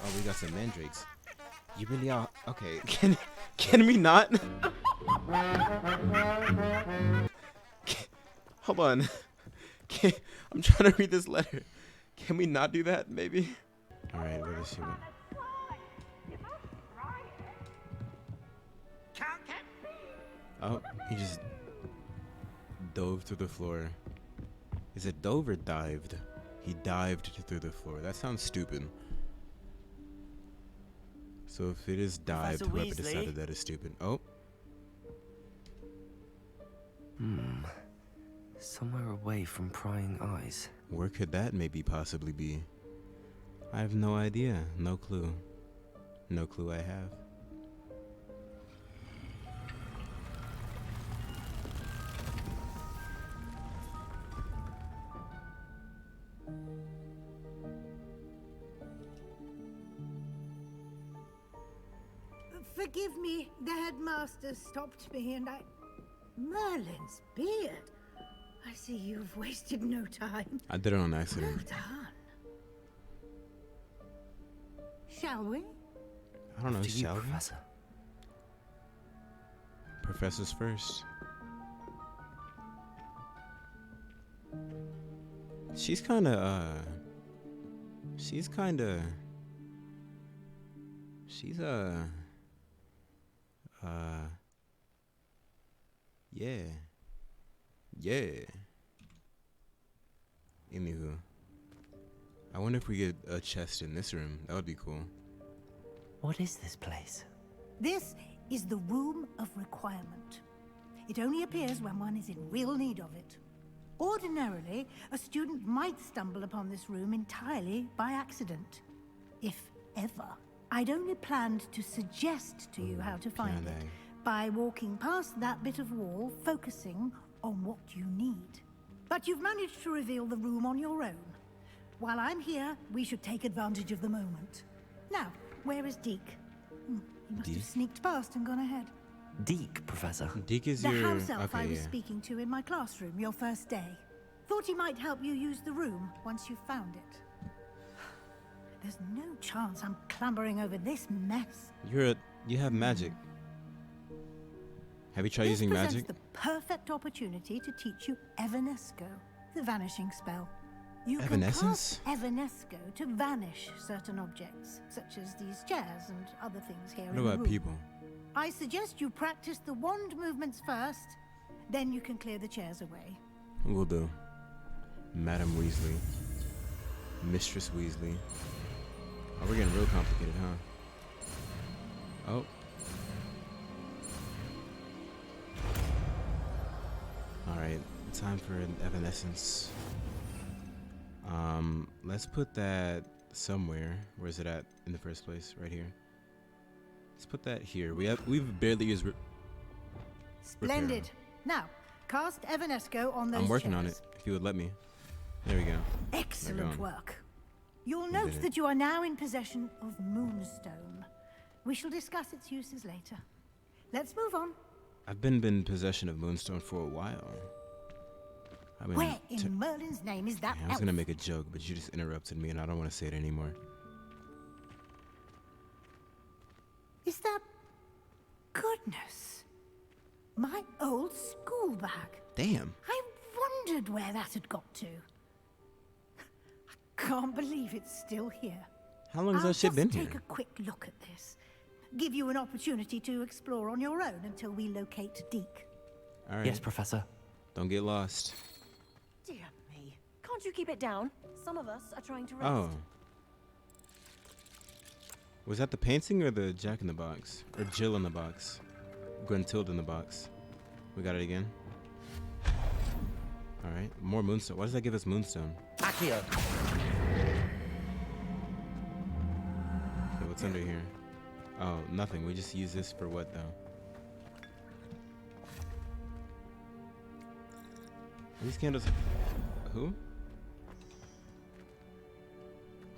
Oh, we got some mandrakes. You really are okay. Can we not? Hold on. I'm trying to read this letter. Can we not do that, maybe? All right, what is she? Oh, he just dove through the floor. Is it dove or dived? He dived through the floor. That sounds stupid. So if it is dived, Professor whoever Weasley? decided that is stupid. Oh, Somewhere away from prying eyes. where could that maybe possibly be? I have no idea. No clue. No clue I have. Forgive me, the headmaster stopped me and I... Merlin's beard. I see you've wasted no time. I did it on Well accident. done. Shall we? I don't know, After you, shall we? Professor. Professors first. She's kinda, yeah. Yeah. Anywho. I wonder if we get a chest in this room. That would be cool. What is this place? This is the Room of Requirement. It only appears when one is in real need of it. Ordinarily, a student might stumble upon this room entirely by accident. If ever. I'd only planned to suggest to you how to find it by walking past that bit of wall, focusing on what you need. But you've managed to reveal the room on your own. While I'm here, we should take advantage of the moment. Now, where is Deke? He must Deke? have sneaked past and gone ahead. Deke, Professor. Deke is The your... house elf I Okay, was yeah. speaking to in my classroom your first day. Thought he might help you use the room once you found it. There's no chance I'm clambering over this mess. You have magic. Have you tried This using presents magic? the perfect opportunity to teach you Evanesco, the vanishing spell. You can Evanescence? cast Evanesco to vanish certain objects, such as these chairs and other things here What in the about room. people? I suggest you practice the wand movements first, then you can clear the chairs away. We'll do. Madam Weasley. Mistress Weasley. Oh, we're getting real complicated, huh? Oh. Alright, time for an evanescence. Let's put that somewhere. Where is it at in the first place? Right here. Let's put that here. We've barely used Splendid. Now, cast Evanesco on those I'm working chairs. on it, if you would let me. There we go. Excellent going. work. You'll We note did it. that you are now in possession of Moonstone. We shall discuss its uses later. Let's move on. I've been in possession of Moonstone for a while. I've been Where in Merlin's name is that Yeah, I was elf? gonna make a joke, but you just interrupted me, and I don't want to say it anymore. Is that... Goodness. My old school bag. Damn. I wondered where that had got to. I can't believe it's still here. How long has I'll that shit just been take here? a quick look at this. Give you an opportunity to explore on your own until we locate Deke. All right. Yes, Professor. Don't get lost. Dear me. Can't you keep it down? Some of us are trying to rest. Oh. Was that the painting or the Jack in the Box? Or Jill in the Box? Gwentilda in the Box. We got it again. All right. More Moonstone. Why does that give us Moonstone? Accio. Okay, what's under here? Oh, nothing. We just use this for what, though? These candles... Who?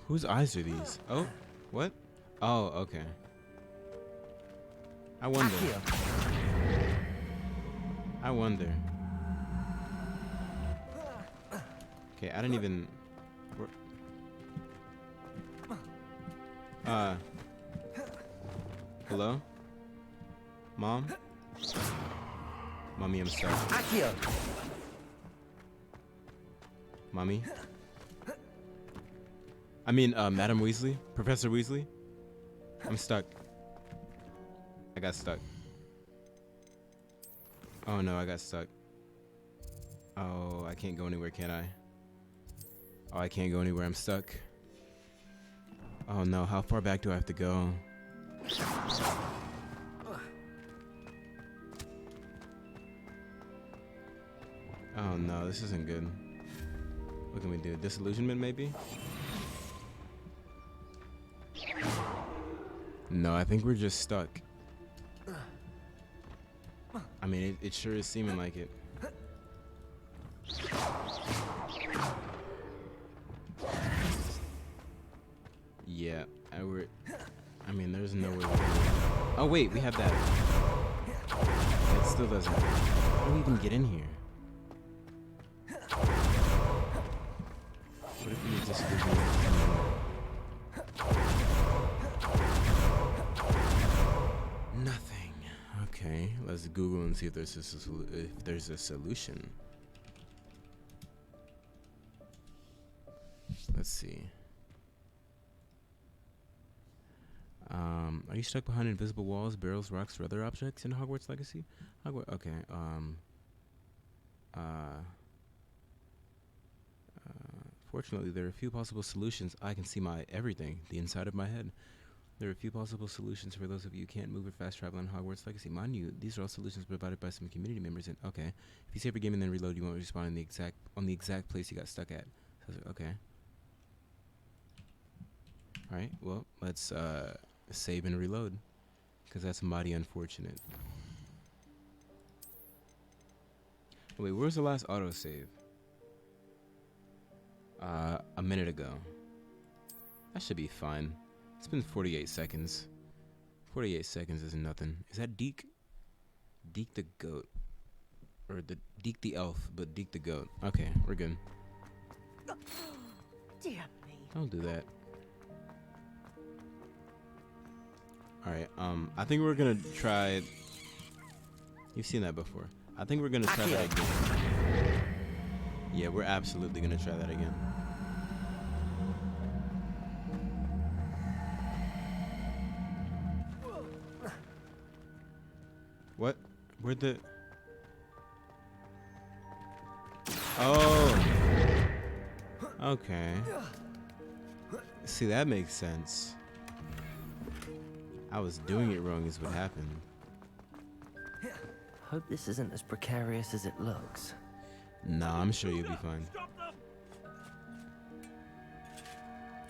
Whose eyes are these? Oh, what? Oh, okay. I wonder. I wonder. Okay, I didn't even... Hello? Mom? Mommy, I'm stuck. Accio! Mommy? I mean, Madam Weasley? Professor Weasley? I'm stuck. I got stuck. Oh no, I got stuck. Oh, I can't go anywhere, can I? Oh, I can't go anywhere. I'm stuck. Oh no, how far back do I have to go? Oh no, this isn't good. What can we do? Disillusionment, maybe? No, I think we're just stuck. I mean, it sure is seeming like it. Yeah, I mean, there's no way. Oh wait, we have that. That still doesn't. How do we even get in here? What if we just nothing? Okay, let's Google and see if there's a solution. Let's see. Are you stuck behind invisible walls, barrels, rocks, or other objects in Hogwarts Legacy? Okay. Fortunately, there are a few possible solutions. I can see everything, the inside of my head. There are a few possible solutions for those of you who can't move or fast travel in Hogwarts Legacy. Mind you, these are all solutions provided by some community members. And okay, if you save your game and then reload, you won't respawn on the exact place you got stuck at. So, okay. All right. Well, let's save and reload, because that's mighty unfortunate. Wait, where's the last autosave? A minute ago. That should be fine. It's been 48 seconds. 48 seconds is nothing. Is that Deke? Deke the goat. Or Deke the elf, but Deke the goat. Okay, we're good. Dear me. Don't do that. Alright, I think we're gonna try. You've seen that before. I think we're gonna try that again. Yeah, we're absolutely gonna try that again. What? Where'd the... Oh! Okay. See, that makes sense. I was doing it wrong is what happened. Hope this isn't as precarious as it looks. Nah, I'm sure you'll be fine.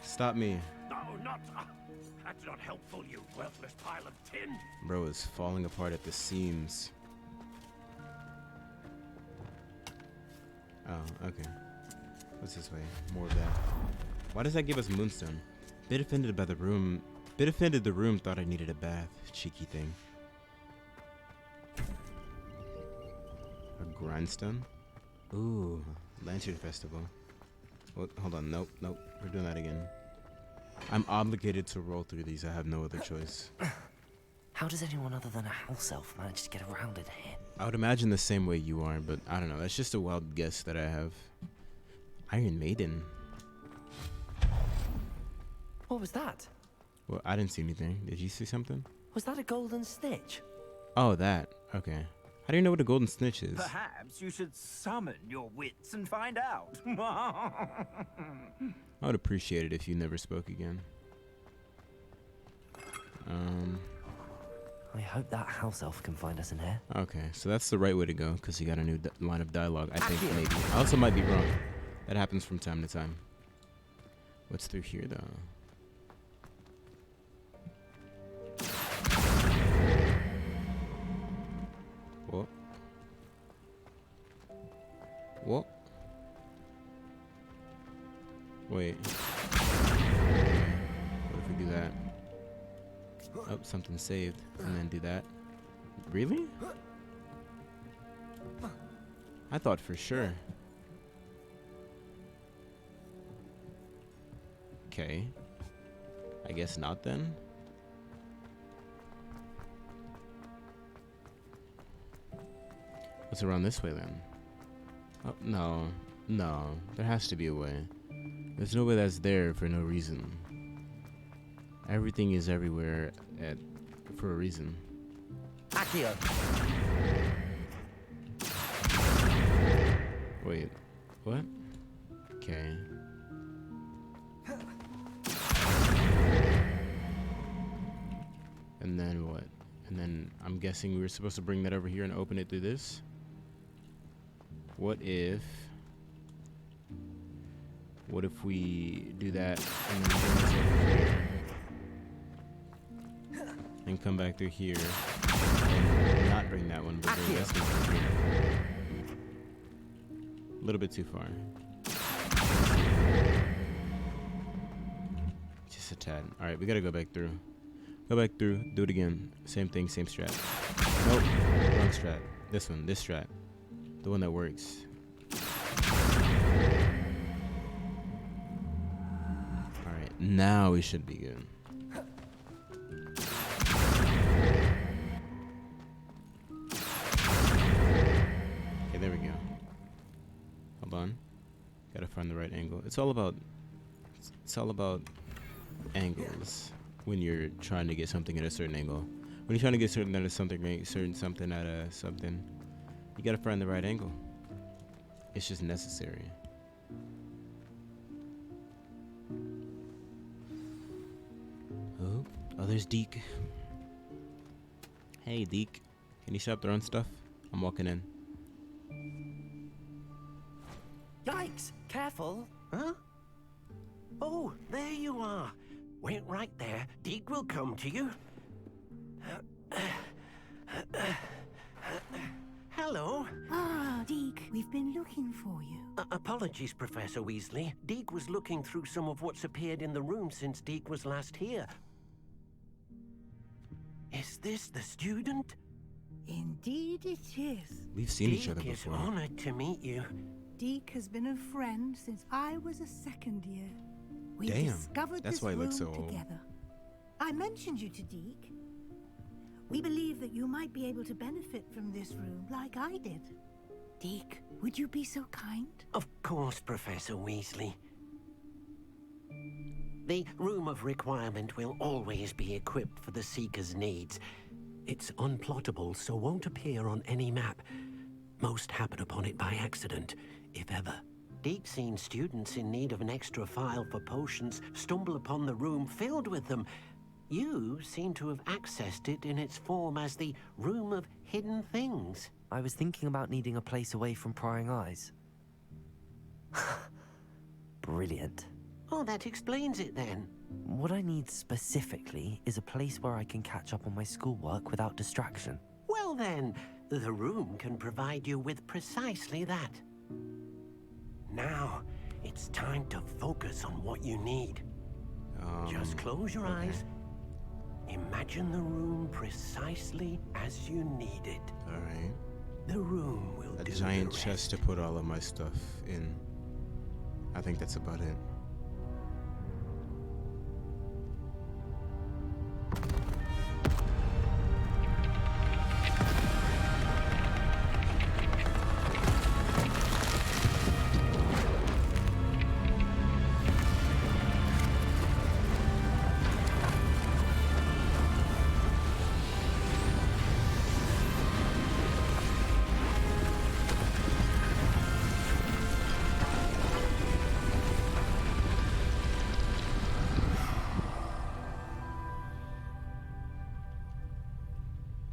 Stop me. No, not. That's not helpful, you worthless pile of tin. Bro is falling apart at the seams. Oh, okay. What's this way? More of that. Why does that give us Moonstone? Bit offended by the room. Bit offended the room, thought I needed a bath. Cheeky thing. A grindstone? Ooh, Lantern Festival. Well, hold on, nope. We're doing that again. I'm obligated to roll through these. I have no other choice. How does anyone other than a house elf manage to get around in here? I would imagine the same way you are, but I don't know. That's just a wild guess that I have. Iron Maiden. What was that? Well, I didn't see anything. Did you see something? Was that a golden snitch? Oh, that. Okay. How do you know what a golden snitch is? Perhaps you should summon your wits and find out. I would appreciate it if you never spoke again. I hope that house elf can find us in here. Okay, so that's the right way to go, because you got a new line of dialogue, I think, maybe. I also might be wrong. That happens from time to time. What's through here, though? What? What? Wait. What if we do that? Oh, something saved. And then do that. Really? I thought for sure. Okay. I guess not then. What's around this way then? Oh, no. No. There has to be a way. There's no way that's there for no reason. Everything is everywhere for a reason. Accio! Wait. What? Okay. And then what? And then I'm guessing we were supposed to bring that over here and open it through this? What if we do that and then bring this over here and come back through here and not bring that one, but bring this one through here? A little bit too far. Just a tad. Alright, we gotta go back through. Go back through, do it again. Same thing, same strat. Nope, wrong strat. This one, this strat. The one that works. Alright, now we should be good. Okay, there we go. Hold on. Gotta find the right angle. It's all about angles when you're trying to get something at a certain angle. When you're trying to get something at a something at a something, you gotta find the right angle. It's just necessary. Oh, there's Deke. Hey, Deke. Can you stop throwing stuff? I'm walking in. Yikes! Careful! Huh? Oh, there you are. Wait right there. Deke will come to you. Hello. Ah, Deke, we've been looking for you. Apologies, Professor Weasley. Deke was looking through some of what's appeared in the room since Deke was last here. Is this the student? Indeed it is. We've seen each other Deke is before. honored to meet you. Deke has been a friend since I was a second year. We Damn, discovered that's this why he room looks so old. together. I mentioned you to Deke. We believe that you might be able to benefit from this room like I did. Deke, would you be so kind? Of course, Professor Weasley. The Room of Requirement will always be equipped for the Seeker's needs. It's unplottable, so won't appear on any map. Most happen upon it by accident, if ever. Deke's seen students in need of an extra file for potions stumble upon the room filled with them. You seem to have accessed it in its form as the Room of Hidden Things. I was thinking about needing a place away from prying eyes. Brilliant. Oh, that explains it then. What I need specifically is a place where I can catch up on my schoolwork without distraction. Well then, the room can provide you with precisely that. Now, it's time to focus on what you need. Just close your eyes. Imagine the room precisely as you need it. Alright. The room will A do giant the chest rest. to put all of my stuff in. I think that's about it.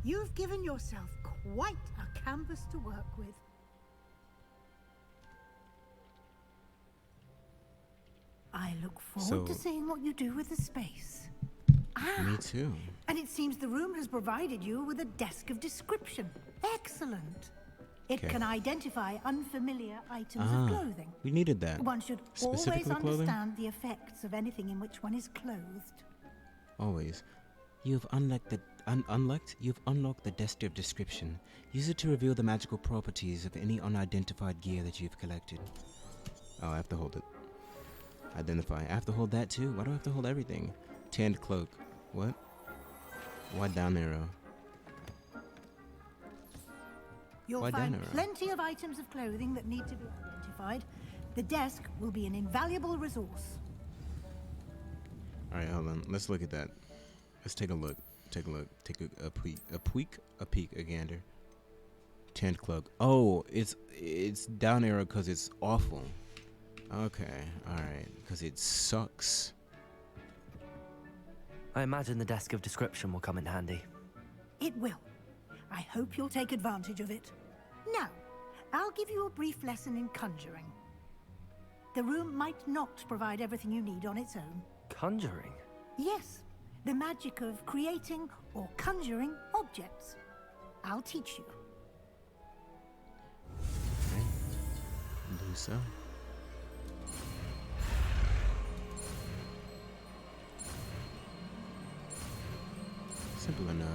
You've given yourself quite a canvas to work with. I look forward to So- seeing what you do with the space. Me too. And it seems the room has provided you with a desk of description. Excellent. It Okay. can identify unfamiliar items of clothing. We needed that. One should always Specifically clothing? understand the effects of anything in which one is clothed. Always. You've unlocked the desk of description. Use it to reveal the magical properties of any unidentified gear that you've collected. Oh, I have to hold it. Identify. I have to hold that too? Why do I have to hold everything? Tanned cloak. What? Why down arrow? You'll Why find down arrow? plenty of items of clothing that need to be identified. The desk will be an invaluable resource. All right, hold on. Let's look at that. Let's take a look. Take a look. Take a peek, a gander. Tanned cloak. Oh, it's down arrow because it's awful. Okay, all right, because it sucks. I imagine the desk of description will come in handy. It will. I hope you'll take advantage of it. Now, I'll give you a brief lesson in conjuring. The room might not provide everything you need on its own. Conjuring? Yes, the magic of creating or conjuring objects. I'll teach you. Okay. Do so. Simple enough.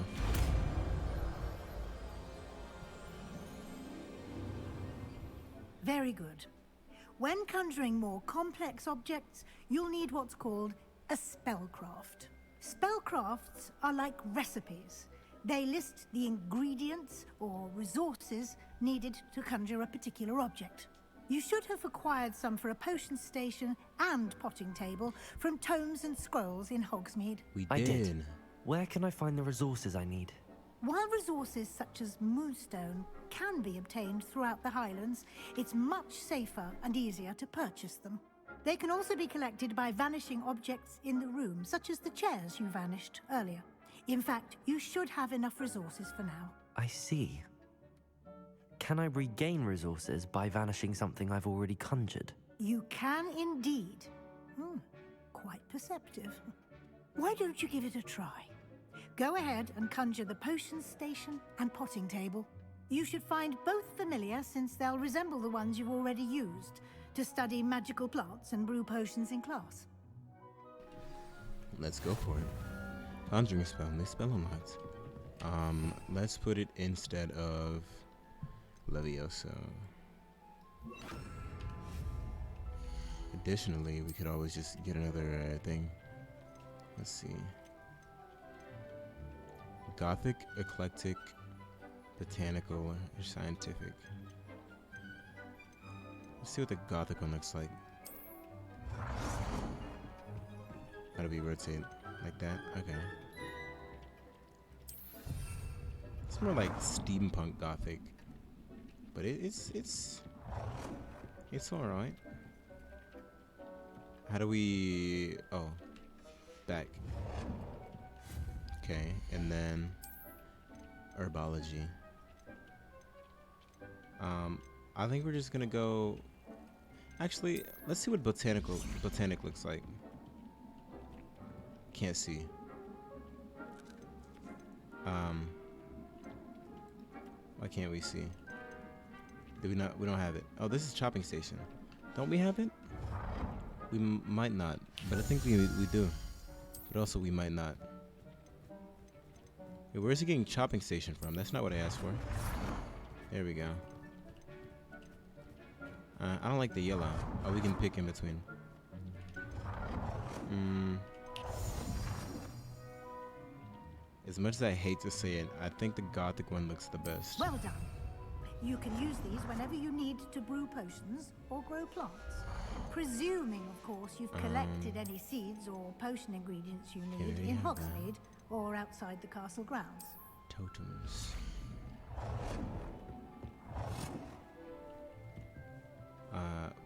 Very good. When conjuring more complex objects, you'll need what's called a spellcraft. Spellcrafts are like recipes. They list the ingredients or resources needed to conjure a particular object. You should have acquired some for a potion station and potting table from tomes and scrolls in Hogsmeade. We I did. Where can I find the resources I need? While resources such as moonstone can be obtained throughout the Highlands, it's much safer and easier to purchase them. They can also be collected by vanishing objects in the room, such as the chairs you vanished earlier. In fact, you should have enough resources for now. I see. Can I regain resources by vanishing something I've already conjured? You can indeed. Quite perceptive. Why don't you give it a try? Go ahead and conjure the potion station and potting table. You should find both familiar, since they'll resemble the ones you've already used to study magical plants and brew potions in class. Let's go for it. Conjuring spell, new spell unlocked. Let's put it instead of Levioso. Additionally, we could always just get another thing. Let's see. Gothic, eclectic, botanical, or scientific. Let's see what the Gothic one looks like. How do we rotate? Like that? Okay. It's more like steampunk Gothic. But it's alright. How do we... Oh. Back. Okay, and then herbology. I think we're just gonna go... Actually, let's see what botanic looks like. Can't see. Why can't we see? Did we not? We don't have it. Oh, this is chopping station. Don't we have it? We might not, but I think we do. But also we might not. Wait, where's he getting chopping station from? That's not what I asked for. There we go. I don't like the yellow. Oh, we can pick in between. As much as I hate to say it, I think the Gothic one looks the best. Well done. You can use these whenever you need to brew potions or grow plants. Presuming, of course, you've collected any seeds or potion ingredients you need in Hogsmeade or outside the castle grounds. Totems.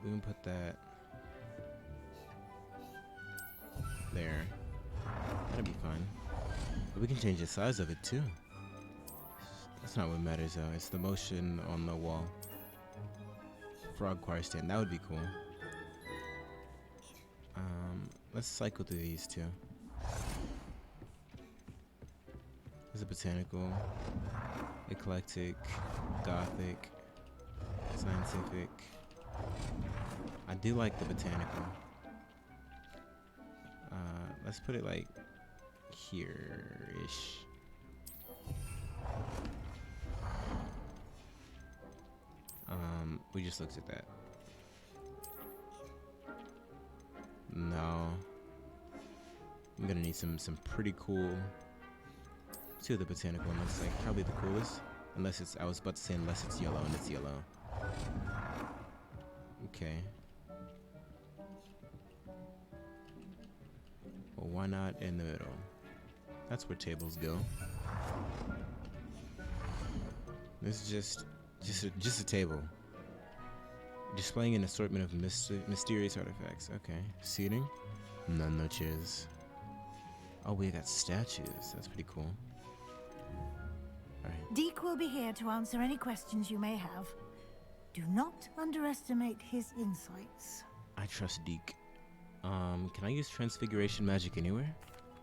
We can put that there. That'll be fine. But we can change the size of it too. That's not what matters though. It's the motion on the wall. Frog choir stand. That would be cool. Let's cycle through these two. There's a botanical, eclectic, gothic, scientific. I do like the botanical. Let's put it like here-ish. We just looked at that. No. I'm gonna need some pretty cool. Let's do the botanical one. Looks like probably the coolest. Unless it's, I was about to say unless it's yellow, and it's yellow. Okay. Well, why not in the middle? That's where tables go. This is just a table. Displaying an assortment of mysterious artifacts. Okay. Seating? None, no chairs. Oh, we got statues. That's pretty cool. Alright. Deke will be here to answer any questions you may have. Do not underestimate his insights. I trust Deke. Can I use transfiguration magic anywhere?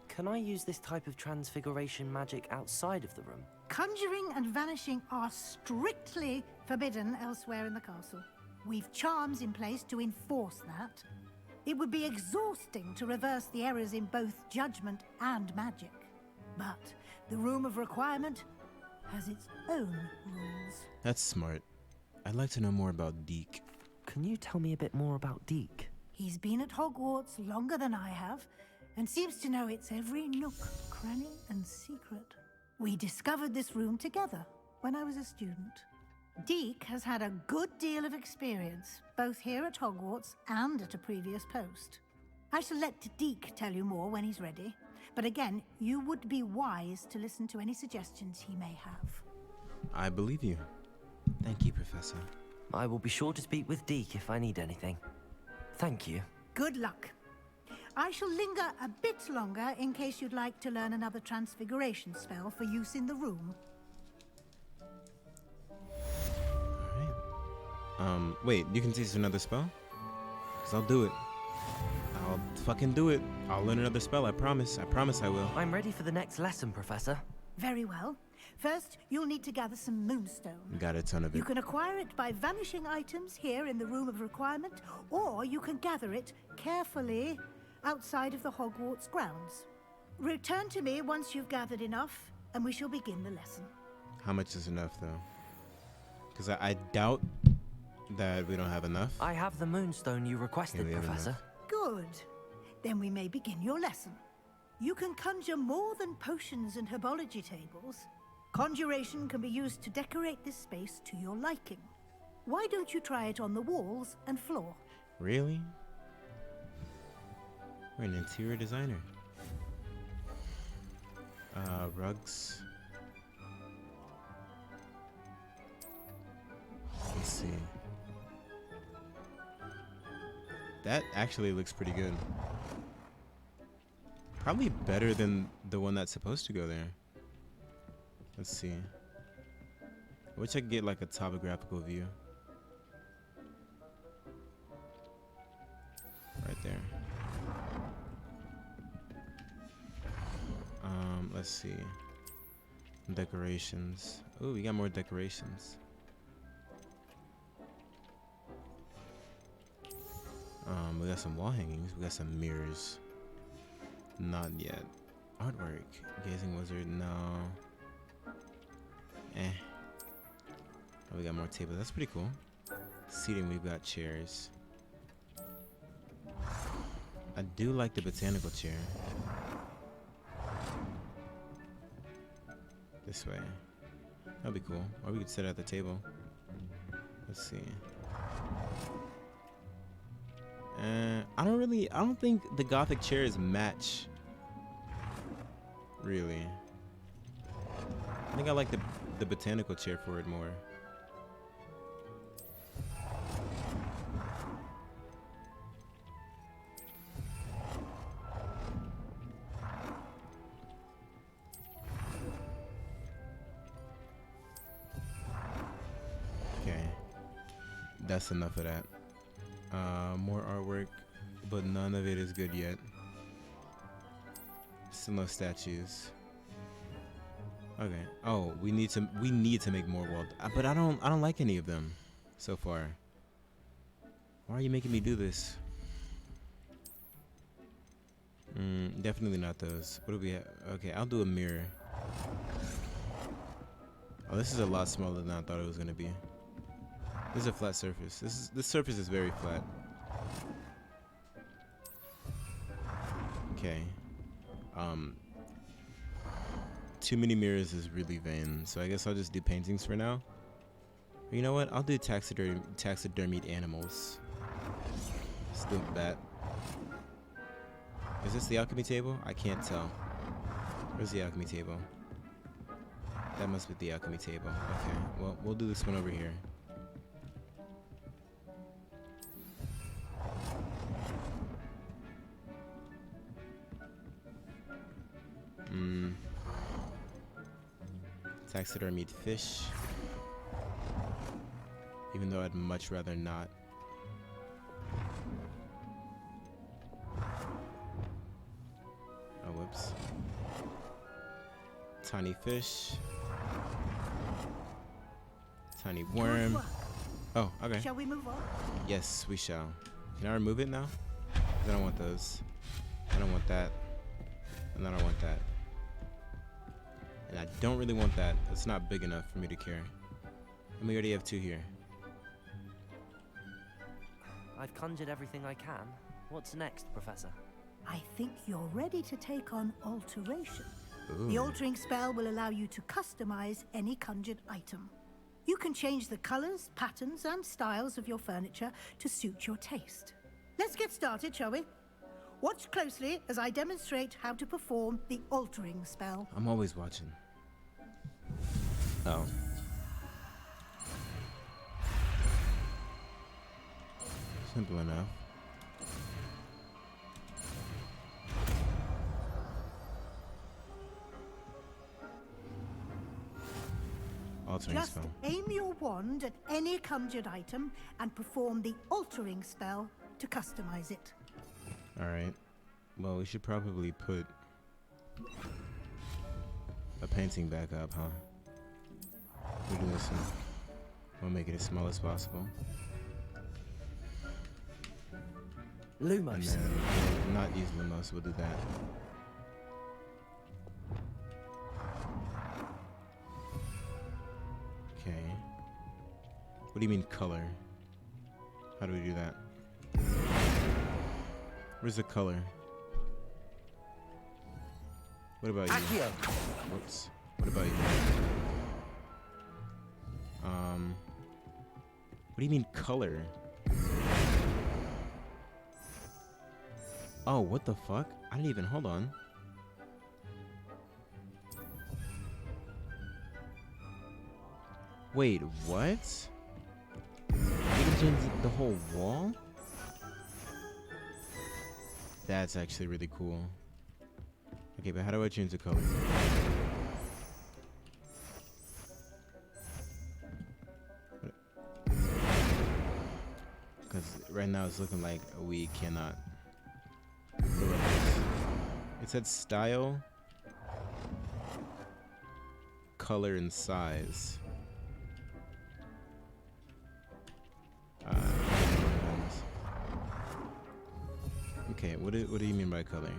Can I use this type of transfiguration magic outside of the room? Conjuring and vanishing are strictly forbidden elsewhere in the castle. We've charms in place to enforce that. It would be exhausting to reverse the errors in both judgment and magic. But the Room of Requirement has its own rules. That's smart. I'd like to know more about Deke. Can you tell me a bit more about Deke? He's been at Hogwarts longer than I have, and seems to know its every nook, cranny, and secret. We discovered this room together when I was a student. Deke has had a good deal of experience, both here at Hogwarts and at a previous post. I shall let Deke tell you more when he's ready, but again, you would be wise to listen to any suggestions he may have. I believe you. Thank you, Professor. I will be sure to speak with Deke if I need anything. Thank you. Good luck. I shall linger a bit longer in case you'd like to learn another transfiguration spell for use in the room. Alright. Wait, you can teach another spell? Because I'll do it. I'll fucking do it. I'll learn another spell, I promise. I promise I will. I'm ready for the next lesson, Professor. Very well. First, you'll need to gather some moonstone. Got a ton of it. You can acquire it by vanishing items here in the Room of Requirement, or you can gather it carefully outside of the Hogwarts grounds. Return to me once you've gathered enough, and we shall begin the lesson. How much is enough, though? Because I doubt that we don't have enough. I have the moonstone you requested, we have Professor. Good. Then we may begin your lesson. You can conjure more than potions and herbology tables. Conjuration can be used to decorate this space to your liking. Why don't you try it on the walls and floor? Really? We're an interior designer. Rugs. Let's see. That actually looks pretty good. Probably better than the one that's supposed to go there. Let's see. I wish I could get like a topographical view. Right there. Let's see. Decorations. Oh, we got more decorations. We got some wall hangings. We got some mirrors. Not yet. Artwork. Gazing wizard. No. Oh, we got more tables. That's pretty cool. Seating. We've got chairs. I do like the botanical chair. This way. That'd be cool. Or we could sit at the table. Let's see. I don't think the Gothic chairs match. Really. I think I like the botanical chair for it more. Okay. That's enough of that. More artwork, but none of it is good yet. Still no statues. Okay. Oh, we need to make more wall. But I don't like any of them so far. Why are you making me do this? Definitely not those. What do we have? Okay, I'll do a mirror. Oh, this is a lot smaller than I thought it was gonna be. This is a flat surface. This surface is very flat. Okay. Too many mirrors is really vain, so I guess I'll just do paintings for now. Or you know what? I'll do taxidermied animals. Let's do that. Is this the alchemy table? I can't tell. Where's the alchemy table? That must be the alchemy table. Okay, well, we'll do this one over here. Taxidermied fish. Even though I'd much rather not. Oh, whoops. Tiny fish. Tiny worm. Oh, okay. Shall we move on? Yes, we shall. Can I remove it now? 'Cause I don't want those. I don't want that. And I don't want that. And I don't really want that. It's not big enough for me to carry. And we already have 2 here. I've conjured everything I can. What's next, Professor? I think you're ready to take on alteration. Ooh. The altering spell will allow you to customize any conjured item. You can change the colors, patterns, and styles of your furniture to suit your taste. Let's get started, shall we? Watch closely as I demonstrate how to perform the altering spell. I'm always watching. Oh. Simple enough. Altering Just spell. aim your wand at any conjured item and perform the altering spell to customize it. Alright. Well, we should probably put a painting back up, huh? We'll do this one. We'll make it as small as possible. And Lumos. then we'll not use Lumos, we'll do that. Okay. What do you mean color? How do we do that? Where's the color? What about you? Accio. Whoops. What about you? What do you mean color? Oh, what the fuck? I didn't even, hold on. Wait, what? You can change the whole wall? That's actually really cool. Okay, but how do I change the color? Because right now it's looking like we cannot. It said style, color, and size. Okay, what do you mean by color?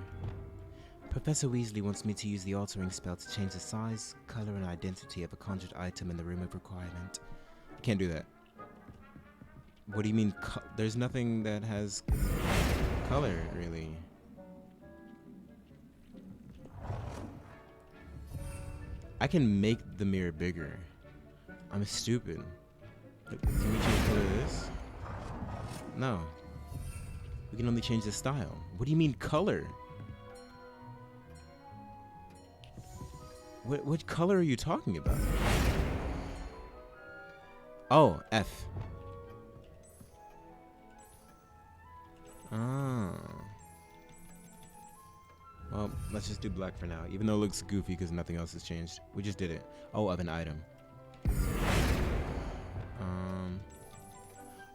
Professor Weasley wants me to use the altering spell to change the size, color, and identity of a conjured item in the room of requirement. Can't do that. What do you mean? There's nothing that has color, really. I can make the mirror bigger. I'm stupid. Can we change the color of this? No. We can only change the style. What do you mean color? What color are you talking about? Oh, F. Ah. Well, let's just do black for now, even though it looks goofy because nothing else has changed. We just did it. Oh, of an item.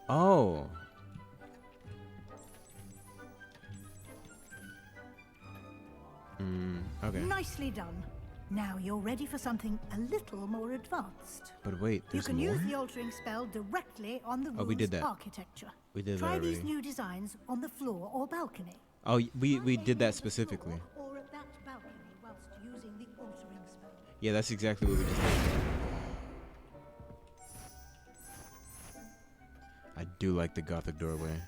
Oh. Okay. Nicely done. Now you're ready for something a little more advanced. But wait, You there's can more? use the altering spell directly on the Oh, we did room's that. architecture. We did that Try these already. new designs on the floor or balcony. Oh, we Try did aiming that at the specifically. floor Or at that balcony whilst using the altering spell. Yeah, that's exactly what we just did. I do like the gothic doorway.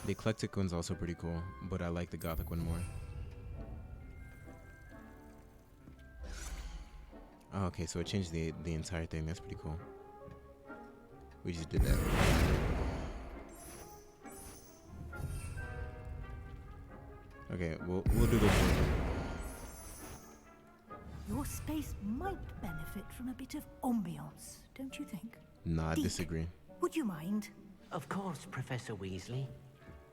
The eclectic one's also pretty cool, but I like the gothic one more. Oh, okay, so it changed the entire thing. That's pretty cool. We just did that. Okay, we'll do this one. Your space might benefit from a bit of ambiance, don't you think? Nah, I Deke, disagree. Would you mind? Of course, Professor Weasley.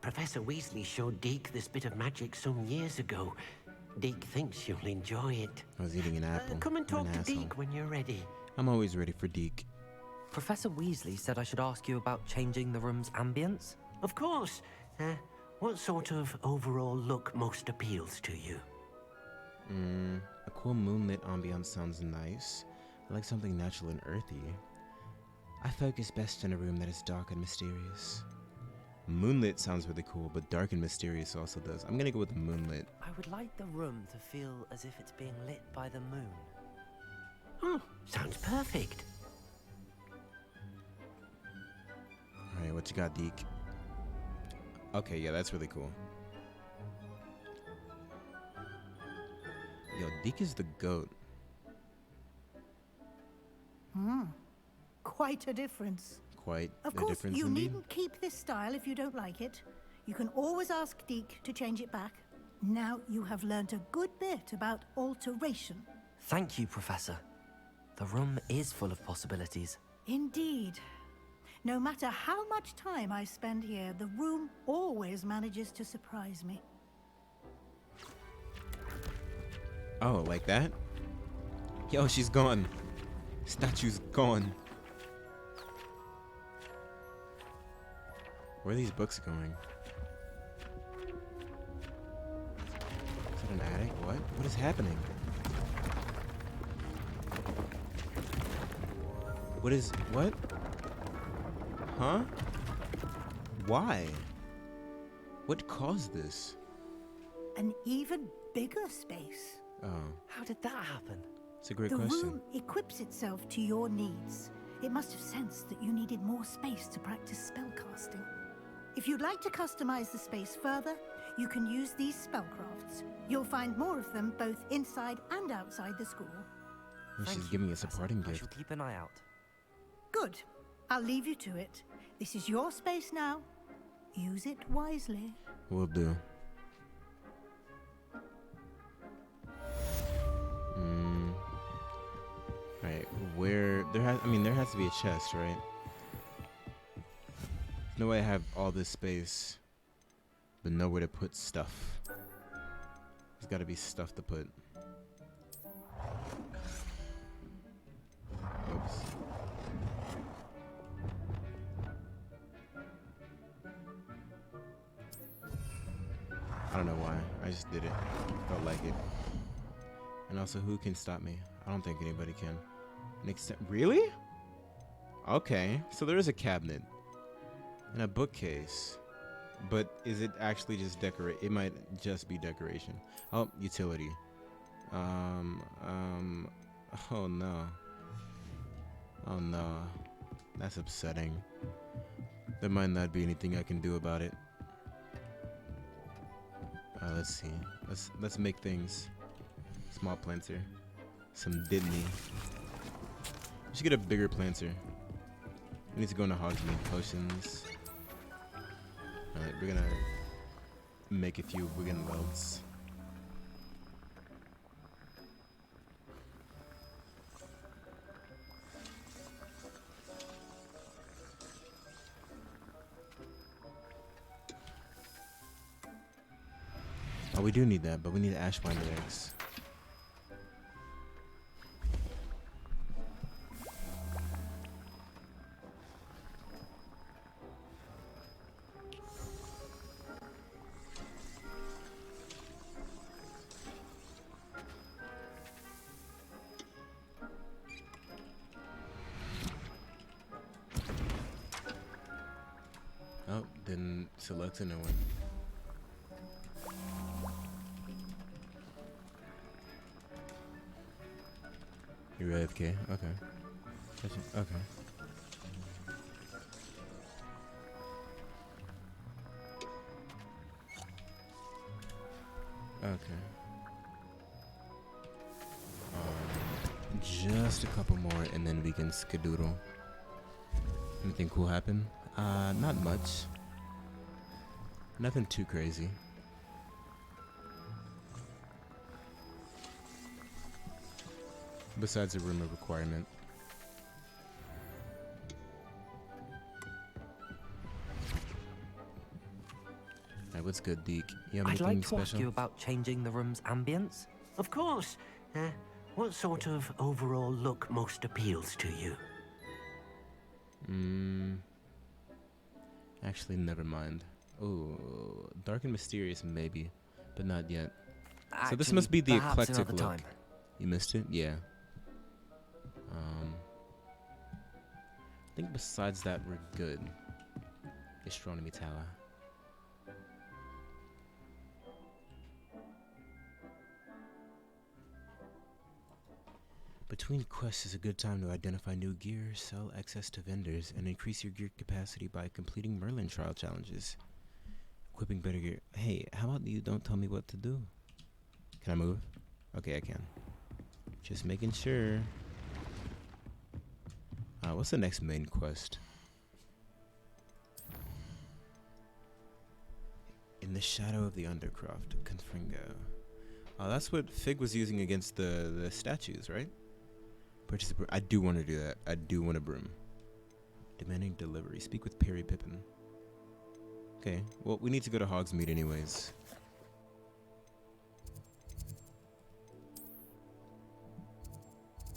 Professor Weasley showed Deke this bit of magic some years ago. Deke thinks you'll enjoy it. I was eating an apple. Come and I'm talk an to asshole. Deke when you're ready. I'm always ready for Deke. Professor Weasley said I should ask you about changing the room's ambience. Of course. What sort of overall look most appeals to you? A cool moonlit ambiance sounds nice. I like something natural and earthy. I focus best in a room that is dark and mysterious. Moonlit sounds really cool, but dark and mysterious also does. I'm gonna go with moonlit. I would like the room to feel as if it's being lit by the moon. Oh, sounds perfect. Alright, what you got, Deke? Okay, yeah, that's really cool. Yo, Deke is the GOAT. Quite a difference. Quite Of a course, difference you indeed. needn't keep this style if you don't like it. You can always ask Deke to change it back. Now you have learnt a good bit about alteration. Thank you, Professor. The room is full of possibilities. Indeed. No matter how much time I spend here, the room always manages to surprise me. Oh, like that? Yo, she's gone. Statue's gone. Where are these books going? Is that an attic? What? What is happening? What? Huh? Why? What caused this? An even bigger space. Oh, How did that happen? it's a great The question. room equips itself to your needs. It must have sensed that you needed more space to practice spellcasting. If you'd like to customize the space further, you can use these spellcrafts. You'll find more of them both inside and outside the school. And Thank she's you, giving us a Professor. parting I gift. shall keep an eye out. Good. I'll leave you to it. This is your space now. Use it wisely. Will do. Right, where there has to be a chest, right? There's no way I have all this space, but nowhere to put stuff. There's got to be stuff to put. Oops. I don't know why. I just did it. Felt like it. And also, who can stop me? I don't think anybody can. Really? Okay, so there is a cabinet and a bookcase, but is it actually just decorate? It might just be decoration. Oh, utility. Oh no. Oh no. That's upsetting. There might not be anything I can do about it. Let's see. Let's make things. Small planter. Some Disney. We should get a bigger planter. We need to go into Hogsmeade potions. Alright, we're gonna make a few Wiggenwelds. Oh, we do need that, but we need Ashwinder eggs. Oh, didn't select a new one. You're AFK? Okay. Okay. Okay. just a couple more and then we can skedoodle. Anything cool happen? Not much. Nothing too crazy. Besides a room of requirement. Alright, what's good, Deke? You have I'd anything like to special? ask you about changing the room's ambience. Of course. What sort of overall look most appeals to you? Actually, never mind. Oh, dark and mysterious, maybe, but not yet. So this must be the Perhaps eclectic another look. time. You missed it? Yeah. I think besides that, we're good. Astronomy Tower. Between quests is a good time to identify new gear, sell excess to vendors, and increase your gear capacity by completing Merlin trial challenges. Equipping better gear. Hey, how about you don't tell me what to do? Can I move? Okay, I can. Just making sure. What's the next main quest? In the shadow of the Undercroft, Confringo. Oh, that's what Fig was using against the statues, right? Purchase a broom. I do want to do that. I do want a broom. Demanding delivery. Speak with Perry Pippin. Okay, well, we need to go to Hogsmeade anyways.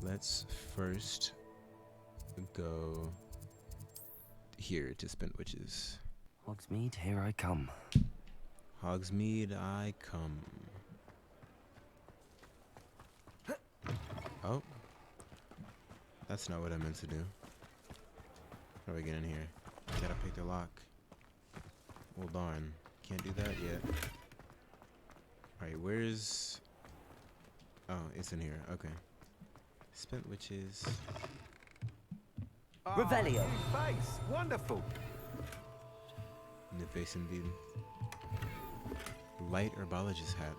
Let's first go here to Spintwitches. Hogsmeade, here I come. Hogsmeade, I come. Oh. That's not what I meant to do. How do I get in here? I gotta pick the lock. Well, darn. Can't do that yet. Alright, where's... Oh, it's in here. Okay. Spintwitches. Revelio. New face. Wonderful. New face indeed. Light herbologist hat.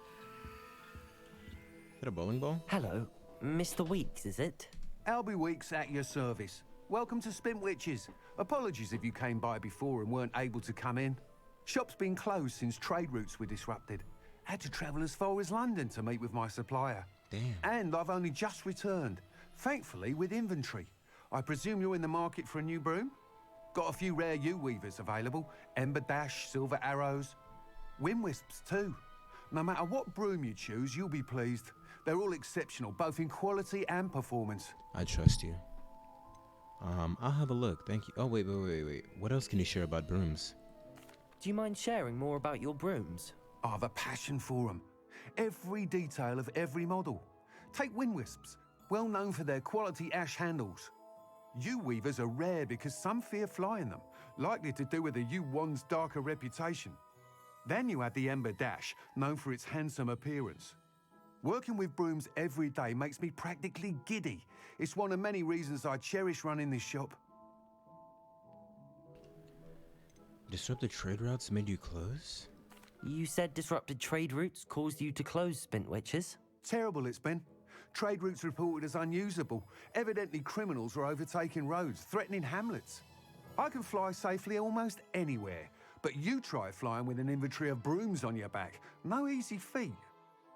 Is that a bowling ball? Hello, Mr. Weeks, is it? Albie Weeks at your service. Welcome to Spintwitches. Apologies if you came by before and weren't able to come in. Shop's been closed since trade routes were disrupted. Had to travel as far as London to meet with my supplier. Damn. And I've only just returned, thankfully with inventory. I presume you're in the market for a new broom? Got a few rare U-weavers available. Ember Dash, Silver Arrows. Wind Wisps too. No matter what broom you choose, you'll be pleased. They're all exceptional, both in quality and performance. I trust you. I'll have a look. Thank you. Oh, wait. What else can you share about brooms? Do you mind sharing more about your brooms? I have a passion for them. Every detail of every model. Take Wind Wisps, well known for their quality ash handles. U-weavers are rare because some fear flying them, likely to do with the U-wand's darker reputation. Then you have the Ember Dash, known for its handsome appearance. Working with brooms every day makes me practically giddy. It's one of many reasons I cherish running this shop. Disrupted trade routes made you close? You said disrupted trade routes caused you to close Spintwitches? Terrible it's been. Trade routes reported as unusable. Evidently criminals were overtaking roads, threatening hamlets. I can fly safely almost anywhere, but you try flying with an inventory of brooms on your back. No easy feat.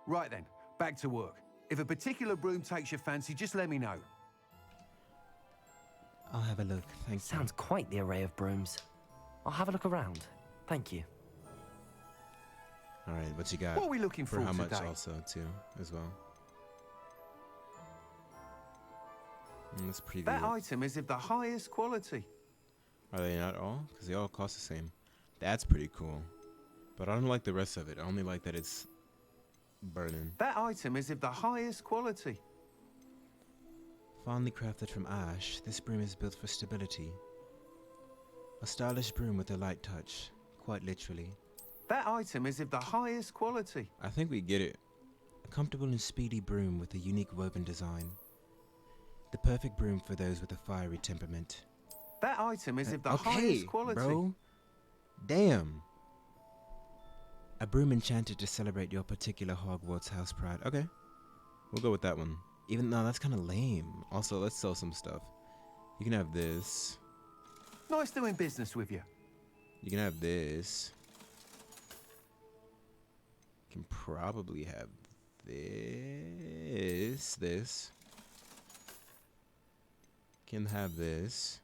Right then, back to work. If a particular broom takes your fancy, just let me know. I'll have a look. Thanks. Sounds quite the array of brooms. I'll have a look around. Thank you. All right, what you got? What are we looking for how much today? also, too, as well? Let's preview That it. item is of the highest quality. Are they not all? Because they all cost the same. That's pretty cool. But I don't like the rest of it. I only like that it's burning. That item is of the highest quality. Fondly crafted from ash, this broom is built for stability. A stylish broom with a light touch, quite literally. That item is of the highest quality. I think we get it. A comfortable and speedy broom with a unique woven design. The perfect broom for those with a fiery temperament. That item is of the okay, highest quality. Bro. Damn. A broom enchanted to celebrate your particular Hogwarts house pride. Okay. We'll go with that one. Even though that's kind of lame. Also, let's sell some stuff. You can have this. Nice doing business with you. You can have this. You can probably have this. This. You can have this.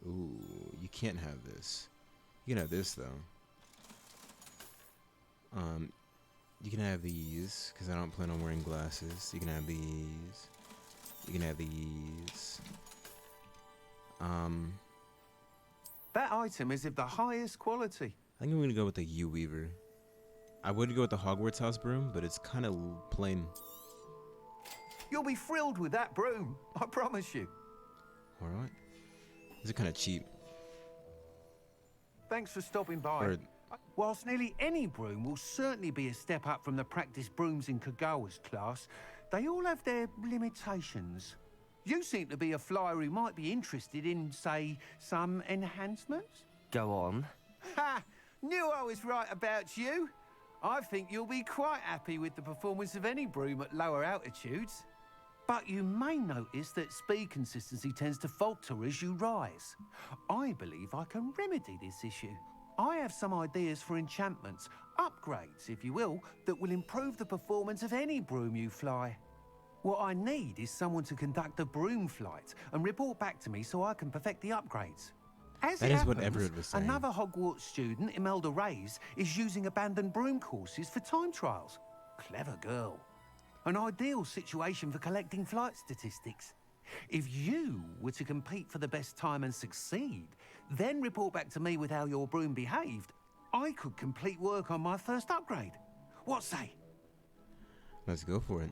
Ooh, you can't have this. You can have this though. You can have these because I don't plan on wearing glasses. You can have these. You can have these. That item is of the highest quality. I think I'm gonna go with the U Weaver. I would go with the Hogwarts house broom, but it's kind of plain. You'll be thrilled with that broom, I promise you. All right. These are kind of cheap. Thanks for stopping by. Or- Whilst nearly any broom will certainly be a step up from the practice brooms in Kagawa's class, they all have their limitations. You seem to be a flyer who might be interested in, say, some enhancements? Go on. Ha! Knew I was right about you. I think you'll be quite happy with the performance of any broom at lower altitudes. But you may notice that speed consistency tends to falter as you rise. I believe I can remedy this issue. I have some ideas for enchantments, upgrades, if you will, that will improve the performance of any broom you fly. What I need is someone to conduct a broom flight and report back to me so I can perfect the upgrades. As That it is what happens, Everett was saying. another Hogwarts student, Imelda Reyes, is using abandoned broom courses for time trials. Clever girl. An ideal situation for collecting flight statistics. If you were to compete for the best time and succeed, then report back to me with how your broom behaved, I could complete work on my first upgrade. What say? Let's go for it.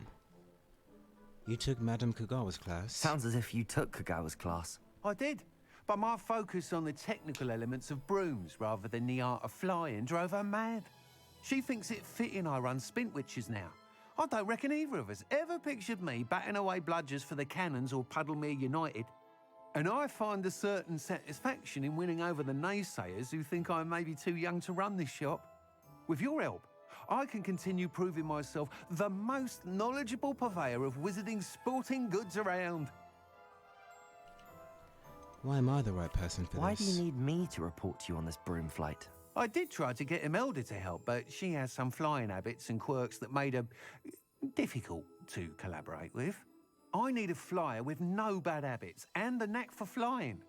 You took Madame Kagawa's class. Sounds as if you took Kagawa's class. I did, but my focus on the technical elements of brooms rather than the art of flying drove her mad. She thinks it fitting I run Spintwitches now. I don't reckon either of us ever pictured me batting away bludgers for the Cannons or Puddlemere United. And I find a certain satisfaction in winning over the naysayers who think I may be too young to run this shop. With your help, I can continue proving myself the most knowledgeable purveyor of wizarding sporting goods around. Why am I the right person for Why this? do you need me to report to you on this broom flight? I did try to get Imelda to help, but she has some flying habits and quirks that made her difficult to collaborate with. I need a flyer with no bad habits and the knack for flying.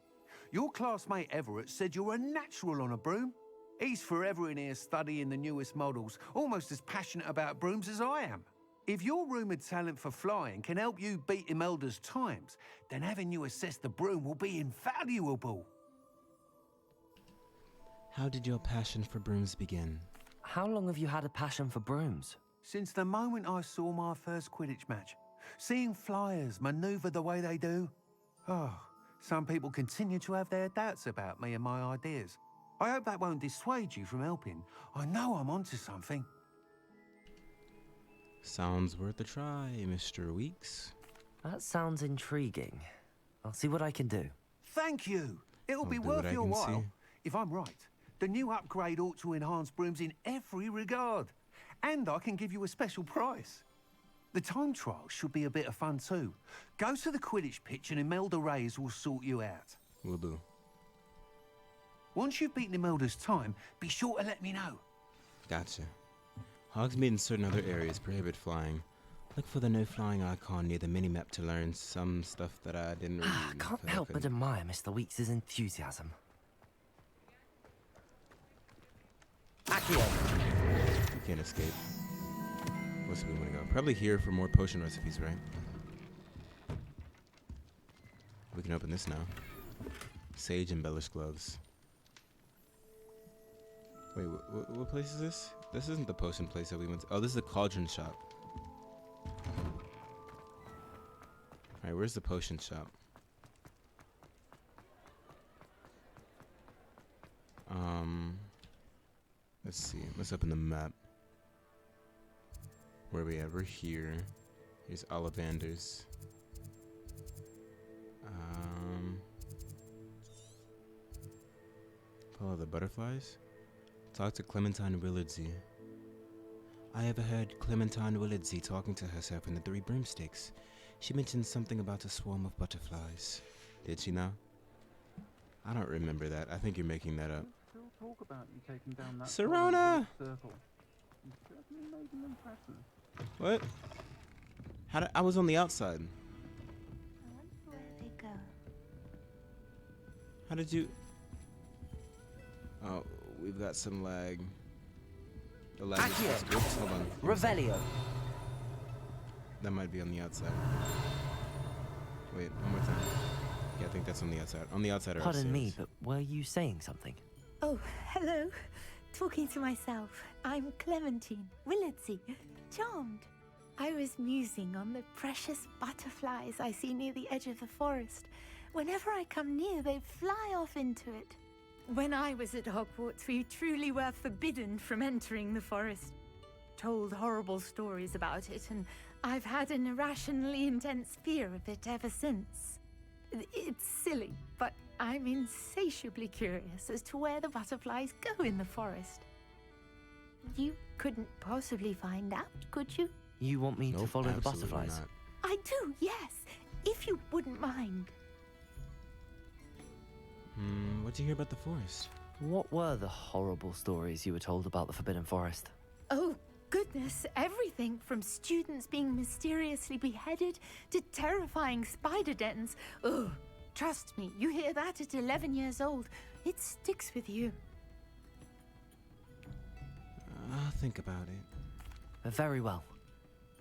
Your classmate Everett said you're a natural on a broom. He's forever in here studying the newest models, almost as passionate about brooms as I am. If your rumoured talent for flying can help you beat Imelda's times, then having you assess the broom will be invaluable. How did your passion for brooms begin? How long have you had a passion for brooms? Since the moment I saw my first Quidditch match, seeing flyers manoeuvre the way they do. Oh, some people continue to have their doubts about me and my ideas. I hope that won't dissuade you from helping. I know I'm onto something. Sounds worth a try, Mr. Weeks. That sounds intriguing. I'll see what I can do. Thank you. It'll I'll be do what worth I your can while. see. If I'm right, the new upgrade ought to enhance brooms in every regard. And I can give you a special price. The time trial should be a bit of fun too. Go to the Quidditch pitch and Imelda Reyes will sort you out. Will do. Once you've beaten Imelda's time, be sure to let me know. Gotcha. Hogsmeade and certain other areas prohibit flying. Look for the no flying icon near the minimap to learn some stuff that I didn't read. I can't help but admire Mr. Weeks' enthusiasm. Accio! You can't escape. What's we want to go? Probably here for more potion recipes, right? We can open this now. Sage embellished gloves. Wait, what place is this? This isn't the potion place that we went to. Oh, this is the cauldron shop. Alright, where's the potion shop? Let's see. Let's open the map. Where are we at? We're here. Here's Ollivander's. Follow the butterflies. Talk to Clementine Willardsey. I overheard Clementine Willardsey talking to herself in the Three Broomsticks. She mentioned something about a swarm of butterflies. Did she now? I don't remember that. I think you're making that up. Still talk about you taking down that Serona! circle. You certainly made an impression. What? I was on the outside. I wonder where they go. How did you... Oh, we've got some lag. The lag is Accio. just good. Hold on. Revelio. That might be on the outside. Wait, one more time. Yeah, I think that's on the outside. On the outside or Pardon me, upstairs. but were you saying something? Oh, hello. Talking to myself. I'm Clementine Willardsey. Charmed. I was musing on the precious butterflies I see near the edge of the forest. Whenever I come near, they fly off into it. When I was at Hogwarts, we truly were forbidden from entering the forest. Told horrible stories about it, and I've had an irrationally intense fear of it ever since. It's silly, but I'm insatiably curious as to where the butterflies go in the forest. You couldn't possibly find out, could you? You want me to Nope, follow the absolutely butterflies? not. I do, yes. If you wouldn't mind. What'd you hear about the forest? What were the horrible stories you were told about the Forbidden Forest? Oh, goodness, everything from students being mysteriously beheaded to terrifying spider dens. Ugh, trust me, you hear that at 11 years old, it sticks with you. I'll think about it. Very well.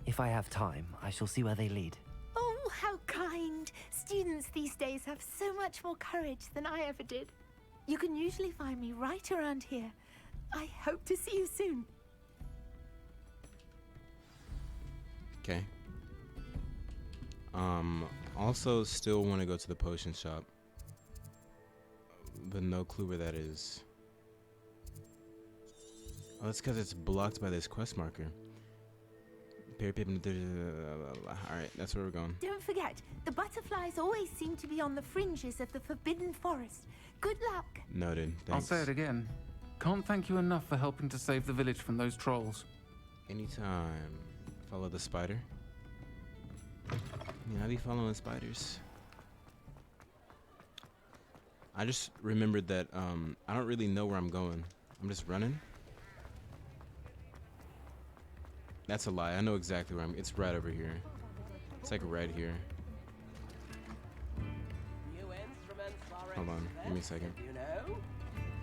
If I have time, I shall see where they lead. Oh, how kind. Students these days have so much more courage than I ever did. You can usually find me right around here. I hope to see you soon. Okay. Also still want to go to the potion shop. But no clue where that is. Oh, that's because it's blocked by this quest marker. Perry Pippin. Alright, that's where we're going. Don't forget, the butterflies always seem to be on the fringes of the Forbidden Forest. Good luck. Noted. Thanks. I'll say it again. Can't thank you enough for helping to save the village from those trolls. Anytime. Follow the spider. Yeah, I be following spiders. I just remembered that I don't really know where I'm going. I'm just running. That's a lie. I know exactly where I'm. It's right over here. It's like right here. Hold on. Give me a second.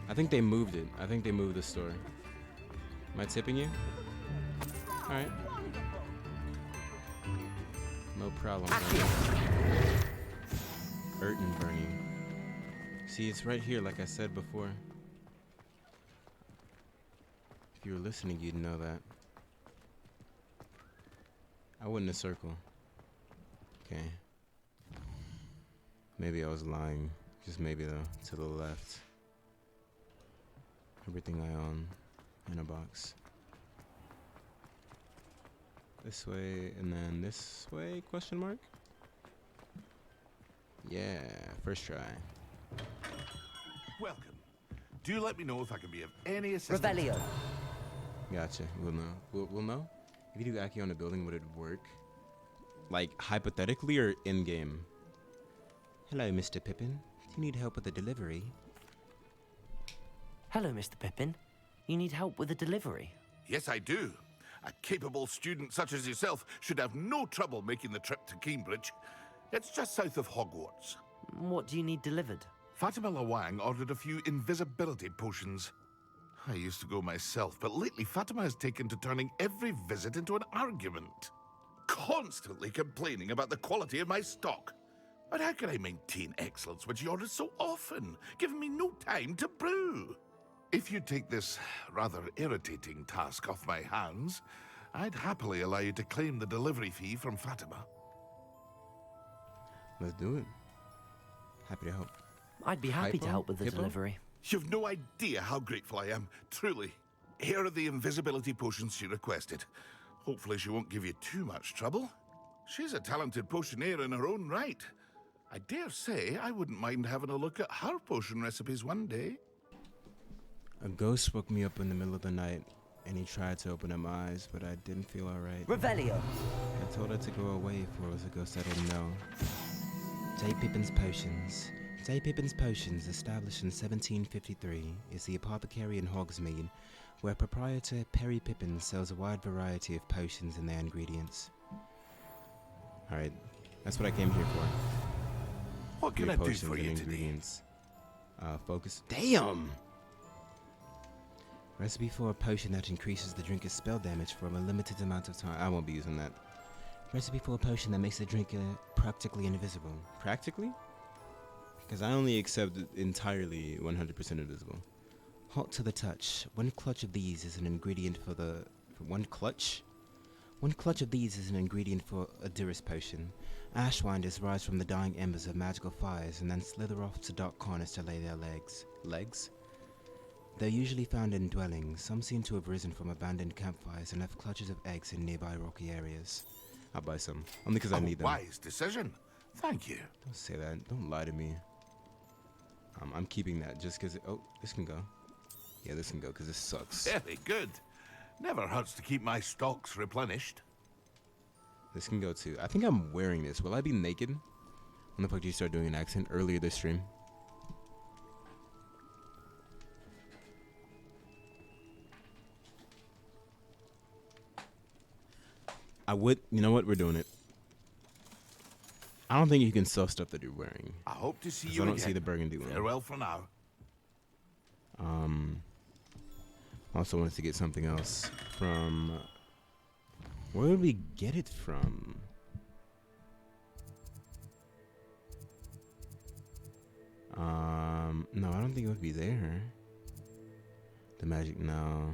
I think they moved it. I think they moved the store. Am I tipping you? Alright. No problem. Urton burning. See, it's right here, like I said before. If you were listening, you'd know that. I wouldn't have circled. Okay. Maybe I was lying. Just maybe though. To the left. Everything I own in a box. This way and then this way? Question mark? Yeah, first try. Welcome. Do let me know if I can be of any assistance. Revelio. Gotcha. We'll know. We'll know. If you do Accio on a building, would it work? Like hypothetically or in game? Hello, Mr. Pippin. Do you need help with the delivery? Hello, Mr. Pippin. You need help with a delivery? Yes, I do. A capable student such as yourself should have no trouble making the trip to Cambridge. It's just south of Hogwarts. What do you need delivered? Fatima Lawang ordered a few invisibility potions. I used to go myself, but lately Fatima has taken to turning every visit into an argument. Constantly complaining about the quality of my stock. But how can I maintain excellence when she orders so often, giving me no time to brew? If you take this rather irritating task off my hands, I'd happily allow you to claim the delivery fee from Fatima. Let's do it. Happy to help. I'd be happy to Hypo? help with the Hippo? delivery. You've no idea how grateful I am, truly. Here are the invisibility potions she requested. Hopefully she won't give you too much trouble. She's a talented potioneer in her own right. I dare say I wouldn't mind having a look at her potion recipes one day. A ghost woke me up in the middle of the night and he tried to open up my eyes, but I didn't feel alright. Revelio. I told her to go away if it was a ghost I didn't know. J. Pippin's Potions. J. Pippin's Potions, established in 1753, is the apothecary in Hogsmeade, where proprietor Perry Pippin sells a wide variety of potions and their ingredients. Alright, that's what I came here for. What can Your I do potions for and you today? ingredients. Focus. Damn! Recipe for a potion that increases the drinker's spell damage for a limited amount of time. I won't be using that. Recipe for a potion that makes the drinker practically invisible. Practically? Because I only accept entirely 100% invisible. Hot to the touch. One clutch of these is an ingredient for the... one clutch? One clutch of these is an ingredient for a Durus potion. Ashwinders rise from the dying embers of magical fires and then slither off to dark corners to lay their legs. Legs? They're usually found in dwellings. Some seem to have risen from abandoned campfires and left clutches of eggs in nearby rocky areas. I'll buy some. Only because I need them. Wise decision. Thank you. Don't say that. Don't lie to me. I'm keeping that just because... oh, this can go. Yeah, this can go because this sucks. Very good. Never hurts to keep my stocks replenished. This can go too. I think I'm wearing this. Will I be naked? When the fuck did you start doing an accent earlier this stream? I would... you know what? We're doing it. I don't think you can sell stuff that you're wearing. I hope to see 'cause you I don't again. see the burgundy one. Farewell for now. Also wanted to get something else from... where would we get it from? No, I don't think it would be there. The magic, no.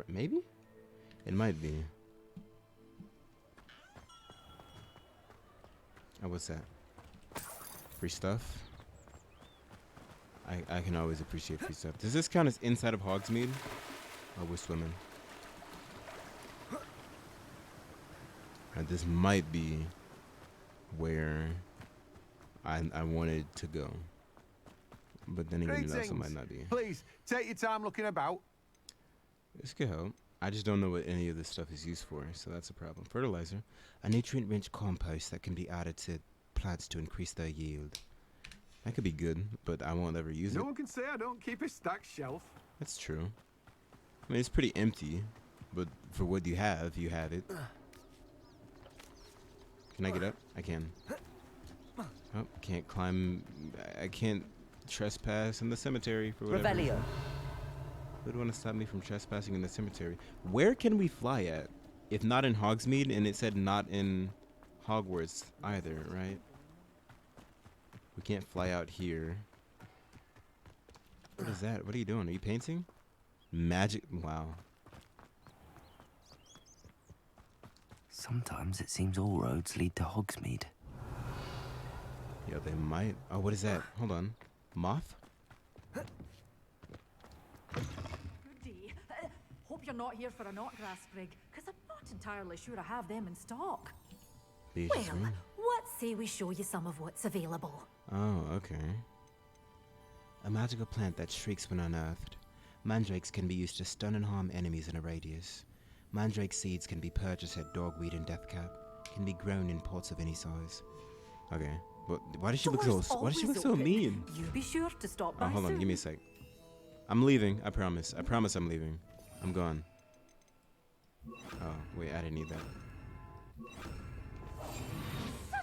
Maybe? It might be. Oh, what's that? Free stuff? I can always appreciate free stuff. Does this count as inside of Hogsmeade? Oh, we're swimming. And this might be where I wanted to go. But then again, it also might not be. Please, take your time looking about. This could help. I just don't know what any of this stuff is used for, so that's a problem. Fertilizer. A nutrient-rich compost that can be added to plants to increase their yield. That could be good, but I won't ever use it. No one can say I don't keep a stacked shelf. That's true. I mean, it's pretty empty, but for what you have it. Can I get up? I can. Oh, can't climb. I can't trespass in the cemetery for whatever reason. Who would want to stop me from trespassing in the cemetery? Where can we fly at? If not in Hogsmeade, and it said not in Hogwarts either, right? We can't fly out here. What is that? What are you doing? Are you painting? Magic. Wow. Sometimes it seems all roads lead to Hogsmeade. Yeah, they might. Oh, what is that? Hold on. Moth? Goody. Hope you're not here for a knotgrass sprig, because I'm not entirely sure I have them in stock. Beatrice Well, Green. what say we show you some of what's available? Oh, okay. A magical plant that shrieks when unearthed. Mandrakes can be used to stun and harm enemies in a radius. Mandrake seeds can be purchased at Dogweed and Deathcap. Can be grown in pots of any size. Okay, but why does she look so? Why does she look so mean? You be sure to stop by Oh, hold on, soon. give me a sec. I'm leaving. I promise. I promise I'm leaving. I'm gone. Oh wait, I didn't need that.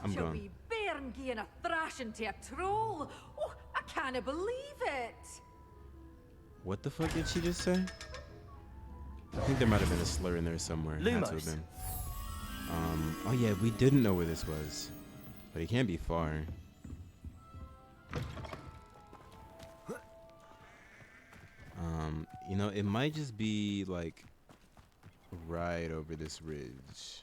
I'm Such a gone. wee bairn gieing a thrashing to a troll. Oh, I can't believe it. What the fuck did she just say? I think there might have been a slur in there somewhere. Had to have Lumos. been. Oh yeah, we didn't know where this was. But it can't be far. You know, it might just be like right over this ridge.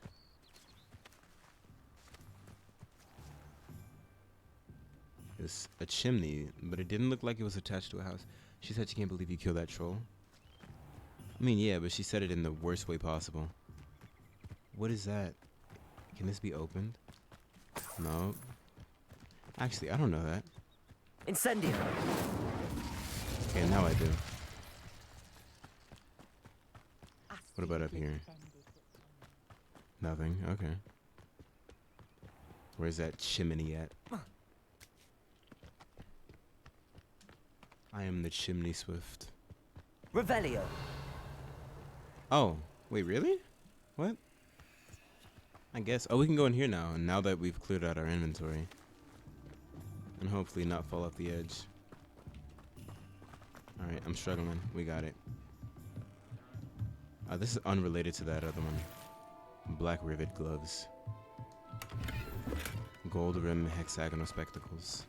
It's a chimney, but it didn't look like it was attached to a house. She said she can't believe you killed that troll. I mean, yeah, but she said it in the worst way possible. What is that? Can this be opened? No. Actually, I don't know that. Incendio. Okay, now I do. What about up here? Nothing. Okay. Where's that chimney at? I am the chimney swift. Revelio. Oh, wait, really? What? I guess. Oh, we can go in here now. And now that we've cleared out our inventory. And hopefully not fall off the edge. Alright, I'm struggling. We got it. This is unrelated to that other one. Black rivet gloves. Gold rim hexagonal spectacles.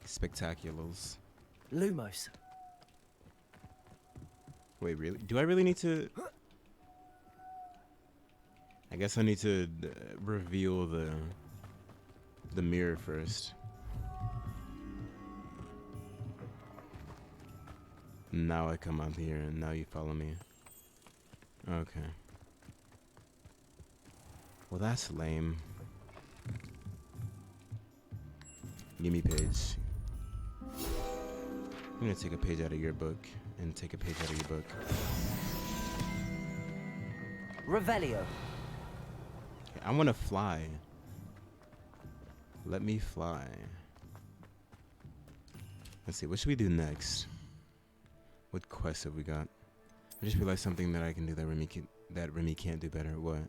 Spectaculars. Lumos. Wait, really? Do I really need to... I guess I need to reveal the mirror first. Now I come up here and now you follow me. Okay. Well, that's lame. Give me page. I'm gonna take a page out of your book and take a page out of your book. Revelio. Okay, I wanna fly. Let me fly. Let's see, what should we do next? What quest have we got? I just realized something that I can do that Remy can't do better. What?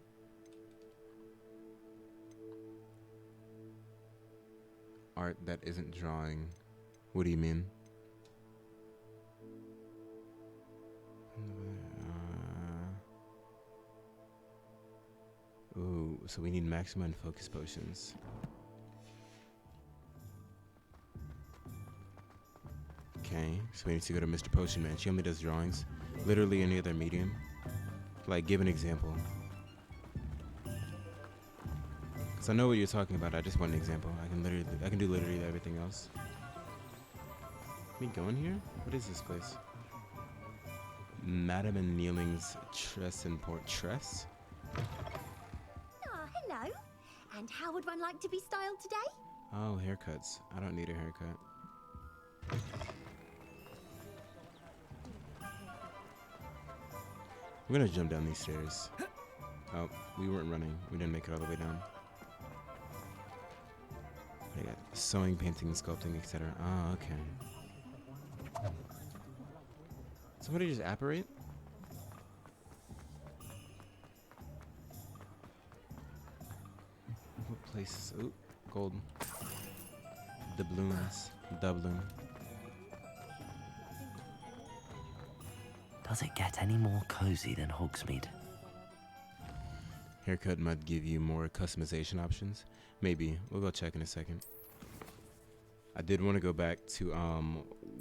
Art that isn't drawing. What do you mean? Ooh, so we need maxima and focus potions. Okay, so we need to go to Mr. Potion Man. She only does drawings. Literally any other medium. Like, give an example. Cause I know what you're talking about. I just want an example. I can do literally everything else. Can we go in here? What is this place? Madam and Kneeling's Tress and Port Tress? Ah, hello. And how would one like to be styled today? Oh, haircuts. I don't need a haircut. I'm gonna jump down these stairs. Oh, we weren't running. We didn't make it all the way down. I got sewing, painting, sculpting, etc. Oh, okay. Somebody just apparate? What place? Ooh, gold. Doubloons. Dublin. Does it get any more cozy than Hogsmeade? Haircut might give you more customization options. Maybe. We'll go check in a second. I did want to go back to,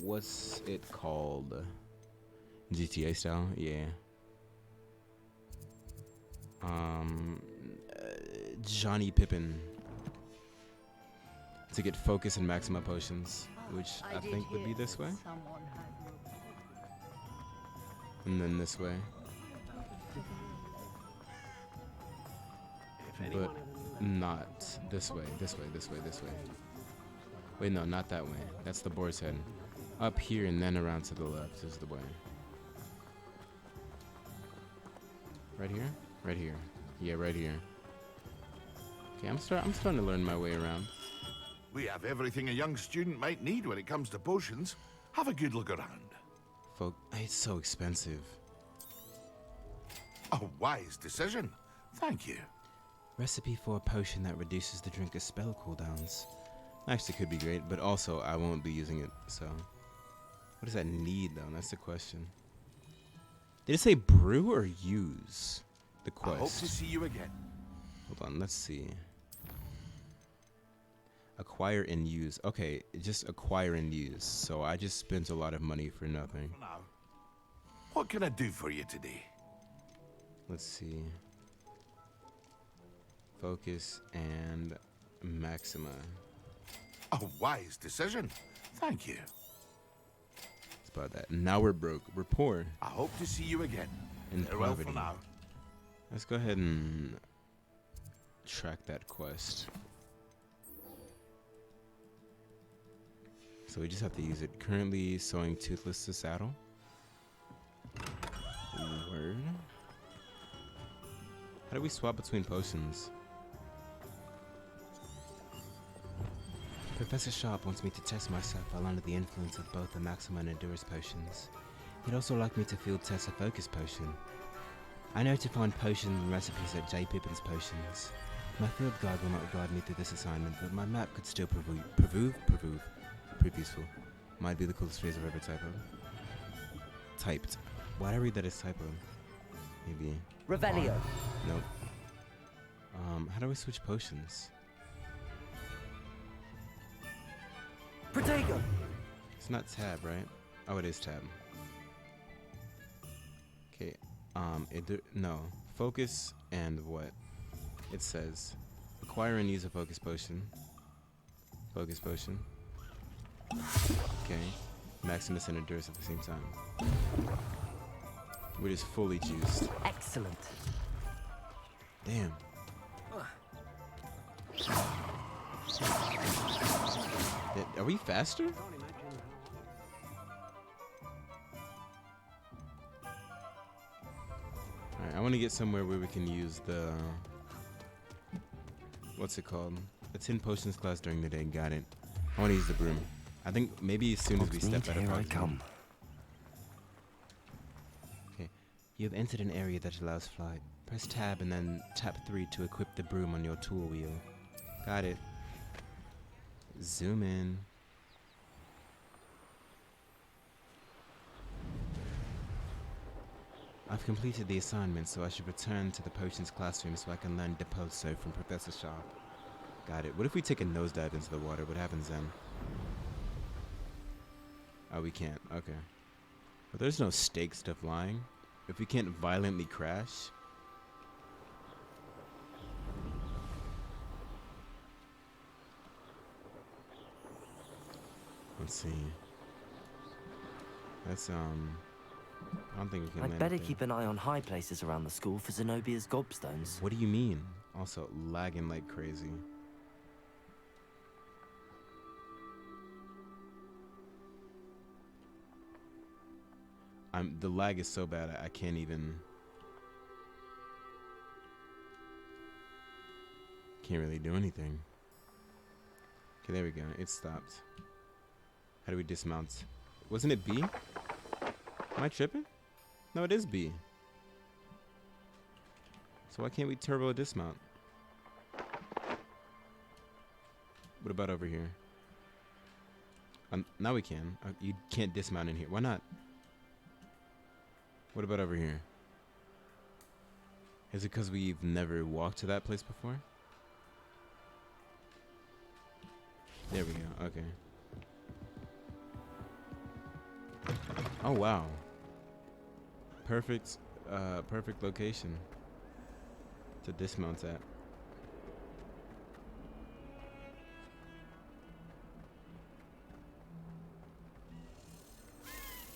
what's it called? GTA style? Yeah. Johnny Pippin. To get focus and maxima potions, which I think would be this way. And then this way. But not this way, this way, this way, this way. Wait, no, not that way. That's the boar's head. Up here and then around to the left is the way. Right here? Right here. Yeah, right here. Okay, I'm starting to learn my way around. We have everything a young student might need when it comes to potions. Have a good look around. It's so expensive. A wise decision. Thank you. Recipe for a potion that reduces the drinker's spell cooldowns. Actually could be great, but also I won't be using it, so. What does that need though? That's the question. Did it say brew or use? The quest. I hope to see you again. Hold on, let's see. Acquire and use. Okay, just acquire and use. So I just spent a lot of money for nothing. Now, what can I do for you today? Let's see. Focus and maxima. A wise decision. Thank you. It's about that. Now we're broke. We're poor. I hope to see you again. In Farewell poverty. for now. Let's go ahead and track that quest. So we just have to use it. Currently sewing Toothless to saddle. Word. How do we swap between potions? Professor Sharp wants me to test myself while under the influence of both the Maxima and Endurance potions. He'd also like me to field test a Focus potion. I know to find potion recipes at J. Pippin's Potions. My field guide will not guide me through this assignment, but my map could still prove useful. Might be the coolest phrase I've ever typed. Why'd I read that as typo? Maybe. Revelio. Nope. How do we switch potions? Protego. It's not tab, right? Oh, it is tab. Okay. No. Focus and what? It says acquire and use a focus potion. Focus potion. Okay. Maximus and Endurance at the same time. We're just fully juiced. Excellent. Damn. Are we faster? Alright, I want to get somewhere where we can use the... What's it called? The 10 potions class during the day. Got it. I want to use the broom. I think maybe as soon as we step out of Here I come. Okay. You have entered an area that allows flight. Press tab and then tap 3 to equip the broom on your tool wheel. Got it. Zoom in. I've completed the assignment, so I should return to the potions classroom so I can learn Deposo from Professor Sharp. Got it. What if we take a nosedive into the water? What happens then? Oh, we can't. Okay. But there's no stakes to flying. If we can't violently crash... Let's see. That's, I don't think we can land I'd better up there. keep an eye on high places around the school for Zenobia's gobstones. What do you mean? Also, lagging like crazy. The lag is so bad, I can't even... Can't really do anything. Okay, there we go. It stopped. How do we dismount? Wasn't it B? Am I tripping? No, it is B. So why can't we turbo dismount? What about over here? Now we can. You can't dismount in here. Why not? What about over here? Is it because we've never walked to that place before? There we go. Okay. Oh wow. Perfect location to dismount at.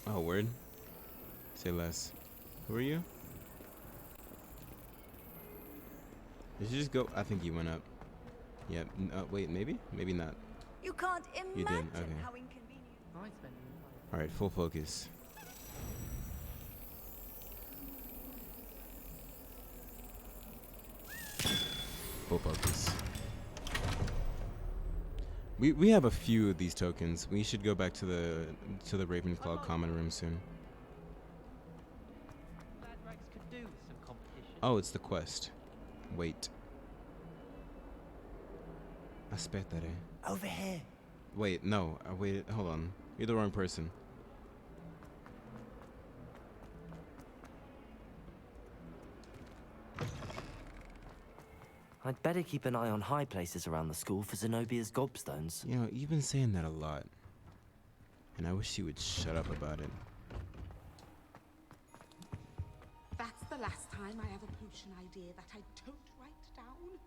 Oh, word? Say less. Who are you? Did you just go? I think you went up. Yep. Wait, maybe? Maybe not. You can't imagine You did, okay. how inconvenient. Alright, full focus. Full focus. We have a few of these tokens. We should go back to the Ravenclaw common room soon. Oh, it's the quest. Wait. Aspettere. Over here. Wait, no. Wait, hold on. You're the wrong person. I'd better keep an eye on high places around the school for Zenobia's gobstones. You know, you've been saying that a lot. And I wish you would shut up about it. That's the last time I have a potion idea that I don't write down.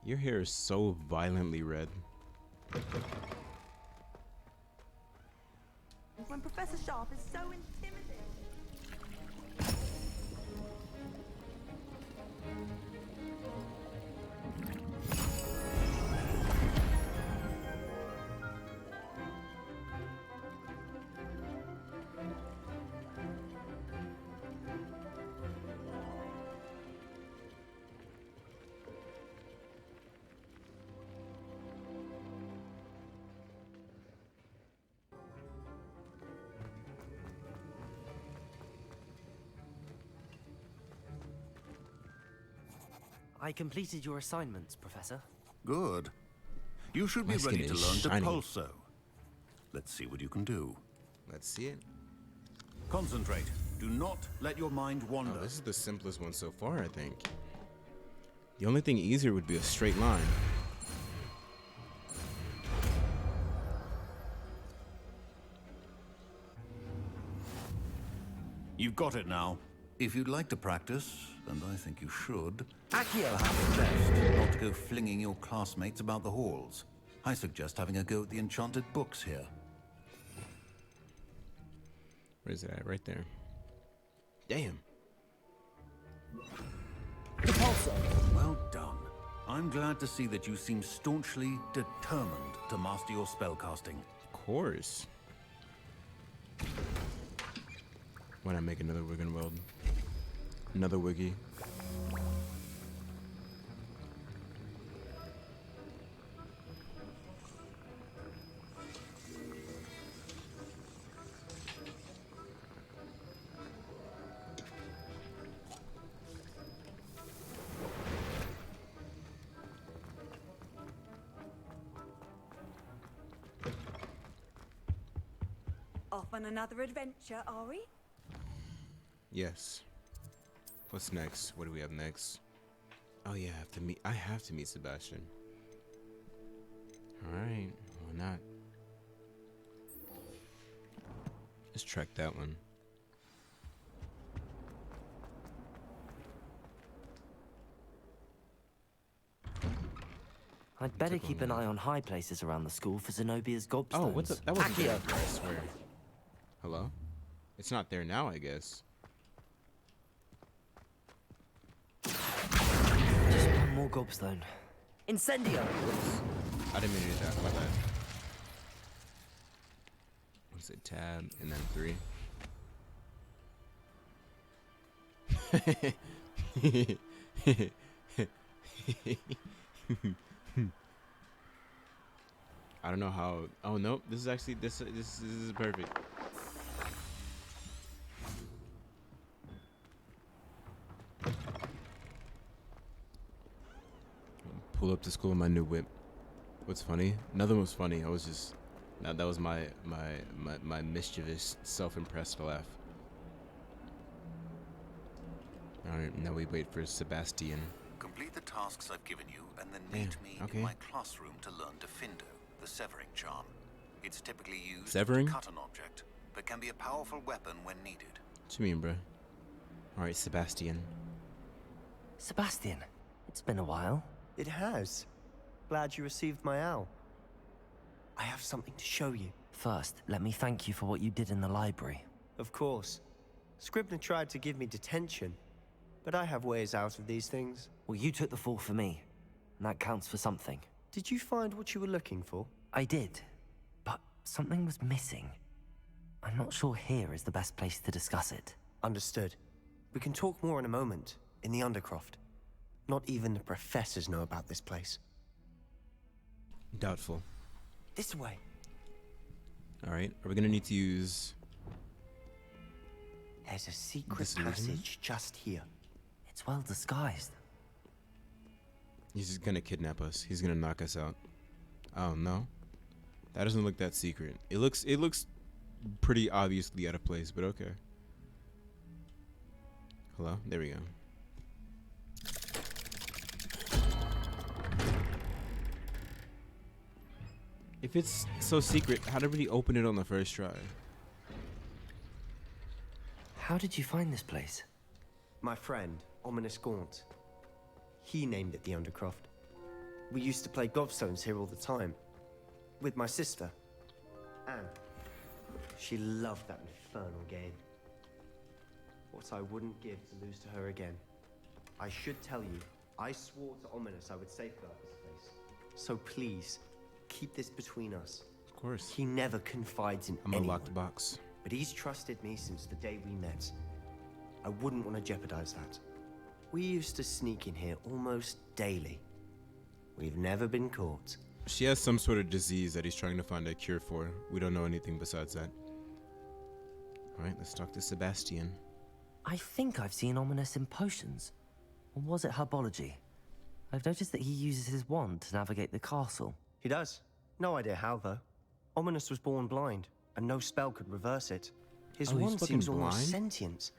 Your hair is so violently red. When Professor Sharp is so intimidating. I completed your assignments, Professor. Good. You should be My skin ready to is learn shiny. Depulso. Let's see what you can do. Let's see it. Concentrate. Do not let your mind wander. Oh, this is the simplest one so far, I think. The only thing easier would be a straight line. You've got it now. If you'd like to practice, and I think you should, Accio! perhaps best not to go flinging your classmates about the halls. I suggest having a go at the enchanted books here. Where is it at? Right there. Damn. Well done. I'm glad to see that you seem staunchly determined to master your spellcasting. Of course. Why not make another Wigan World? Another Wiggy. Off on another adventure, are we? Yes. What's next? What do we have next? Oh yeah, I have to meet Sebastian. Alright, why not? Let's track that one. I'd better keep an eye on high places around the school for Zenobia's gobstones. Oh, what's up? That wasn't there, Accio! I swear. Hello? It's not there now, I guess. Just one more gobstone. Incendio! I didn't mean to do that, my bad. What's it? Tab and then 3. I don't know how. Oh nope, this is actually this is perfect. Pull up to school in my new whip. What's funny? Nothing was funny. I was just that was my mischievous, self-impressed laugh. All right, now we wait for Sebastian. Complete the tasks I've given you, and then meet me in my classroom to learn Defindo, the severing charm. It's typically used Severing? to cut an object, but can be a powerful weapon when needed. What you mean, bruh? All right, Sebastian. Sebastian, it's been a while. It has. Glad you received my owl. I have something to show you. First, let me thank you for what you did in the library. Of course. Scribner tried to give me detention, but I have ways out of these things. Well, you took the fall for me, and that counts for something. Did you find what you were looking for? I did, but something was missing. I'm not sure here is the best place to discuss it. Understood. We can talk more in a moment, in the Undercroft. Not even the professors know about this place. Doubtful. This way. All right, are we gonna need to use? There's a secret passage just here. It's well disguised. He's just gonna kidnap us. He's gonna knock us out. Oh no, that doesn't look that secret. It looks pretty obviously out of place, but okay. Hello, there we go. If it's so secret, how did we open it on the first try? How did you find this place? My friend, Ominous Gaunt. He named it the Undercroft. We used to play gobstones here all the time. With my sister, Anne. She loved that infernal game. What I wouldn't give to lose to her again. I should tell you, I swore to Ominous I would safeguard this place. So please, keep this between us. Of course. He never confides in I'm anyone. a locked box. But he's trusted me since the day we met. I wouldn't want to jeopardize that. We used to sneak in here almost daily. We've never been caught. She has some sort of disease that he's trying to find a cure for. We don't know anything besides that. All right, let's talk to Sebastian. I think I've seen Ominous in potions. Or was it herbology? I've noticed that he uses his wand to navigate the castle. He does. No idea how, though. Ominous was born blind, and no spell could reverse it. His wand seems almost sentient.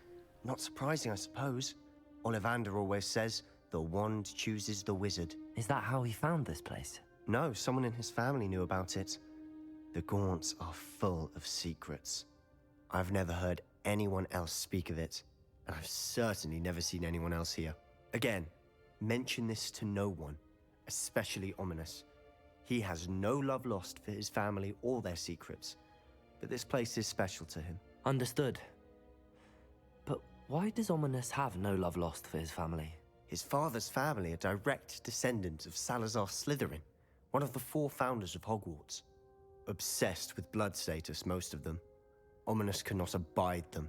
Not surprising, I suppose. Ollivander always says, the wand chooses the wizard. Is that how he found this place? No, someone in his family knew about it. The Gaunts are full of secrets. I've never heard anyone else speak of it, and I've certainly never seen anyone else here. Again, mention this to no one, especially Ominous. He has no love lost for his family or their secrets, but this place is special to him. Understood. But why does Ominous have no love lost for his family? His father's family are direct descendants of Salazar Slytherin, one of the 4 founders of Hogwarts. Obsessed with blood status, most of them. Ominous cannot abide them,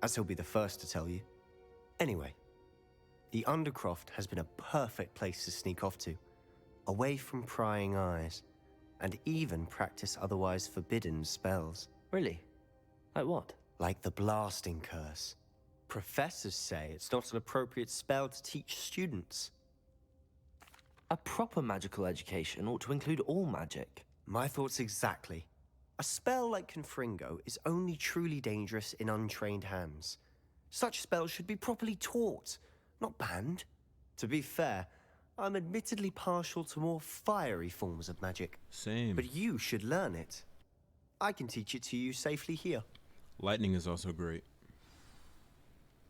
as he'll be the first to tell you. Anyway, the Undercroft has been a perfect place to sneak off to, away from prying eyes, and even practice otherwise forbidden spells. Really? Like what? Like the blasting curse. Professors say it's not an appropriate spell to teach students. A proper magical education ought to include all magic. My thoughts exactly. A spell like Confringo is only truly dangerous in untrained hands. Such spells should be properly taught, not banned. To be fair, I'm admittedly partial to more fiery forms of magic. Same. But you should learn it. I can teach it to you safely here. Lightning is also great.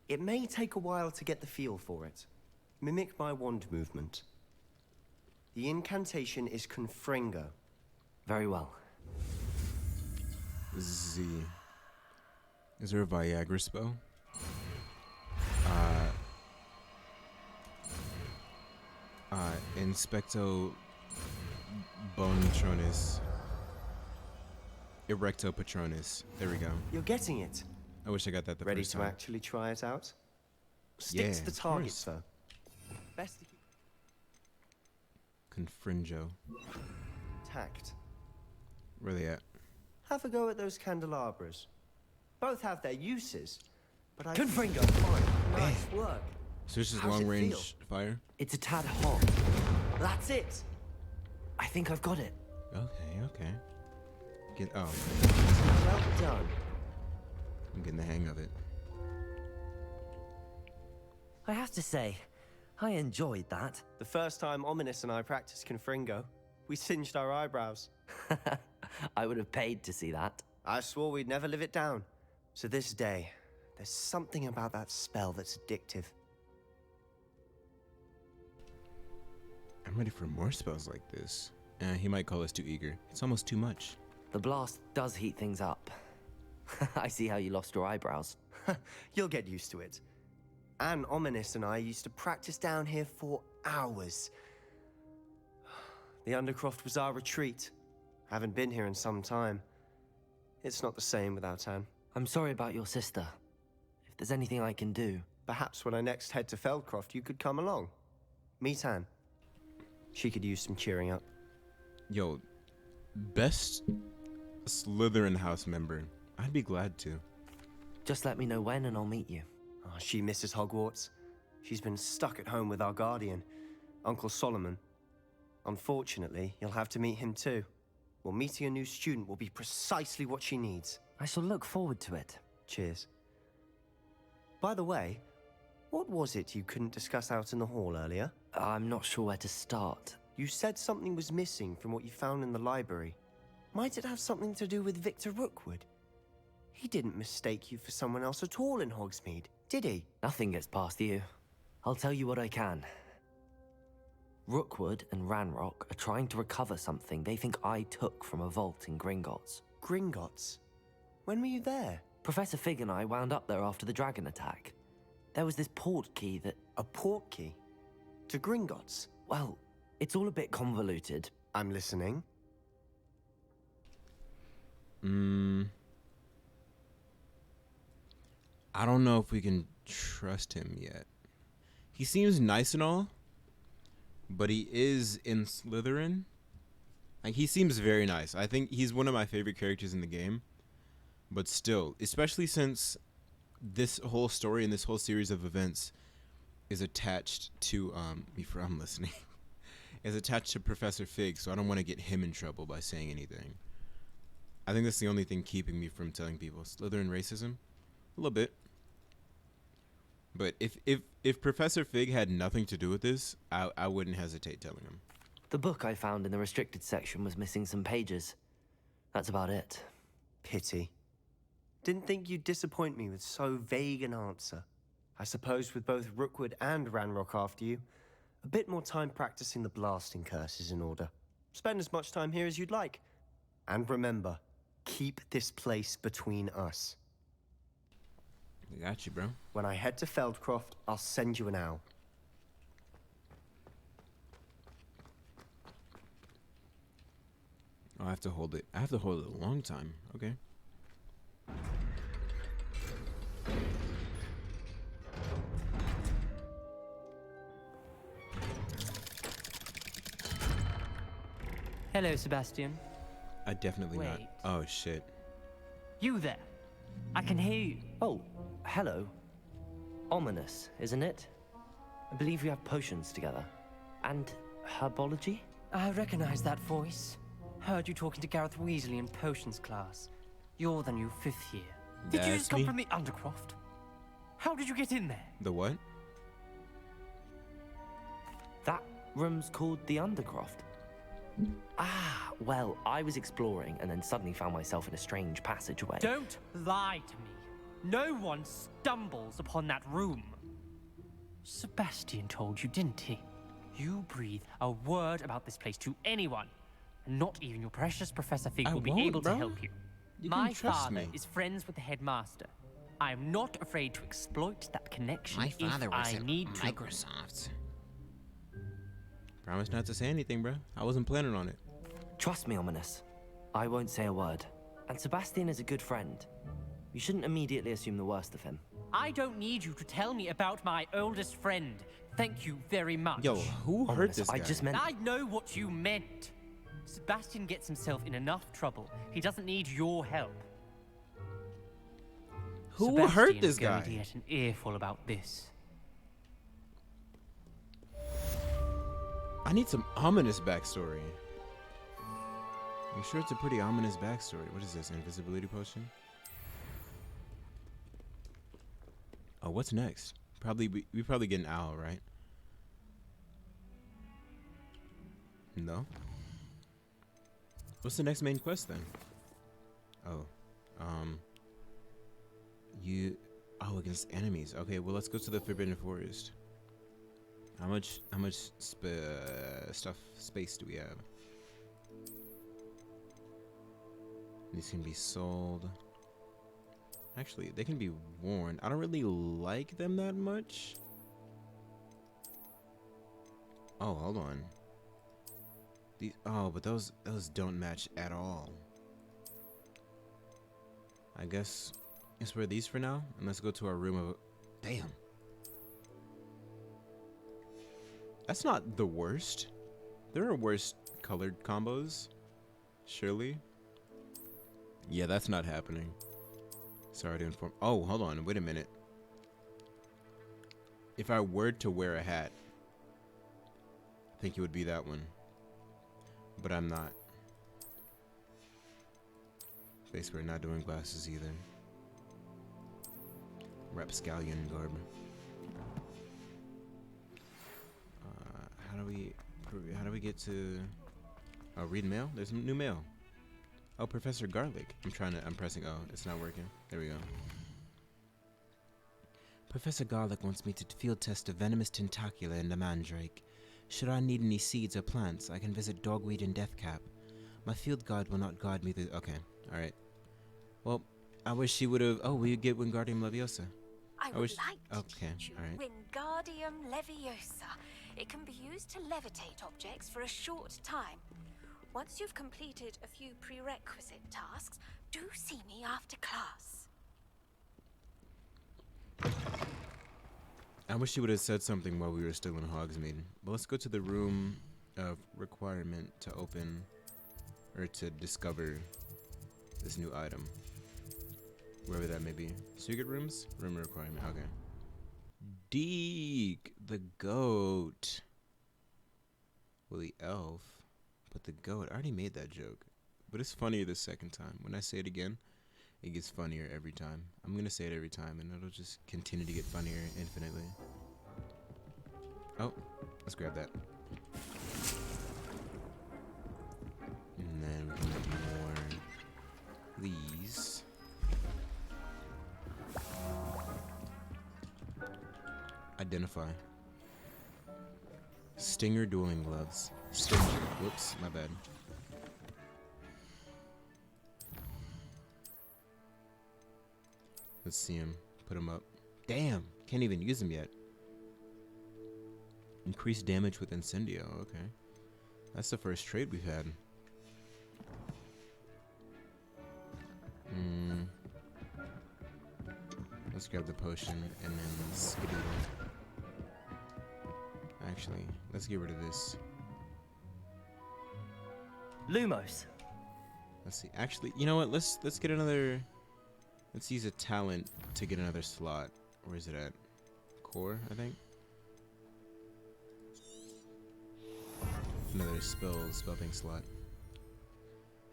It may take a while to get the feel for it. Mimic my wand movement. The incantation is Confringo. Very well. Z. Is there a Viagra spell? Inspecto Bontronis. Erecto Patronus. There we go. You're getting it. I wish I got that the Ready first to time. actually try it out? Stick to the target, though. Best to keep Confringo. tact. Where they at? Have a go at those candelabras. Both have their uses, but I... Confringo! Nice work. So this is How's long it range feel? fire? It's a tad hot. That's it. I think I've got it. Okay. Oh. Well done. I'm getting the hang of it. I have to say, I enjoyed that. The first time Ominous and I practiced Confringo, we singed our eyebrows. I would have paid to see that. I swore we'd never live it down. To this day, there's something about that spell that's addictive. I'm ready for more spells like this. He might call us too eager. It's almost too much. The blast does heat things up. I see how you lost your eyebrows. You'll get used to it. Anne, Ominous and I used to practice down here for hours. The Undercroft was our retreat. Haven't been here in some time. It's not the same without Anne. I'm sorry about your sister. If there's anything I can do... Perhaps when I next head to Feldcroft, you could come along. Meet Anne. She could use some cheering up. Yo, best Slytherin house member. I'd be glad to. Just let me know when and I'll meet you. Oh, she misses Hogwarts. She's been stuck at home with our guardian, Uncle Solomon. Unfortunately, you'll have to meet him too. Well, meeting a new student will be precisely what she needs. I shall look forward to it. Cheers. By the way, what was it you couldn't discuss out in the hall earlier? I'm not sure where to start. You said something was missing from what you found in the library. Might it have something to do with Victor Rookwood? He didn't mistake you for someone else at all in Hogsmeade, did he? Nothing gets past you. I'll tell you what I can. Rookwood and Ranrock are trying to recover something they think I took from a vault in Gringotts. Gringotts? When were you there? Professor Fig and I wound up there after the dragon attack. There was this port key that... A port key? To Gringotts? Well, it's all a bit convoluted. I'm listening. I don't know if we can trust him yet. He seems nice and all, but he is in Slytherin. Like, he seems very nice. I think he's one of my favorite characters in the game. But still, especially since this whole story and this whole series of events is attached to I'm listening. Is attached to Professor Fig, so I don't want to get him in trouble by saying anything. I think that's the only thing keeping me from telling people Slytherin racism, a little bit. But if Professor Fig had nothing to do with this, I wouldn't hesitate telling him. The book I found in the restricted section was missing some pages. That's about it. Pity. Didn't think you'd disappoint me with so vague an answer. I suppose with both Rookwood and Ranrock after you, a bit more time practicing the blasting curse is in order. Spend as much time here as you'd like. And remember, keep this place between us. I got you, bro. When I head to Feldcroft, I'll send you an owl. Oh, I have to hold it. I have to hold it a long time. Okay. Hello, Sebastian. I definitely not. Wait. Oh, shit. You there. I can hear you. Oh, hello. Ominous, isn't it? I believe we have potions together. And herbology? I recognize that voice. Heard you talking to Gareth Weasley in potions class. You're the new 5th year. Did you just come from the Undercroft? How did you get in there? The what? That room's called the Undercroft. Ah, well, I was exploring and then suddenly found myself in a strange passageway. Don't lie to me. No one stumbles upon that room. Sebastian told you, didn't he? You breathe a word about this place to anyone, and not even your precious Professor Fig will be able to help you. My father is friends with the headmaster. I am not afraid to exploit that connection if I need to. Microsoft. Promise not to say anything, bro. I wasn't planning on it. Trust me, Ominous. I won't say a word. And Sebastian is a good friend. You shouldn't immediately assume the worst of him. I don't need you to tell me about my oldest friend. Thank you very much. Yo, who hurt this guy? I just meant... I know what you meant. Sebastian gets himself in enough trouble. He doesn't need your help. Who hurt this guy? Sebastian is going to get an earful about this. I need some ominous backstory. I'm sure it's a pretty ominous backstory. What is this? Invisibility potion? Oh, what's next? Probably we probably get an owl, right? No. What's the next main quest then? Oh, against enemies. Okay, well let's go to the Forbidden Forest. How much space do we have? These can be sold. Actually, they can be worn. I don't really like them that much. Oh, hold on. But those don't match at all. I guess let's wear these for now, and let's go to our room of. Damn. That's not the worst. There are worse colored combos, surely. Yeah, that's not happening. Sorry to inform. Oh, hold on. Wait a minute. If I were to wear a hat, I think it would be that one. But I'm not. Basically, we're not doing glasses either. Rapscallion garb. How do we get to? Oh, read mail. There's new mail. Oh, Professor Garlic. I'm pressing. Oh, it's not working. There we go. Professor Garlic wants me to field test a venomous tentacula in the mandrake. Should I need any seeds or plants, I can visit Dogweed and Deathcap. My field guide will not guide me through. Okay, all right. Well, I wish she would have. Oh, will you get Wingardium Leviosa? I would like to Okay, teach you all right. Wingardium Leviosa. It can be used to levitate objects for a short time. Once you've completed a few prerequisite tasks, do see me after class. I wish she would have said something while we were still in Hogsmeade. But let's go to the room of requirement to open or to discover this new item. Wherever that may be. Secret rooms? Room of requirement. Okay. Deke, the goat. Well, the elf, but the goat. I already made that joke, but it's funnier the second time. When I say it again, it gets funnier every time. I'm gonna say it every time, and it'll just continue to get funnier infinitely. Oh, let's grab that. And then we can make more these. Identify. Stinger dueling gloves. Stinger. Whoops, my bad. Let's see him. Put him up. Damn! Can't even use him yet. Increased damage with Incendio. Okay. That's the first trade we've had. Let's grab the potion and then skedaddle. Actually, let's get rid of this. Lumos. Let's see. Actually, you know what? Let's get another. Let's use a talent to get another slot. Where is it at? Core, I think. Another spell-bank slot.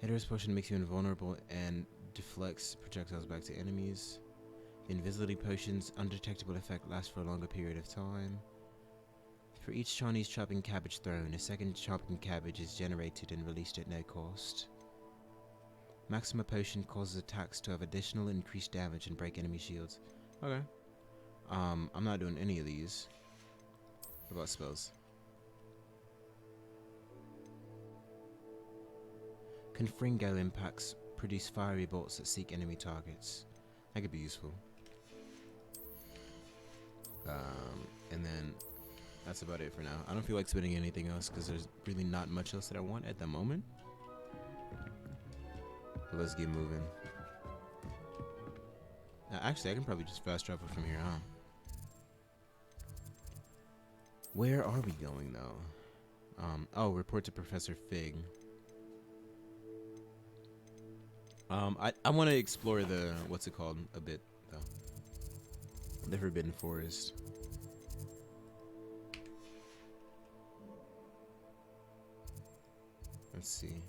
Hitter's potion makes you invulnerable and deflects projectiles back to enemies. Invisibility potions, undetectable effect, lasts for a longer period of time. For each Chinese chopping cabbage thrown, a second chopping cabbage is generated and released at no cost. Maxima potion causes attacks to have additional increased damage and break enemy shields. Okay. I'm not doing any of these. What about spells? Confringo impacts produce fiery bolts that seek enemy targets. That could be useful. And then that's about it for now. I don't feel like spending anything else because there's really not much else that I want at the moment. But let's get moving. Now, actually, I can probably just fast travel from here, huh? Where are we going, though? Oh, report to Professor Fig. I want to explore the, what's it called, a bit, though. The Forbidden Forest. Let's see.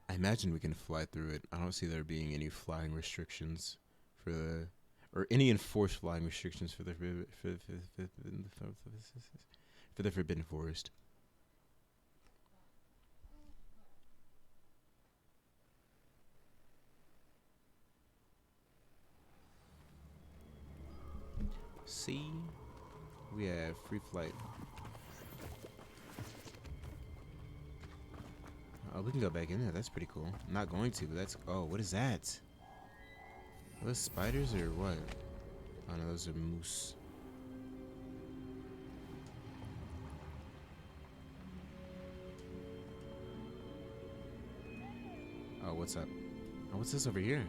I imagine we can fly through it. I don't see there being any flying restrictions for the, or any enforced flying restrictions for the Forbidden Forest. See, we have free flight. Oh, we can go back in there. That's pretty cool. I'm not going to, but that's... Oh, what is that? Are those spiders or what? Oh, no, those are moose. Oh, what's up? Oh, what's this over here?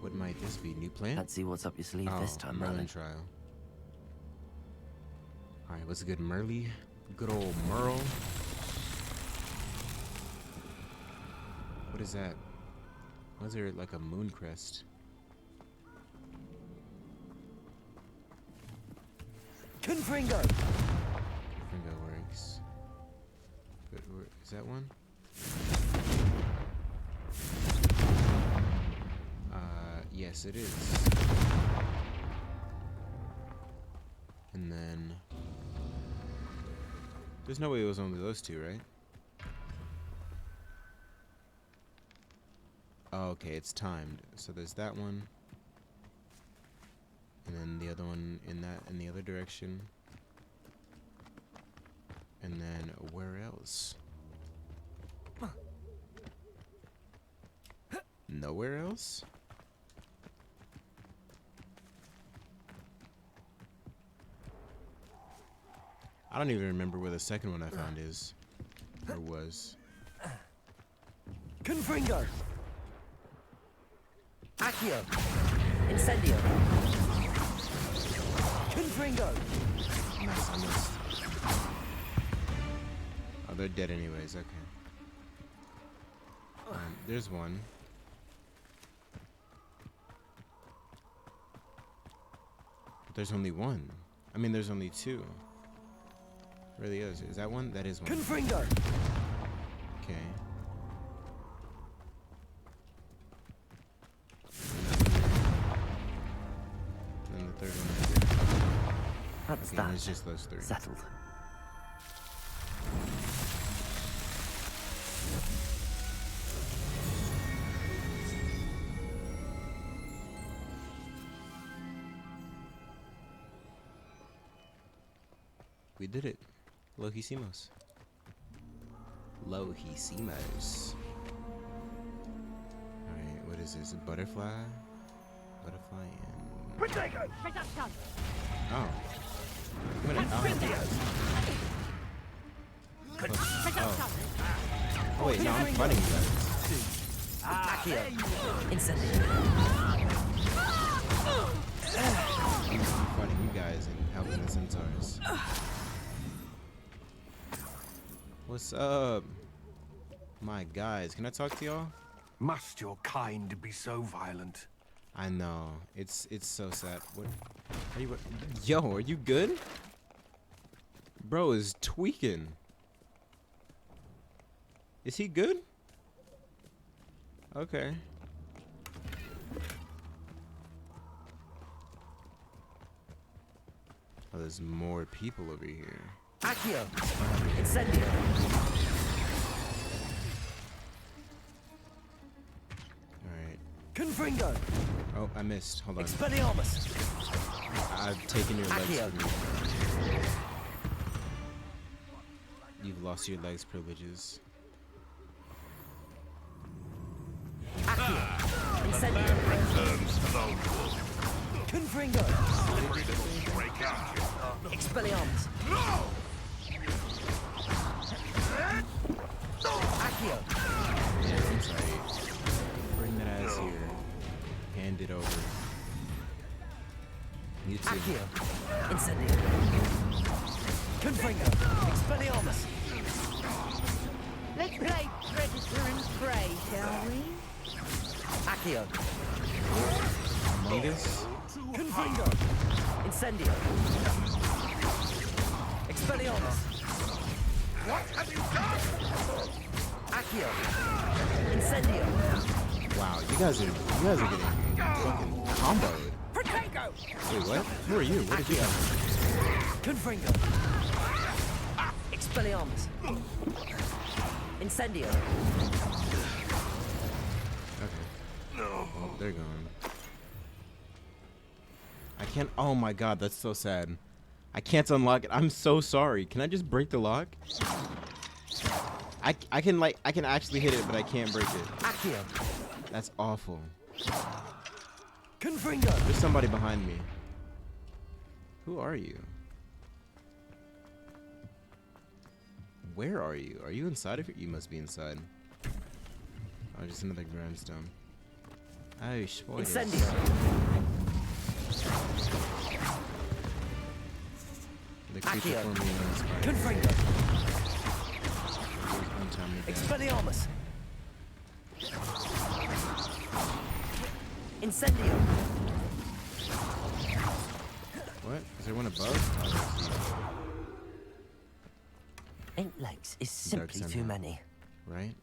What might this be? New plan? Let's see what's up your sleeve this time, Merlin trial. Alright, what's a good Merly? Good old Merle. What is that? Was there like a moon crest? Confringo! Confringo works. But is that one? Yes, it is. And then... There's no way it was only those two, right? Oh, okay, it's timed. So there's that one. And then the other one in the other direction. And then where else? Nowhere else? I don't even remember where the second one I found is. Or was. Confringo! Accio! Incendio! Confringo! Nice, I missed. Oh, they're dead anyways. Okay. There's one. But there's only one. I mean, there's only two. Really is. Is that one? That is one. Confringo. Okay. And the third one. That's okay, that. it's just those three. Settled. We did it. Lo hicimos. Lo hicimos. Alright, what is this? A butterfly? Butterfly and... Potato! Oh. I'm gonna... Oh, wait, no, I'm fighting you guys. Accio. Incendio. I'm fighting you guys and helping the centaurs. What's up? My guys, can I talk to y'all? Must your kind be so violent? I know. It's so sad. What are you Yo, are you good? Bro is tweaking. Is he good? Okay. Oh, there's more people over here. Accio. Incendio. Alright. Confringo. Oh, I missed. Hold on. Expelliarmus. I've taken your legs Accio. from you. You've lost your legs privileges. Accio. Incendio. Confringo. Expelliarmus. Accio. Yeah, I'm sorry. Bring that ass here. Hand it over. You too. Accio. Incendio. Confringo. Expelliarmus. Let's play Predator and Prey, shall we? Accio. Among Us? Confringo. Incendio. Expelliarmus. What have you done? Accio. Incendio. Wow, you guys are getting fucking comboed. Protego. Wait, what? Who are you? What did you have? Confringo. Expelliarmus. Incendio. Okay. Oh, they're gone. I can't. Oh my god, that's so sad. I can't unlock it. I'm so sorry. Can I just break the lock? I can actually hit it, but I can't break it. Accio. That's awful. Confringo. There's somebody behind me. Who are you? Where are you? Are you inside of it? You must be inside. Oh, just another grindstone. Oh, spoilers. Incendio. The creature Accio. formerly known as fire. Confringo. Untimely death. Expelliarmus. Incendio. What? Is there one above? 8 legs is simply too many. Right?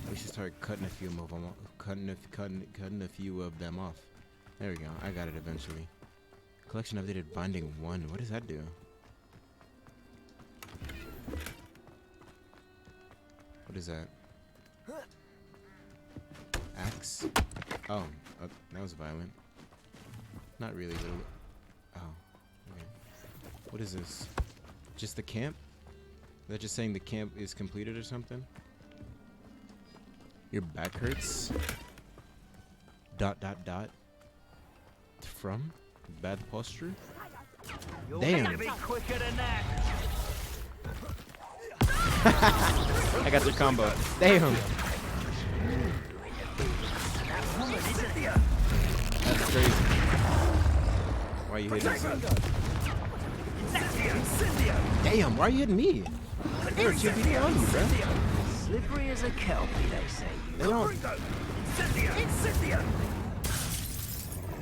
We should start cutting a few of them off. Cutting a few of them off. There we go. I got it eventually. Collection updated binding 1. What does that do? What is that? Axe? Oh, that was violent. Not really, but oh, okay. What is this? Just the camp? Is that just saying the camp is completed or something? Your back hurts? ... From? Bad posture? Damn! Be quicker than that. I got the combo. Damn! That's crazy. Why are you hitting me? Damn, why are you hitting me? There are two people on you, bro. Slippery as a kelpie, they say. They don't. Incendio! Incendio!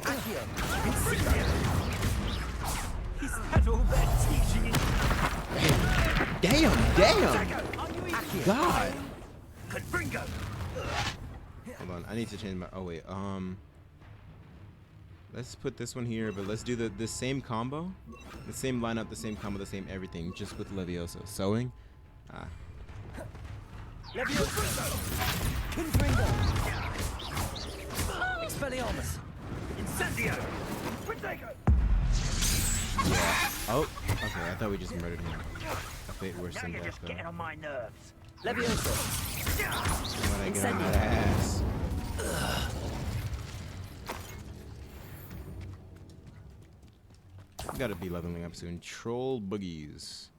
Accio! Incendio! Is that all they're teaching you? Damn! God! Confringo! Hold on, I need to change my. Oh wait, let's put this one here, but let's do the same combo, the same lineup, the same combo, the same everything, just with Levioso. Sewing. Levioso! Confringo! Expelliarmus! Incendio! Protego! Yeah. Oh, okay. I thought we just murdered him. A fate worse than death, though. Getting on my nerves. Levioso! When I get on that ass. We gotta be leveling up soon. Troll boogies.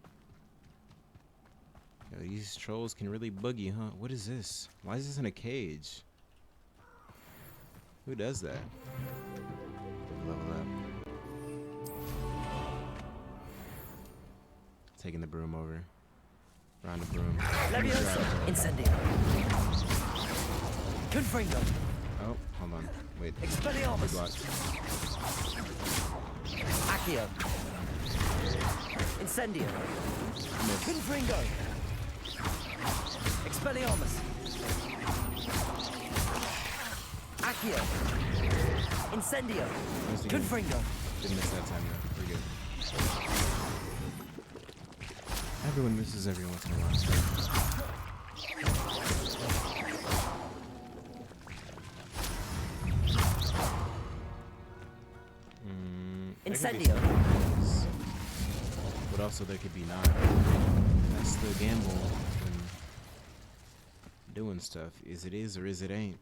Yo, these trolls can really boogie, huh? What is this? Why is this in a cage? Who does that? Level up. Taking the broom over. Round the broom. Levioso! Incendio! Confringo! Oh, hold on. Wait. Expelliarmus! Accio! Incendio! Confringo! Expelliarmus! Accio! Incendio! Confringo! Didn't miss that time though. We're good. Everyone misses every once in a while. Incendio! But also there could be not. That's the gamble when doing stuff. Is it is or is it ain't?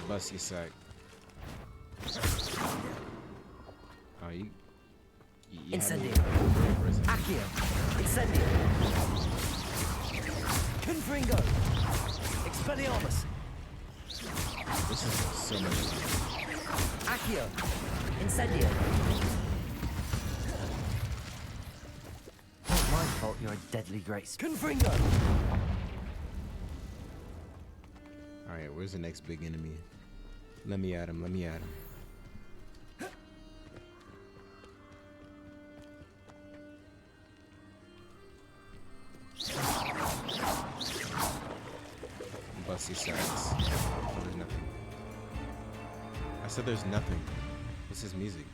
Bust your sack. Oh, you Incendio! Accio! Incendio! Confringo! Expelliarmus! This is so much fun. Accio! Incendio! Not my fault you're a deadly grace. Confringo! Alright, where's the next big enemy? Let me at him, let me at him. Busty sacks. There's nothing. I said there's nothing. What's his music?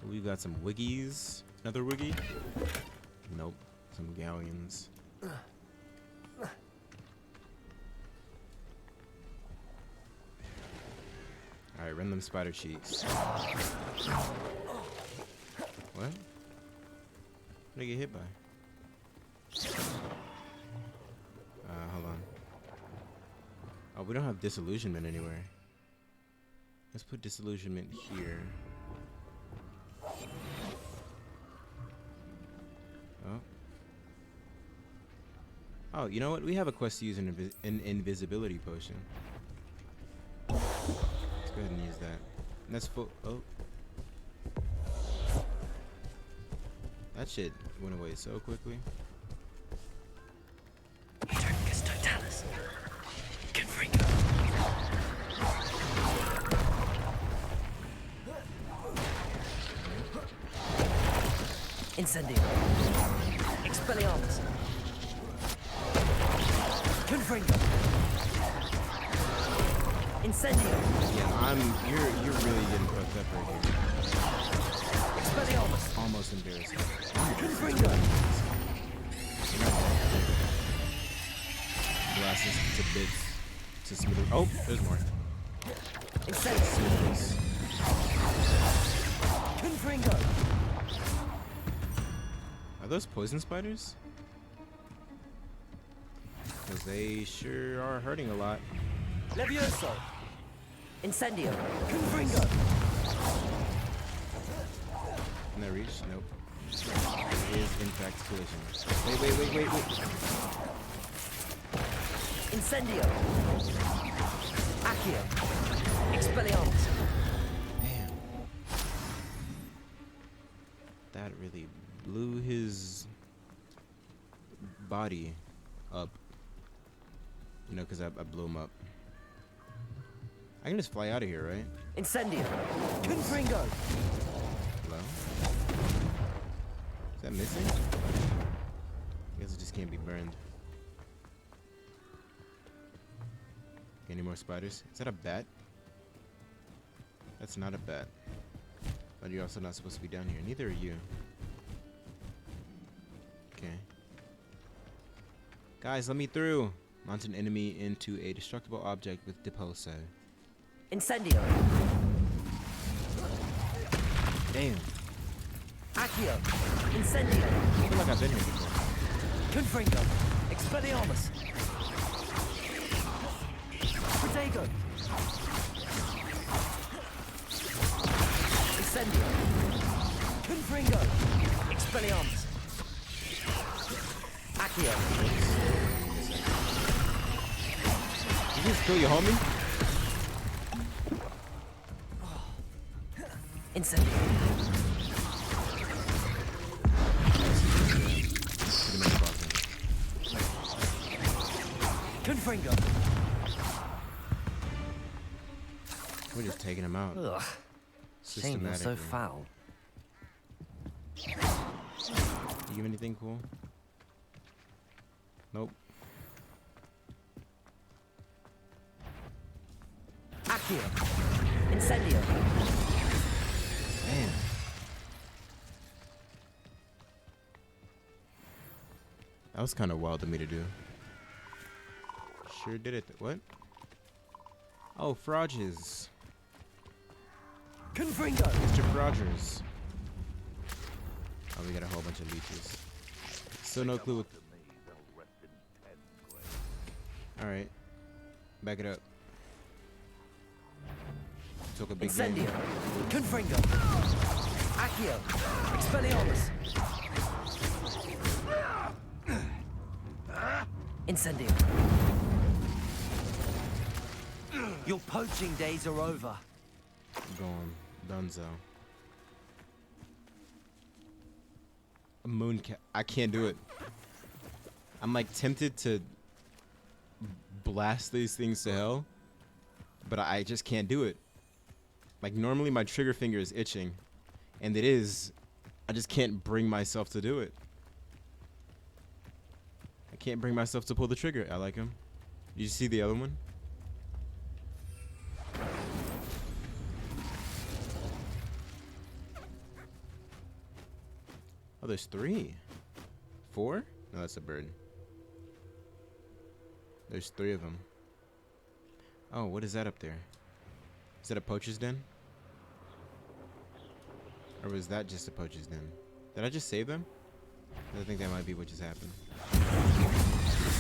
We've got some wiggies. Another wiggy? Nope. Some galleons. Alright, run them spider cheeks. What? What did I get hit by? Hold on. Oh, we don't have disillusionment anywhere. Let's put disillusionment here. Oh. Oh, you know what? We have a quest to use an invisibility potion. Let's go ahead and use that. And that's full. Oh. That shit went away so quickly. Eternicus totalis. Confringo. Incendio. Expelliarmus. Confringo. Incendio. Yeah, you're really getting fucked up right here. Expelliarmus. Almost embarrassing. Confringo. Blast this to bits. To smooth. Oh, there's more. Incendio. Confringo. Are those poison spiders? Because they sure are hurting a lot. Levioso. Incendio. Confringo. Can I reach? Nope. It is in fact collision. Wait. Incendio. Accio. Expelliarmus. Damn. That really blew his body up. You know, because I blew him up. I can just fly out of here, right? Incendio. Confringo. Hello? Is that missing? I guess it just can't be burned. Any more spiders? Is that a bat? That's not a bat. But you're also not supposed to be down here. Neither are you. Okay. Guys, let me through. Launch an enemy into a destructible object with Depulso. Incendio. Damn. Accio. Incendio. I feel like I've been here before. Confringo. Expelliarmus. Protego. Incendio. Confringo. Expelliarmus. Accio. Did you just kill your homie? Incendio. Confringo. We're just taking him out. Ugh. Shame you're so foul. You give anything cool? Nope. Accio. Incendio. Damn. That was kind of wild of me to do. Sure did it. What? Oh, Frodges. Confringo. Mr. Frodgers. Oh, we got a whole bunch of leeches. Still no clue what... Alright. Back it up. Took a big Incendio. game. Confringo. Accio. Expelliarmus. Incendio. Your poaching days are over. Gone. Dunzo. A moon cat. I can't do it. I'm like tempted to blast these things to hell, but I just can't do it. Like normally my trigger finger is itching, and it is. I just can't bring myself to do it. I can't bring myself to pull the trigger. I like him. Did you see the other one? Oh, there's 3. 4? No, that's a bird. There's 3 of them. Oh, what is that up there? Is that a poacher's den? Or was that just a poacher's den? Did I just save them? I think that might be what just happened.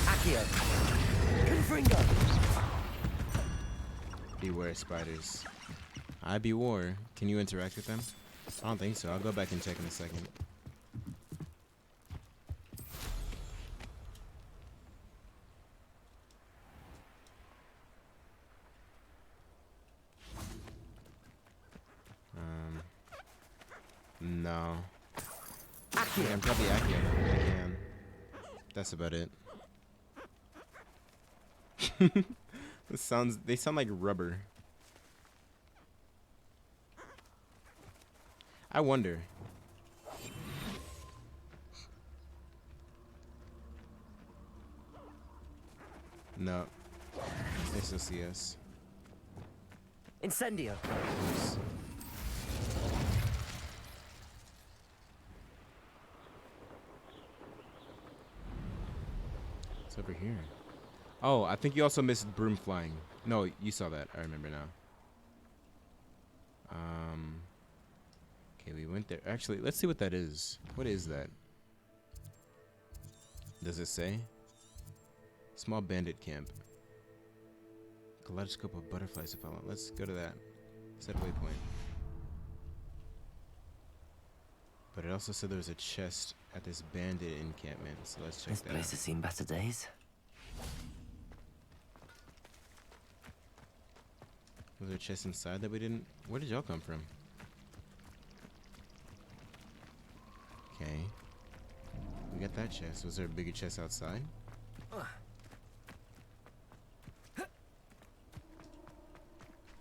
Accio. Confringo. Beware spiders. I be war. Can you interact with them? I don't think so. I'll go back and check in a second. No. Yeah, I'm probably Accio again. That's about it. They sound like rubber. I wonder. No. They still see us. Incendio. Oops. It's over here. Oh, I think you also missed broom flying. No, you saw that. I remember now. Okay, we went there. Actually, let's see what that is. What is that? Does it say? Small bandit camp. Kaleidoscope of butterflies to follow. Let's go to that. Set waypoint. But it also said there was a chest at this bandit encampment, so let's check This that place out. has seen better days. Was there a chest inside that we didn't? Where did y'all come from? Okay. We got that chest. Was there a bigger chest outside?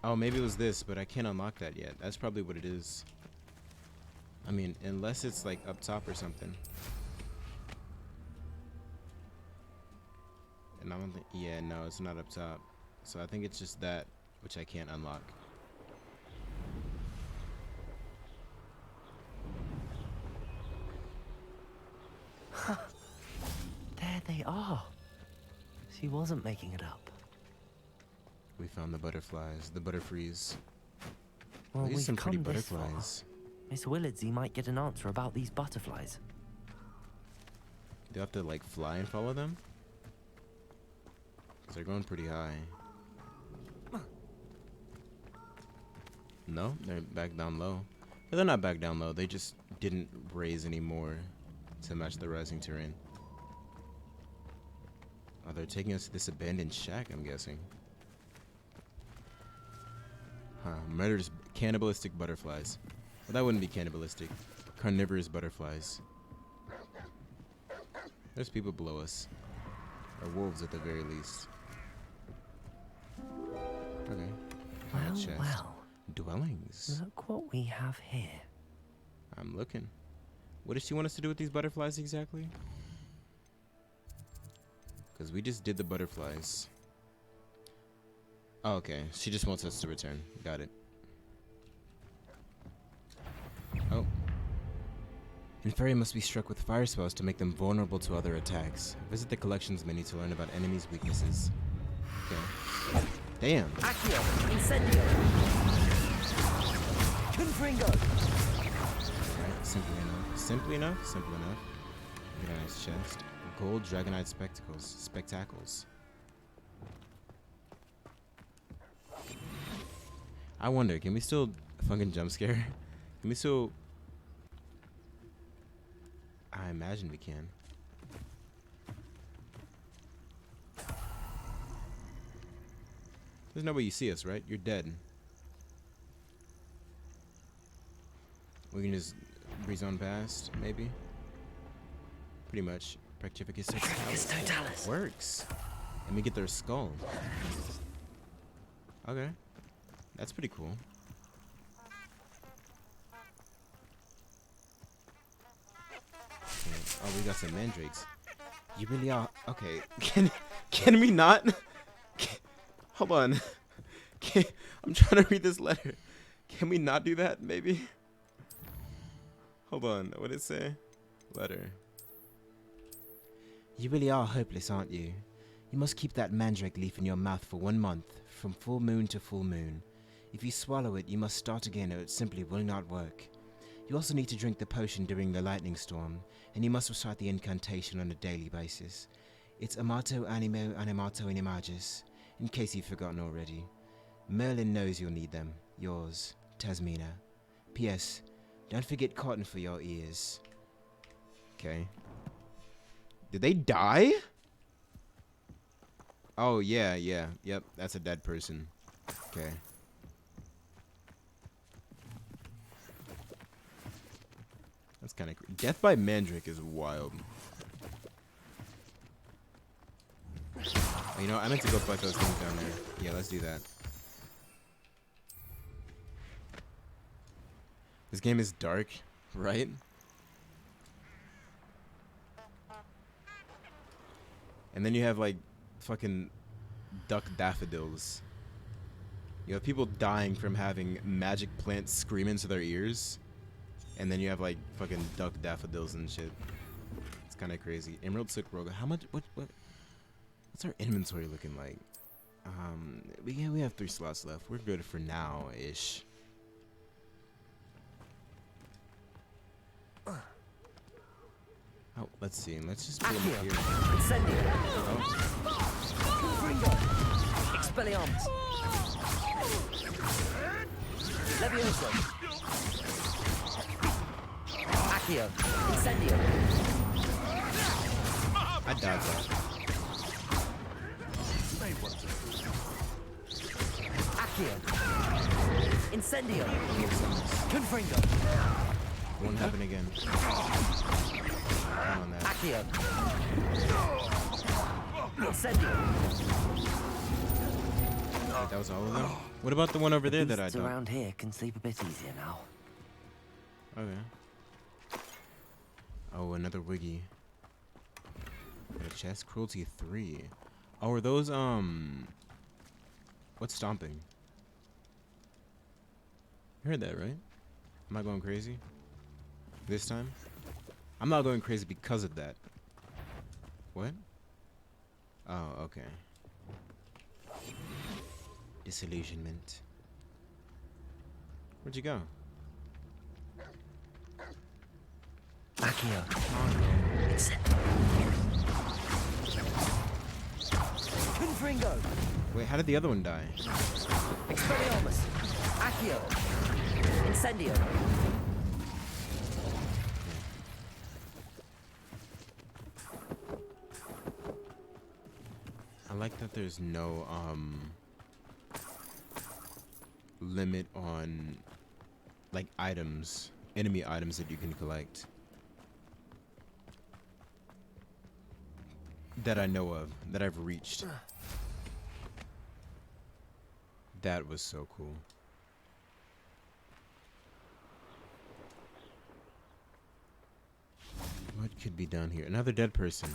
Oh, maybe it was this, but I can't unlock that yet. That's probably what it is. I mean, unless it's like up top or something. And I don't think, yeah, no, it's not up top. So I think it's just that, which I can't unlock. There they are. She wasn't making it up. We found the butterflies, the butterfrees. Well, These are we've some pretty come this far. butterflies. Miss Willardsey might get an answer about these butterflies. Do I have to like fly and follow them? Cause they're going pretty high. No, they're back down low. But they're not back down low. They just didn't raise anymore to match the rising terrain. Oh, they're taking us to this abandoned shack, I'm guessing. Huh, murderous cannibalistic butterflies. Well, that wouldn't be cannibalistic. Carnivorous butterflies. There's people below us. Or wolves at the very least. Okay. Well, Chest. well. Dwellings. Look what we have here. I'm looking. What does she want us to do with these butterflies exactly? Because we just did the butterflies. Oh, okay. She just wants us to return. Got it. Oh. Inferi must be struck with fire spells to make them vulnerable to other attacks. Visit the collections menu to learn about enemies' weaknesses. Okay. Damn. Accio, incendio. Confringo. Alright, simply enough. Simply enough? Simple enough. Get a nice chest. Gold dragonite spectacles. I wonder, can we still fucking jump scare? Can we still... I imagine we can. There's no way you see us, right? You're dead. We can just breeze on past, maybe? Pretty much. Practificus totalis. Works. And we get their skull. Okay. That's pretty cool. Okay. Oh, we got some mandrakes. You really are. Okay. Can we not? Hold on. I'm trying to read this letter. Can we not do that, maybe? Hold on. What did it say? Letter. You really are hopeless, aren't you? You must keep that mandrake leaf in your mouth for 1 month, from full moon to full moon. If you swallow it, you must start again or it simply will not work. You also need to drink the potion during the lightning storm, and you must recite the incantation on a daily basis. It's Amato Animo Animato Inimagus, in case you've forgotten already. Merlin knows you'll need them. Yours, Tasmina. P.S. Don't forget cotton for your ears. Okay. Did they die? Oh, yeah. Yep, that's a dead person. Okay. That's kind of... Death by Mandrake is wild. Oh, you know, I meant to go fight those things down there. Yeah, let's do that. This game is dark, right? And then you have, like, fucking duck daffodils. You have people dying from having magic plants scream into their ears. And then you have, like, fucking duck daffodils and shit. It's kind of crazy. Emerald Silk Roga. How much... What's our inventory looking like? We have 3 slots left. We're good for now-ish. Oh, let's see. Let's just put them here. Incendio. Oh. Confringo. Expelliarmus. Levioso. Accio. Incendio. I dodged that. Accio. Incendio. Confringo. Won't happen again. Come on, that. Accio. Incendio. That was all of them? What about the one over there that I Beasts don't? around here can sleep a bit easier now. Okay. Oh, another wiggy. Got a chest. Cruelty 3. Oh, are those, what's stomping? You heard that, right? Am I going crazy? This time? I'm not going crazy because of that. What? Oh, okay. Disillusionment. Where'd you go? Accio. Confringo. Wait, how did the other one die? Expelliarmus. Accio. Incendio. I like that there's no limit on like items, enemy items that you can collect. That I know of, that I've reached. That was so cool. What could be done here? Another dead person.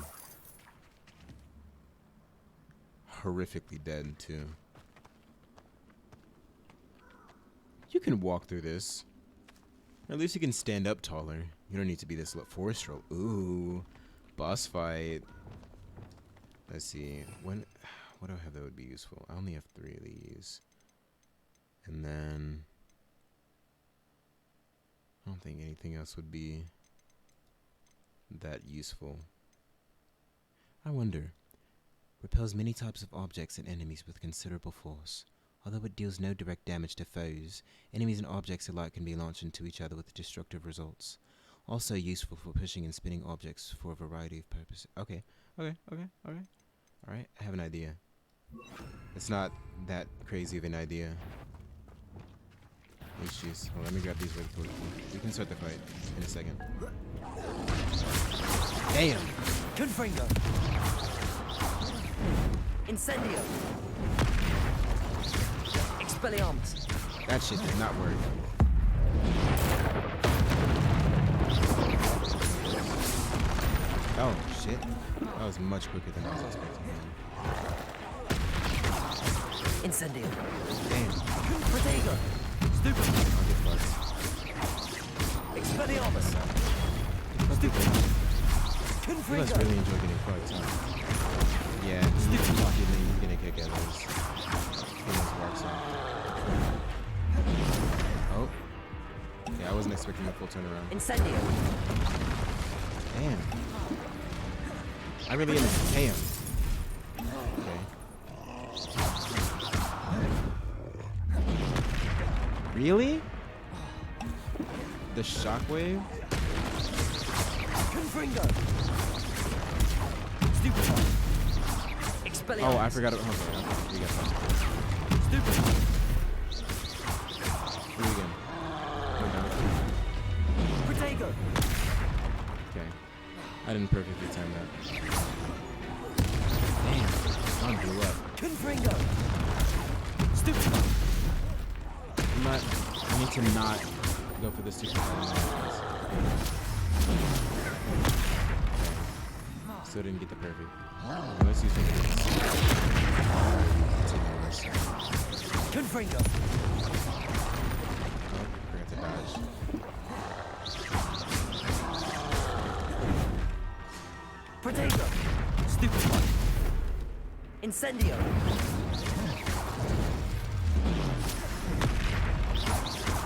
Horrifically dead, too. You can walk through this. Or at least you can stand up taller. You don't need to be this forest troll. Ooh. Boss fight. Let's see. What do I have that would be useful? I only have 3 of these. And then I don't think anything else would be that useful. I wonder. Repels many types of objects and enemies with considerable force. Although it deals no direct damage to foes, enemies and objects alike can be launched into each other with destructive results. Also useful for pushing and spinning objects for a variety of purposes. Okay. Alright, I have an idea. It's not that crazy of an idea. Oh, jeez. Hold on, let me grab these really quick. We can start the fight in a second. Damn! Confringo. Incendio. Expelliarmus. That shit did not work. Oh, shit. That was much quicker than I was expecting. Incendio. Damn. Protego. Stupid. I'll get fucked. Expelliarmus. Stupid. You guys really enjoy getting fucked, huh? Yeah, he's gonna kick at those. Oh. Yeah, I wasn't expecting a full turnaround. Incendio. Damn. I really am. Damn. Okay. Really? The shockwave? Confringo. Stupid. Oh, I forgot it. Okay, we got that. Stupid. Do it again. Go down. Protego. Okay. I didn't perfectly time that. Damn. Mine blew up. Confringo. Stupid. I need to not go for the stupid ones. Still didn't get the perfect. Let's use it. Confringo. Oh, forgot to dodge. Protego. Stupid one. Incendio.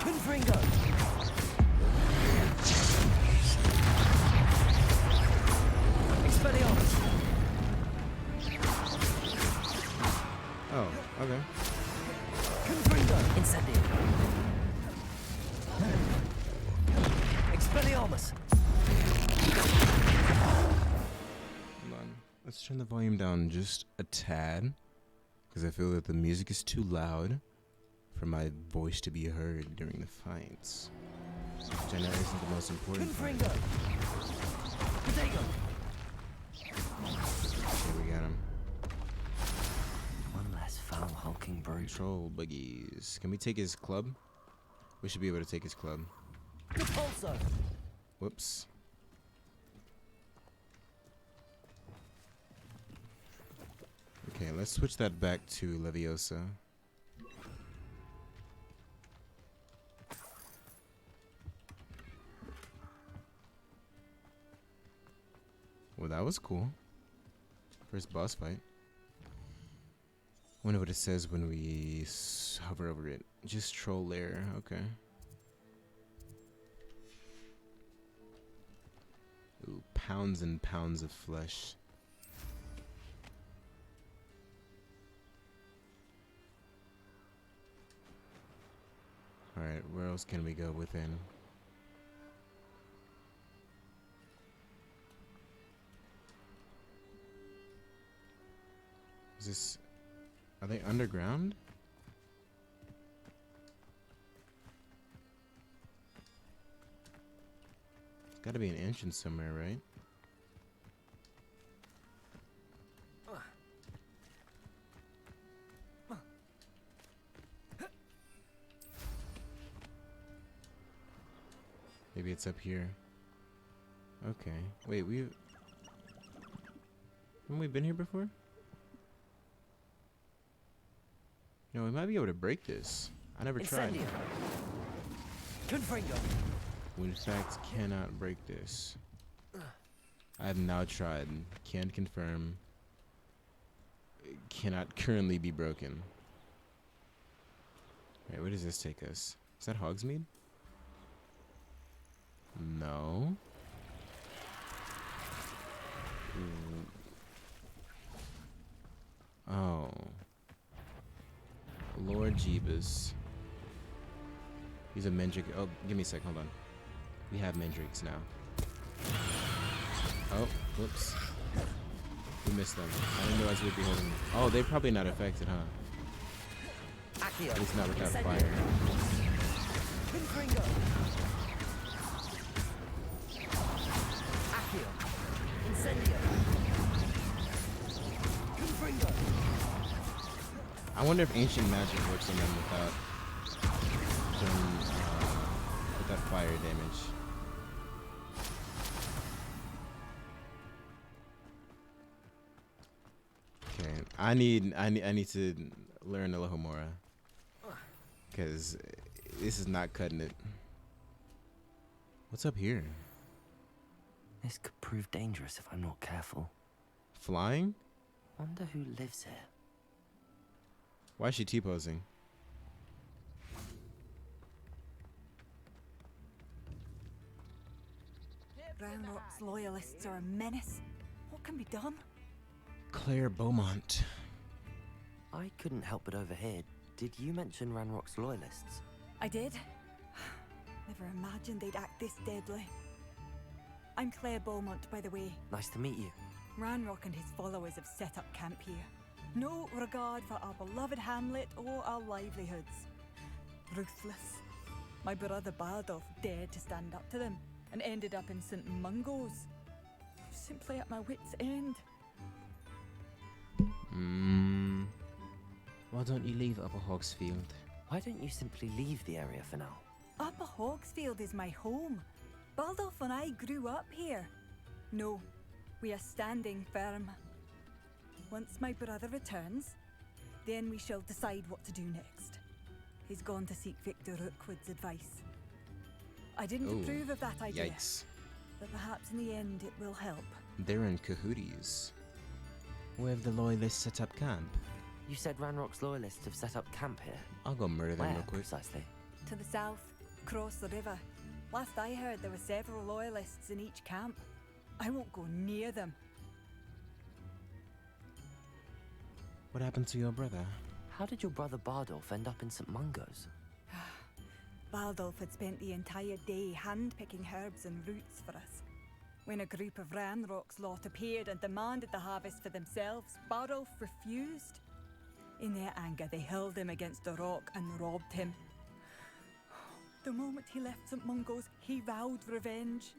Confringo. Expelliarmus. Oh, okay. Confringo. Incendio. Expelliarmus. Hold on. Let's turn the volume down just a tad, because I feel that the music is too loud. for my voice to be heard during the fights. Which I know isn't the most important part. Okay, we got him. One less foul hulking brute. Troll buggies. Can we take his club? We should be able to take his club. Whoops. Okay, let's switch that back to Leviosa. Well, that was cool. First boss fight. Wonder what it says when we hover over it. Just troll lair. Okay. Ooh, pounds and pounds of flesh. Alright, where else can we go within? Is this... Are they underground? There's gotta be an entrance somewhere, right? Maybe it's up here. Okay. Wait, haven't we been here before? No, we might be able to break this. I never tried. We in fact cannot break this. I have now tried. Can confirm. It cannot currently be broken. Wait, where does this take us? Is that Hogsmeade? No. Oh. Lord Jeebus. He's a Mendrick. Oh, give me a sec. Hold on. We have Mendricks now. Oh, whoops. We missed them. I didn't realize we'd be holding them. Oh, they're probably not affected, huh? At least not with that fire. I wonder if ancient magic works on them without fire damage. Okay, I need to learn Alohomora, because this is not cutting it. What's up here? This could prove dangerous if I'm not careful. Flying? Wonder who lives here. Why is she T-posing? Ranrock's loyalists are a menace. What can be done? Claire Beaumont. I couldn't help but overhear. Did you mention Ranrock's loyalists? I did. Never imagined they'd act this deadly. I'm Claire Beaumont, by the way. Nice to meet you. Ranrock and his followers have set up camp here. No regard for our beloved hamlet or our livelihoods. Ruthless. My brother Bardolph dared to stand up to them and ended up in St. Mungo's. Simply at my wit's end. Why don't you leave Upper Hogsfield? Why don't you simply leave the area for now? Upper Hogsfield is my home. Bardolph and I grew up here. No, we are standing firm. Once my brother returns, then we shall decide what to do next. He's gone to seek Victor Rookwood's advice. I didn't approve of that idea. Yikes. But perhaps in the end it will help. They're in cahooties. Where have the loyalists set up camp? You said Ranrock's loyalists have set up camp here. I'll go murder them real quick. Precisely? To the south, across the river. Last I heard, there were several loyalists in each camp. I won't go near them. What happened to your brother? How did your brother Bardolph end up in St. Mungo's? Bardolph had spent the entire day hand-picking herbs and roots for us. When a group of Ranrock's lot appeared and demanded the harvest for themselves, Bardolph refused. In their anger, they hurled him against a rock and robbed him. The moment he left St. Mungo's, he vowed revenge.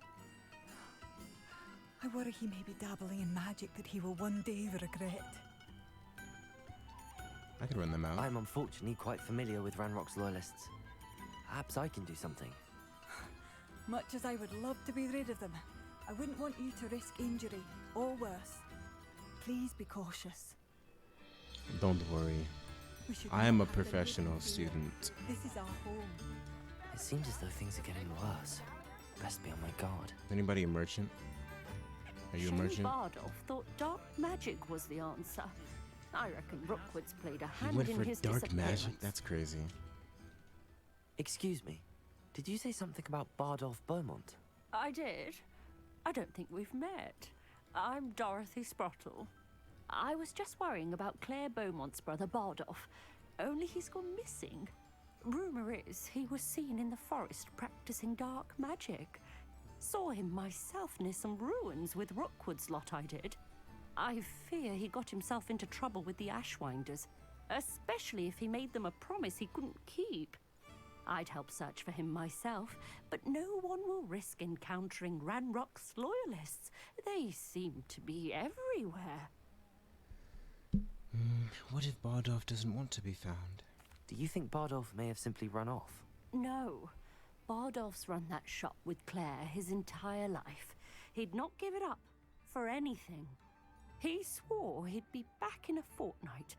I worry he may be dabbling in magic that he will one day regret. I could run them out. I'm unfortunately quite familiar with Ranrock's loyalists. Perhaps I can do something. Much as I would love to be rid of them, I wouldn't want you to risk injury, or worse. Please be cautious. Don't worry. I am a professional student. This is our home. It seems as though things are getting worse. Best be on my guard. Anybody a merchant? Are you a merchant? Bardolph thought dark magic was the answer. I reckon Rookwood's played a He hand went in for his dark disappearance. magic? That's crazy. Excuse me. Did you say something about Bardolph Beaumont? I did. I don't think we've met. I'm Dorothy Sprottle. I was just worrying about Claire Beaumont's brother Bardolph. Only he's gone missing. Rumour is he was seen in the forest practicing dark magic. Saw him myself near some ruins with Rookwood's lot I did. I fear he got himself into trouble with the Ashwinders, especially if he made them a promise he couldn't keep. I'd help search for him myself, but no one will risk encountering Ranrock's loyalists. They seem to be everywhere. What if Bardolph doesn't want to be found? Do you think Bardolph may have simply run off? No. Bardolph's run that shop with Claire his entire life. He'd not give it up for anything. He swore he'd be back in a fortnight.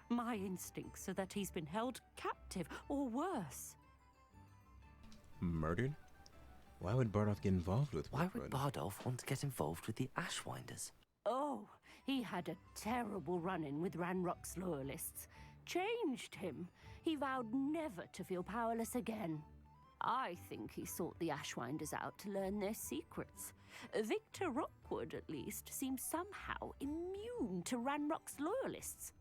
My instincts are that he's been held captive, or worse. Murdered? Why would Bardolph get involved with Why Rookwood? would Bardolph want to get involved with the Ashwinders? Oh, he had a terrible run-in with Ranrock's loyalists. Changed him. He vowed never to feel powerless again. I think he sought the Ashwinders out to learn their secrets. Victor Rookwood, at least, seems somehow immune to Ranrock's loyalists.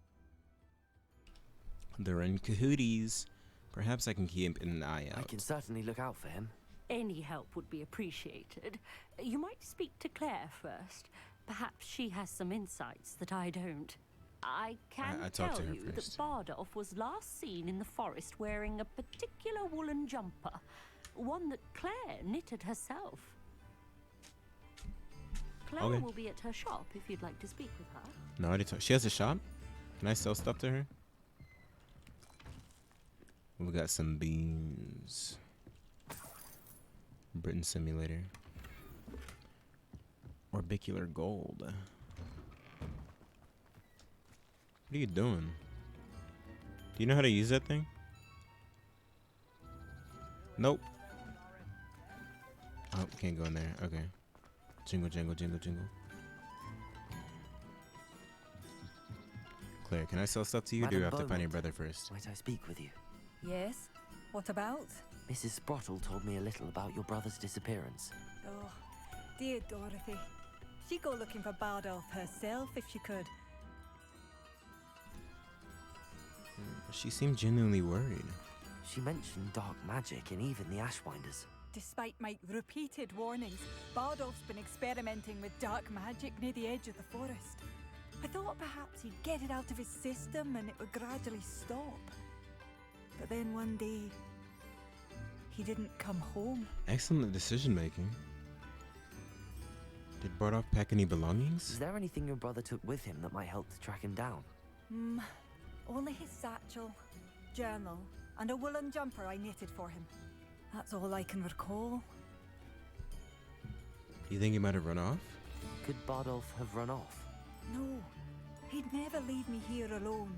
They're in cahooties. Perhaps I can keep an eye out. I can certainly look out for him. Any help would be appreciated. You might speak to Claire first. Perhaps she has some insights that I don't. I can talked tell to her you that first. Bardolph was last seen in the forest wearing a particular woolen jumper, one that Claire knitted herself. Claire Okay. will be at her shop if you'd like to speak with her. No, I already talked. She has a shop? Can I sell stuff to her? We got some beans. Britain Simulator. Orbicular gold. What are you doing? Do you know how to use that thing? Nope. Oh, can't go in there. Okay. Jingle, jingle, jingle, jingle. Claire, can I sell stuff to you? Or do you have to find your brother first? Might I speak with you? Yes? What about? Mrs. Sprottle told me a little about your brother's disappearance. Oh, dear Dorothy. She'd go looking for Bardolph herself if she could. She seemed genuinely worried. She mentioned dark magic and even the Ashwinders. Despite my repeated warnings, Bardolph's been experimenting with dark magic near the edge of the forest. I thought perhaps he'd get it out of his system and it would gradually stop. But then one day, he didn't come home. Excellent decision making. Did Bardolph pack any belongings? Is there anything your brother took with him that might help to track him down? Only his satchel, journal, and a woolen jumper I knitted for him. That's all I can recall. You think he might have run off? Could Bardolph have run off? No, he'd never leave me here alone.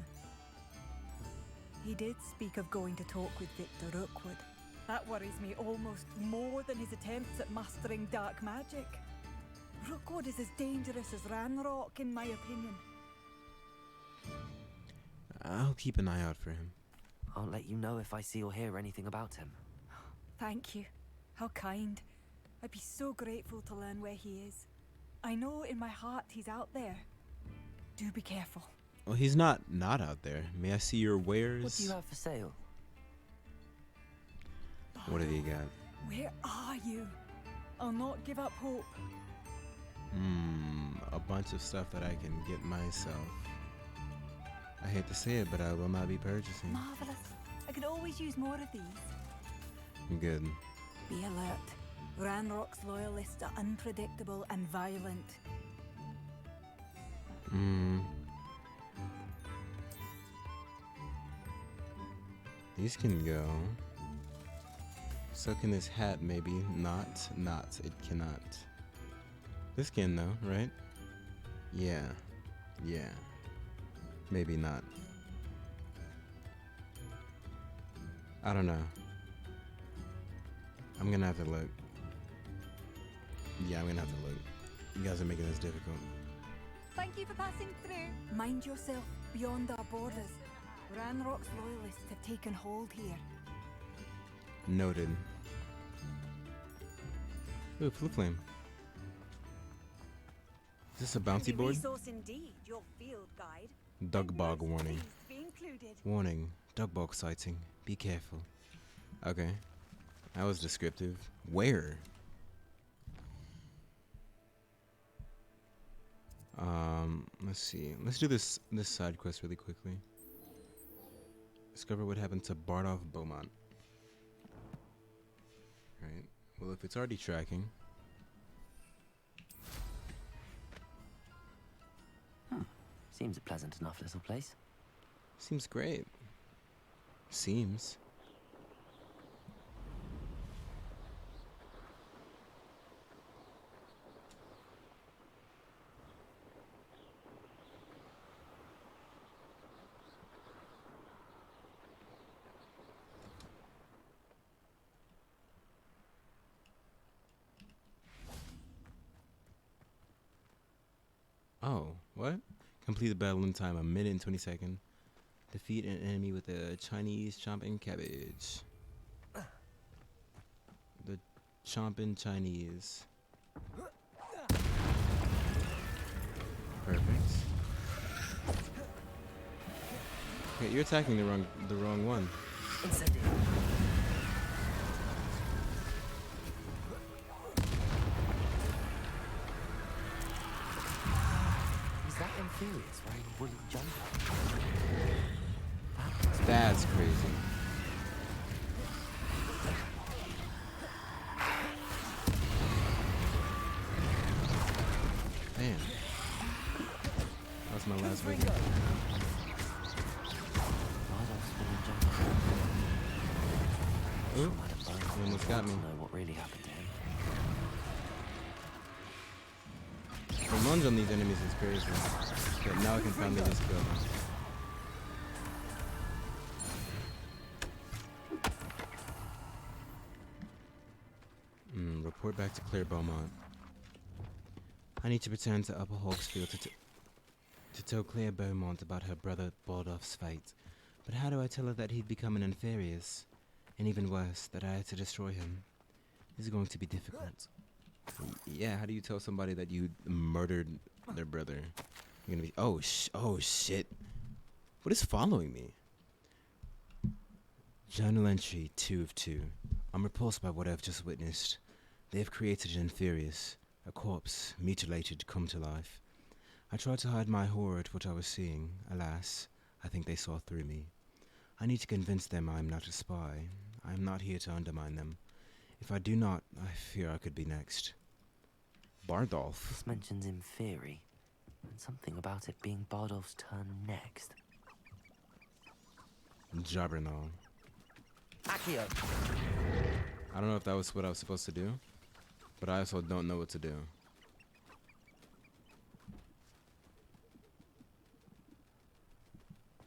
He did speak of going to talk with Victor Rookwood. That worries me almost more than his attempts at mastering dark magic. Rookwood is as dangerous as Ranrock, in my opinion. I'll keep an eye out for him. I'll let you know if I see or hear anything about him. Thank you. How kind. I'd be so grateful to learn where he is. I know in my heart he's out there. Do be careful. Well, he's not out there. May I see your wares? What do you have for sale? What have you got? Where are you? I'll not give up hope. A bunch of stuff that I can get myself. I hate to say it, but I will not be purchasing. Marvelous. I could always use more of these. Good. Be alert. Ranrock's loyalists are unpredictable and violent. These can go. So can this hat, maybe. Not. It cannot. This can, though, right? Yeah. Yeah. Maybe not. I don't know. I'm gonna have to look. Yeah, I'm gonna have to look. You guys are making this difficult. Thank you for passing through. Mind yourself beyond our borders. Ranrock's loyalists have taken hold here. Noted. Ooh, flip flame. Is this a bouncy board? Resource indeed, your field guide. Dugbog warning. Please be included. Warning. Dugbog sighting. Be careful. Okay. That was descriptive. Where? Let's see. Let's do this side quest really quickly. Discover what happened to Bardolph Beaumont. Right. Well, if it's already tracking. Seems a pleasant enough little place. Seems great. Seems. Oh, what? Complete the battle in time, 1 minute and 20 seconds. Defeat an enemy with a Chinese chomping cabbage. The chomping Chinese. Perfect. Okay, you're attacking the wrong one. Is that Infurious wearing a woolly jumper? That's crazy. Damn. That was my last video. Ooh, you almost got me. I know what really happened to him. The lunge on these enemies is crazy. But now I can finally just kill them. Report back to Claire Beaumont. I need to return to Upper Hawksfield to tell Claire Beaumont about her brother Baldolph's fate. But how do I tell her that he'd become an Inferius? And even worse, that I had to destroy him? This is going to be difficult. Yeah, how do you tell somebody that you murdered their brother? You're gonna be, oh shit. What is following me? Journal entry 2 of 2. I'm repulsed by what I've just witnessed. They have created an Inferius, a corpse, mutilated, come to life. I tried to hide my horror at what I was seeing. Alas, I think they saw through me. I need to convince them I am not a spy. I am not here to undermine them. If I do not, I fear I could be next. Bardolph. This mentions Inferi, and something about it being Bardolph's turn next. Jabbernaw. Accio! I don't know if that was what I was supposed to do, but I also don't know what to do.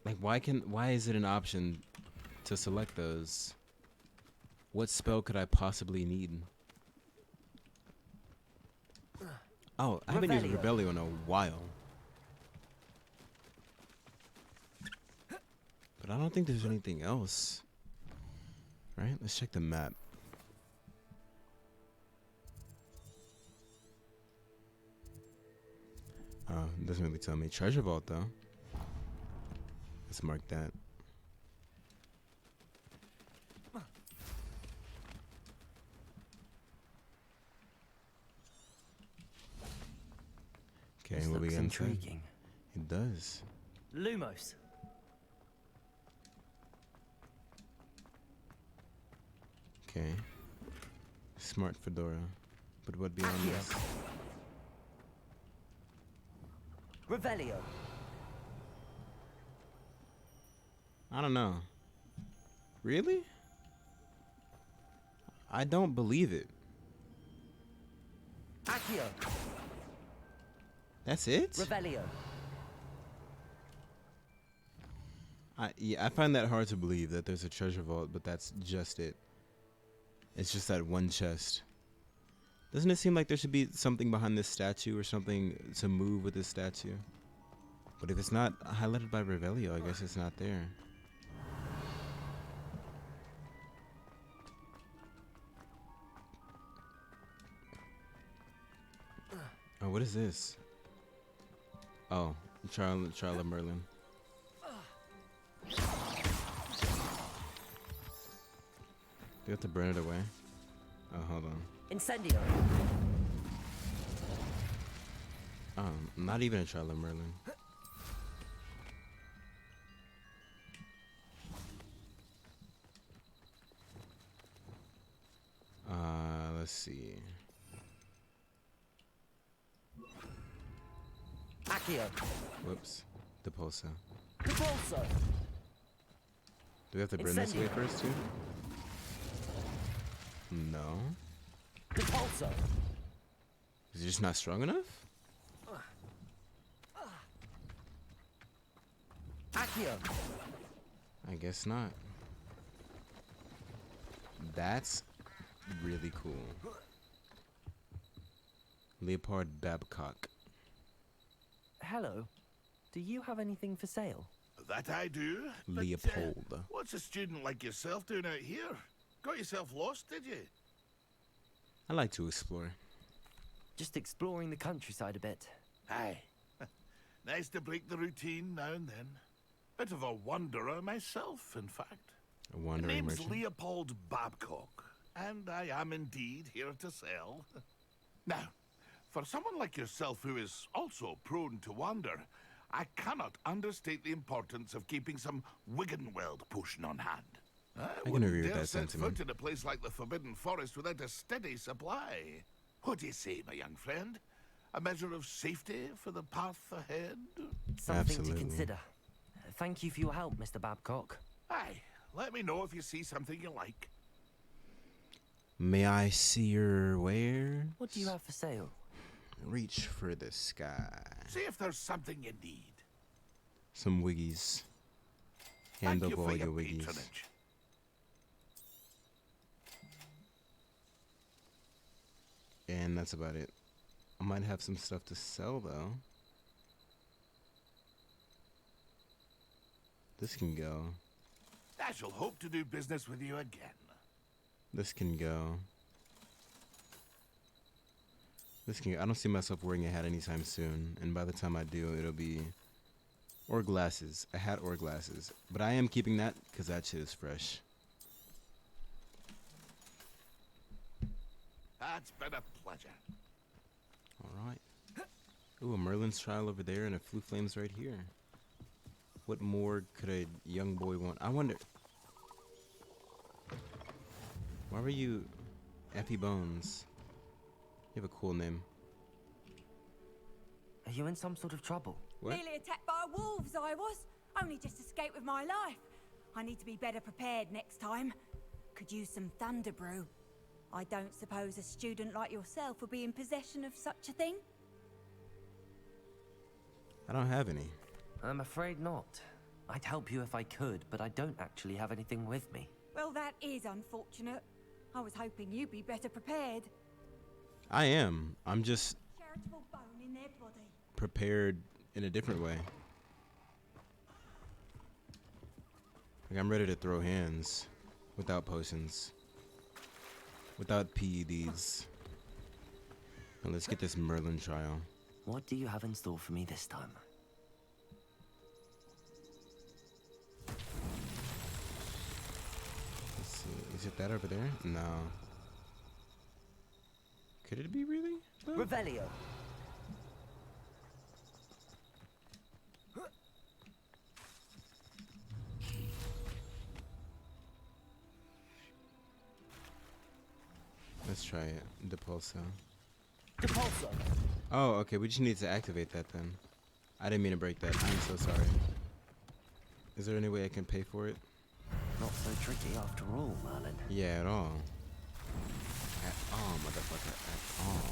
Like, why is it an option to select those? What spell could I possibly need? Oh, I haven't used Rebellion in a while. But I don't think there's anything else. Right? Let's check the map. Oh, it doesn't really tell me. Treasure Vault, though. Let's mark that. Okay, what we got? Intriguing. It does. Lumos, Okay. Smart fedora. But what beyond this? Revelio. I don't know. Really? I don't believe it. Accio. That's it? Revelio. I find that hard to believe that there's a treasure vault, but that's just it. It's just that one chest. Doesn't it seem like there should be something behind this statue or something to move with this statue? But if it's not highlighted by Revelio, I guess it's not there. Oh, what is this? Oh, Trial of Merlin. Do you have to burn it away? Oh, hold on. Incendio. Not even a Trial of Merlin. Let's see. Accio. Whoops. Depulso. Depulso. Do we have to burn this way first too? No. Depulso. Is it just not strong enough? Accio. I guess not. That's really cool. Leopold Babcock. Hello. Do you have anything for sale? That I do. Leopold. But, what's a student like yourself doing out here? Got yourself lost, did you? I like to explore. Just exploring the countryside a bit. Aye. Nice to break the routine now and then. Bit of a wanderer myself, in fact. A wandering Name's merchant. Leopold Babcock, and I am indeed here to sell. Now, for someone like yourself who is also prone to wander, I cannot understate the importance of keeping some Wiggenweld potion on hand. I can agree with that set sentiment. foot in a place like the Forbidden Forest without a steady supply. What do you say, my young friend? A measure of safety for the path ahead? Something to consider. Thank you for your help, Mr. Babcock. Aye, let me know if you see something you like. May I see your wares? What do you have for sale? Reach for the sky. See if there's something you need. Some wiggies. Hand Thank over you all for your your wiggies. patronage. And that's about it. I might have some stuff to sell though. This can go. I shall hope to do business with you again. This can go. This can go. I don't see myself wearing a hat anytime soon. And by the time I do, it'll be... Or glasses. A hat or glasses. But I am keeping that because that shit is fresh. That's been a pleasure. Alright. Ooh, a Merlin's trial over there and a Flu Flames right here. What more could a young boy want? I wonder... Why were you Effie Bones? You have a cool name. Are you in some sort of trouble? What? Nearly attacked by wolves, I was. Only just escaped with my life. I need to be better prepared next time. Could use some thunder brew. I don't suppose a student like yourself would be in possession of such a thing? I don't have any. I'm afraid not. I'd help you if I could, but I don't actually have anything with me. Well, that is unfortunate. I was hoping you'd be better prepared. I am. I'm just Charitable bone in their body. prepared in a different way. Like I'm ready to throw hands without potions. Without PEDs. And let's get this Merlin trial. What do you have in store for me this time? Let's see. Is it that over there? No. Could it be really? Revelio. Let's try it. Depulso. Depulso. Oh, okay. We just need to activate that then. I didn't mean to break that. I'm so sorry. Is there any way I can pay for it? Not so tricky after all, Merlin. Yeah, at all. At all, motherfucker. At all.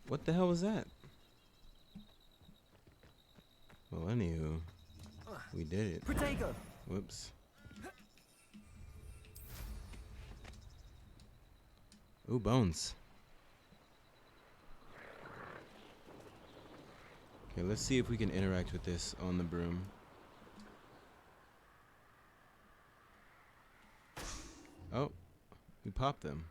What the hell was that? Well, anywho, we did it. Protego. Whoops. Ooh, bones. Okay, let's see if we can interact with this on the broom. Oh, we popped them.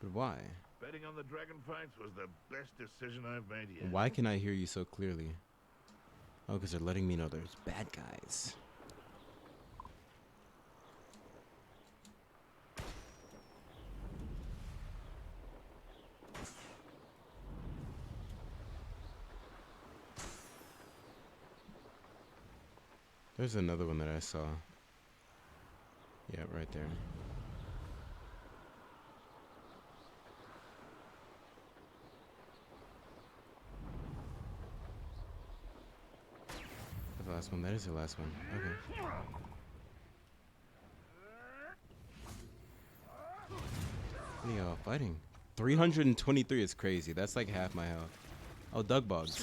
But why? Betting on the dragon fights was the best decision I've made yet. Why can I hear you so clearly? Oh, because they're letting me know there's bad guys. There's another one that I saw. Yeah, right there. The last one. That is the last one. Okay. What are y'all fighting? 323 is crazy. That's like half my health. Oh, Doug Bugs.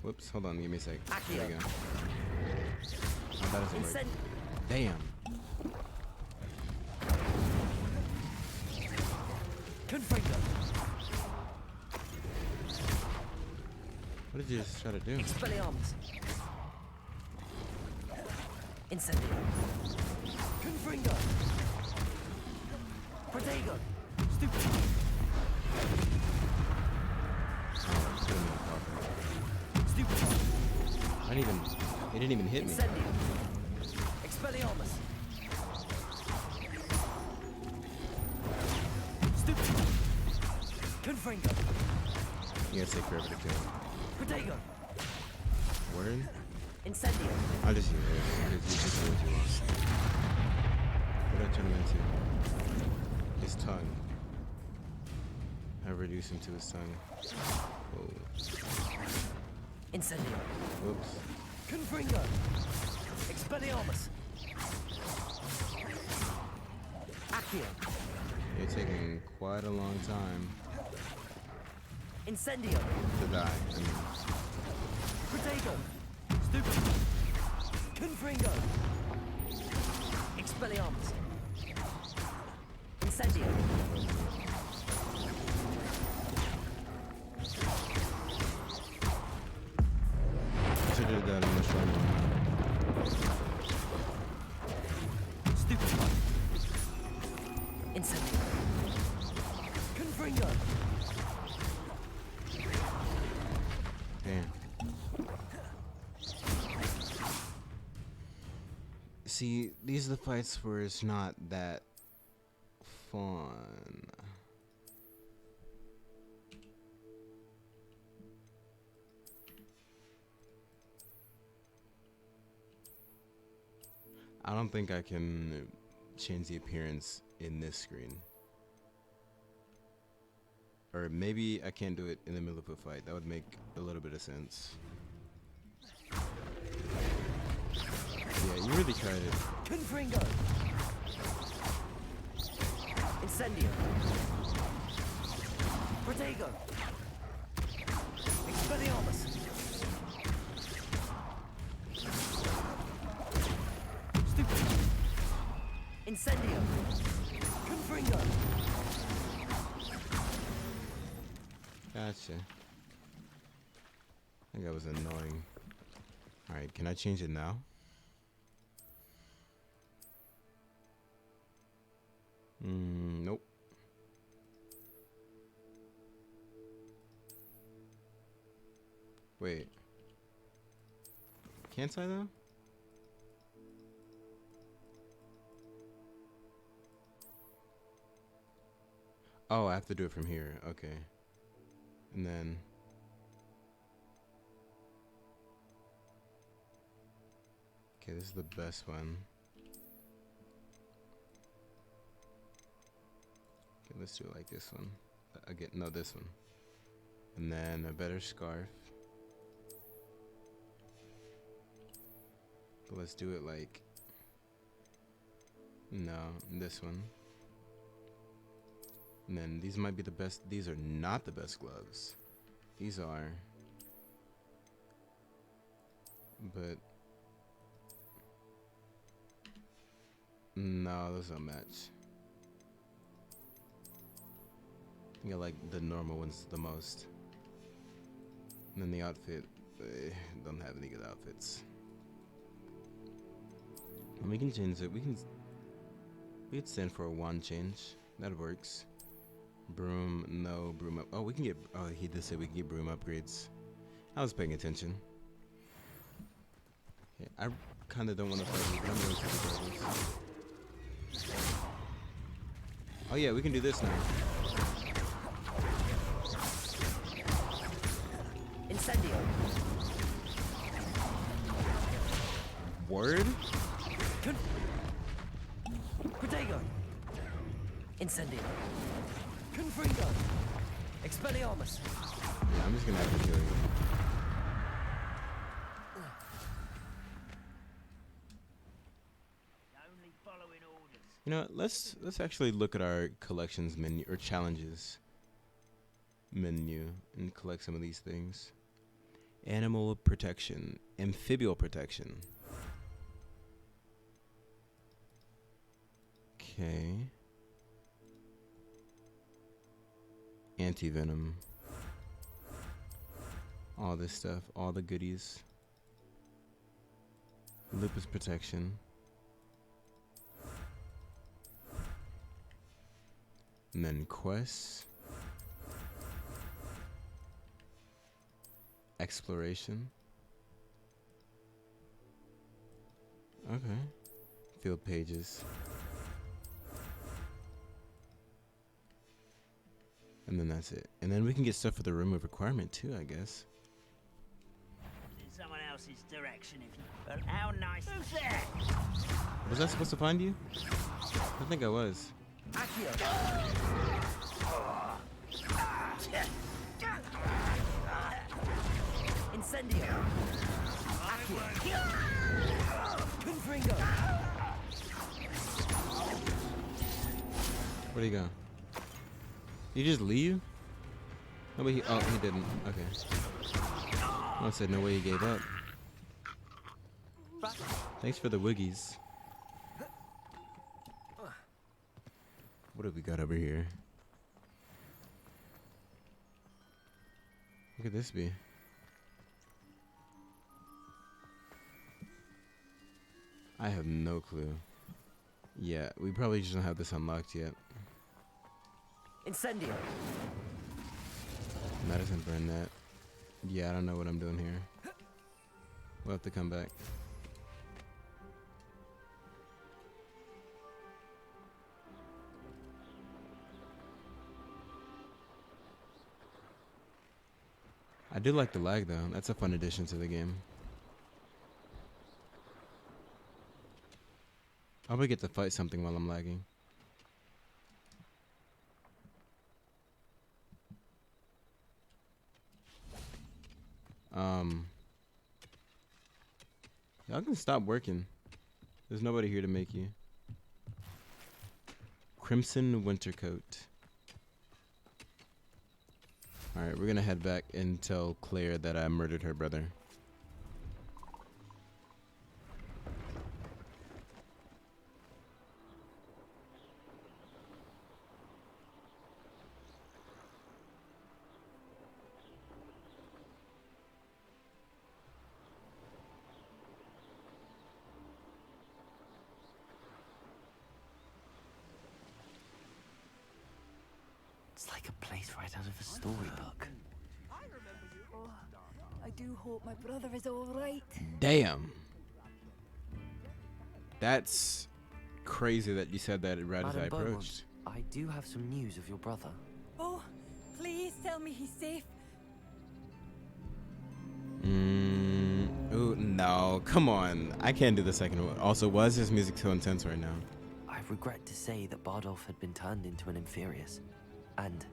Whoops, hold on, give me a sec. There we go. Oh, that doesn't work. Damn. What did you just try to do? Expelliarmus. Incendio. Confringo. Protego. Stupid. Stupid. I didn't even. It didn't even hit me. Incendio. Expelliarmus. Stupid. Confringo. You gotta take forever to kill. Protego. Word? Incendio. I'll just use it. Because you just know what you want. What did I turn him into? His tongue. I reduce him to his tongue. Oh. Incendio. Whoops. Confringo. Expelliarmus. Accio. You're taking quite a long time Incendio. to die. Protego. Stupid. Confringo. Expelliarmus. Incendio. I should have done that on the strong one. Stupid. Incendio. Confringo. Damn. See, these are the fights where it's not that fun. I don't think I can change the appearance in this screen. Or maybe I can't do it in the middle of a fight. That would make a little bit of sense. Yeah, you really tried it. Confringo. Incendio. Protego. Expelliarmus. Stupid. Incendio. Confringo. Gotcha. I think that was annoying. Alright, can I change it now? Nope. Wait. Can't I though? Oh, I have to do it from here. Okay. And then Okay, this is the best one. Okay, let's do it like this one. Again, no, this one. And then a better scarf. But let's do it like... No, this one. And then these might be the best. These are not the best gloves. These are. But no, those don't match. I think I like the normal ones the most. And then the outfit, they don't have any good outfits. And we can change it. We can stand for a wand change. That works. Broom, no broom up. Oh, we can get. Oh, he did say we can get broom upgrades. I was paying attention. Okay, I kind of don't want to fight you, but I'm going to do this. Oh yeah, we can do this now. Incendio. Word? Protego. Incendio. Confringo. Expelliarmus. Yeah, I'm just gonna have to kill you. You know what, let's actually look at our collections menu or challenges menu and collect some of these things. Animal protection, amphibial protection. Okay. Anti-venom. All this stuff, all the goodies. Lupus protection. And then quests. Exploration. Okay. Field pages. And then that's it. And then we can get stuff for the room of requirement too, I guess. In someone else's direction if you... Well, how nice. Who's there? Was I supposed to find you? I think I was. Incendio. Confringo. Where'd he go? Did he just leave? No, but he didn't. Okay. I said no way he gave up. Thanks for the wiggies. What have we got over here? What could this be? I have no clue. Yeah, we probably just don't have this unlocked yet. Incendio. Medicine burn that. Yeah, I don't know what I'm doing here. We'll have to come back. I do like the lag though. That's a fun addition to the game. I'll probably get to fight something while I'm lagging. Y'all can stop working. There's nobody here to make you. Crimson winter coat. Alright, we're gonna head back and tell Claire that I murdered her brother. It's like a place right out of a storybook. Oh, I do hope my brother is all right. Damn. That's crazy that you said that right as I Madame approached. Beaumont, I do have some news of your brother. Oh, please tell me he's safe. Ooh, no. Oh, come on. I can't do the second one. Also, why is this music so intense right now? I regret to say that Bardolph had been turned into an Inferius, and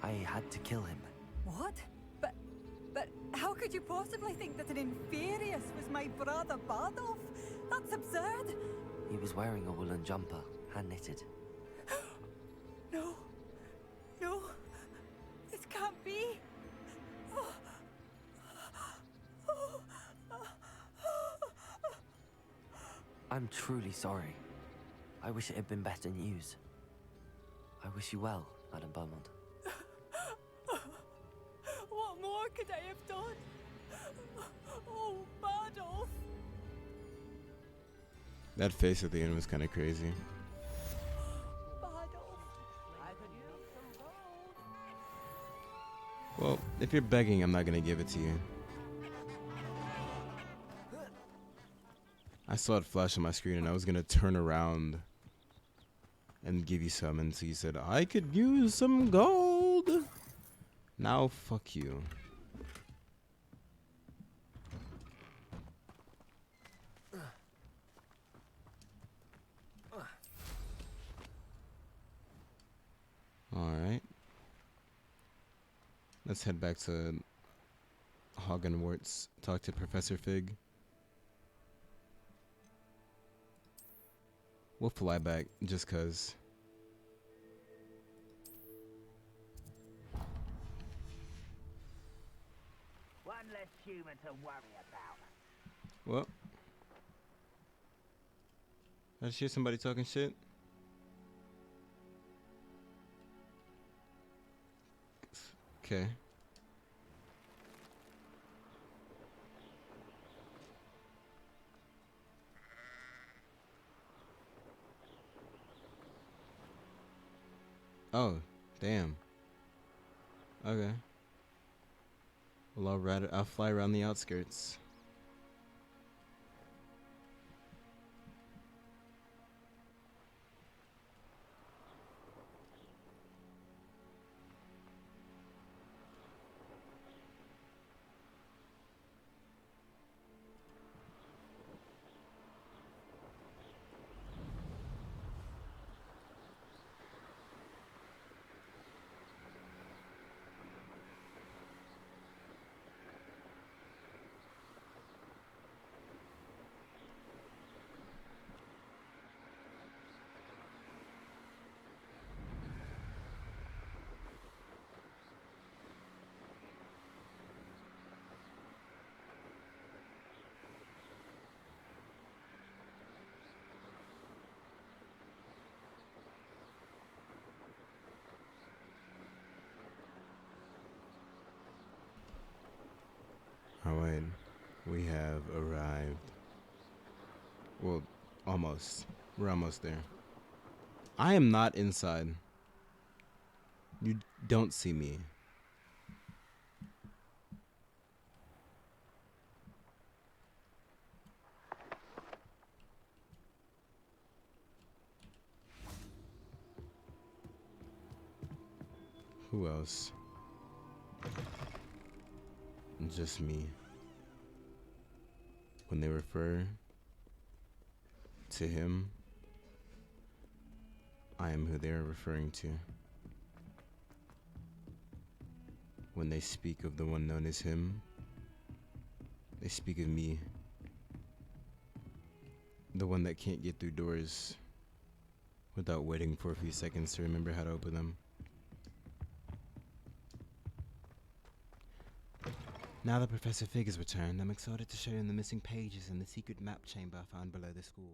I had to kill him. What? But how could you possibly think that an Inferius was my brother Bardolph? That's absurd. He was wearing a woolen jumper, hand-knitted. No. No. This can't be. I'm truly sorry. I wish it had been better news. I wish you well, Madame Beaumont. What more could I have done? Oh, Bardolph. That face at the end was kind of crazy. Well, if you're begging, I'm not gonna give it to you. I saw it flash on my screen and I was gonna turn around and give you some, and so you said, I could use some gold. Now fuck you. Alright. Let's head back to Hogwarts, talk to Professor Fig. We'll fly back just cause. One less human to worry about. Well, I just hear somebody talking shit. Okay. Oh, damn. Okay. Well, I'll fly around the outskirts. Alright, we have arrived. Well, almost. We're almost there. I am not inside. You don't see me. Who else? Just me. When they refer to him, I am who they are referring to. When they speak of the one known as him, they speak of me. The one that can't get through doors without waiting for a few seconds to remember how to open them. Now that Professor Fig has returned, I'm excited to show him the missing pages in the secret map chamber I found below the school.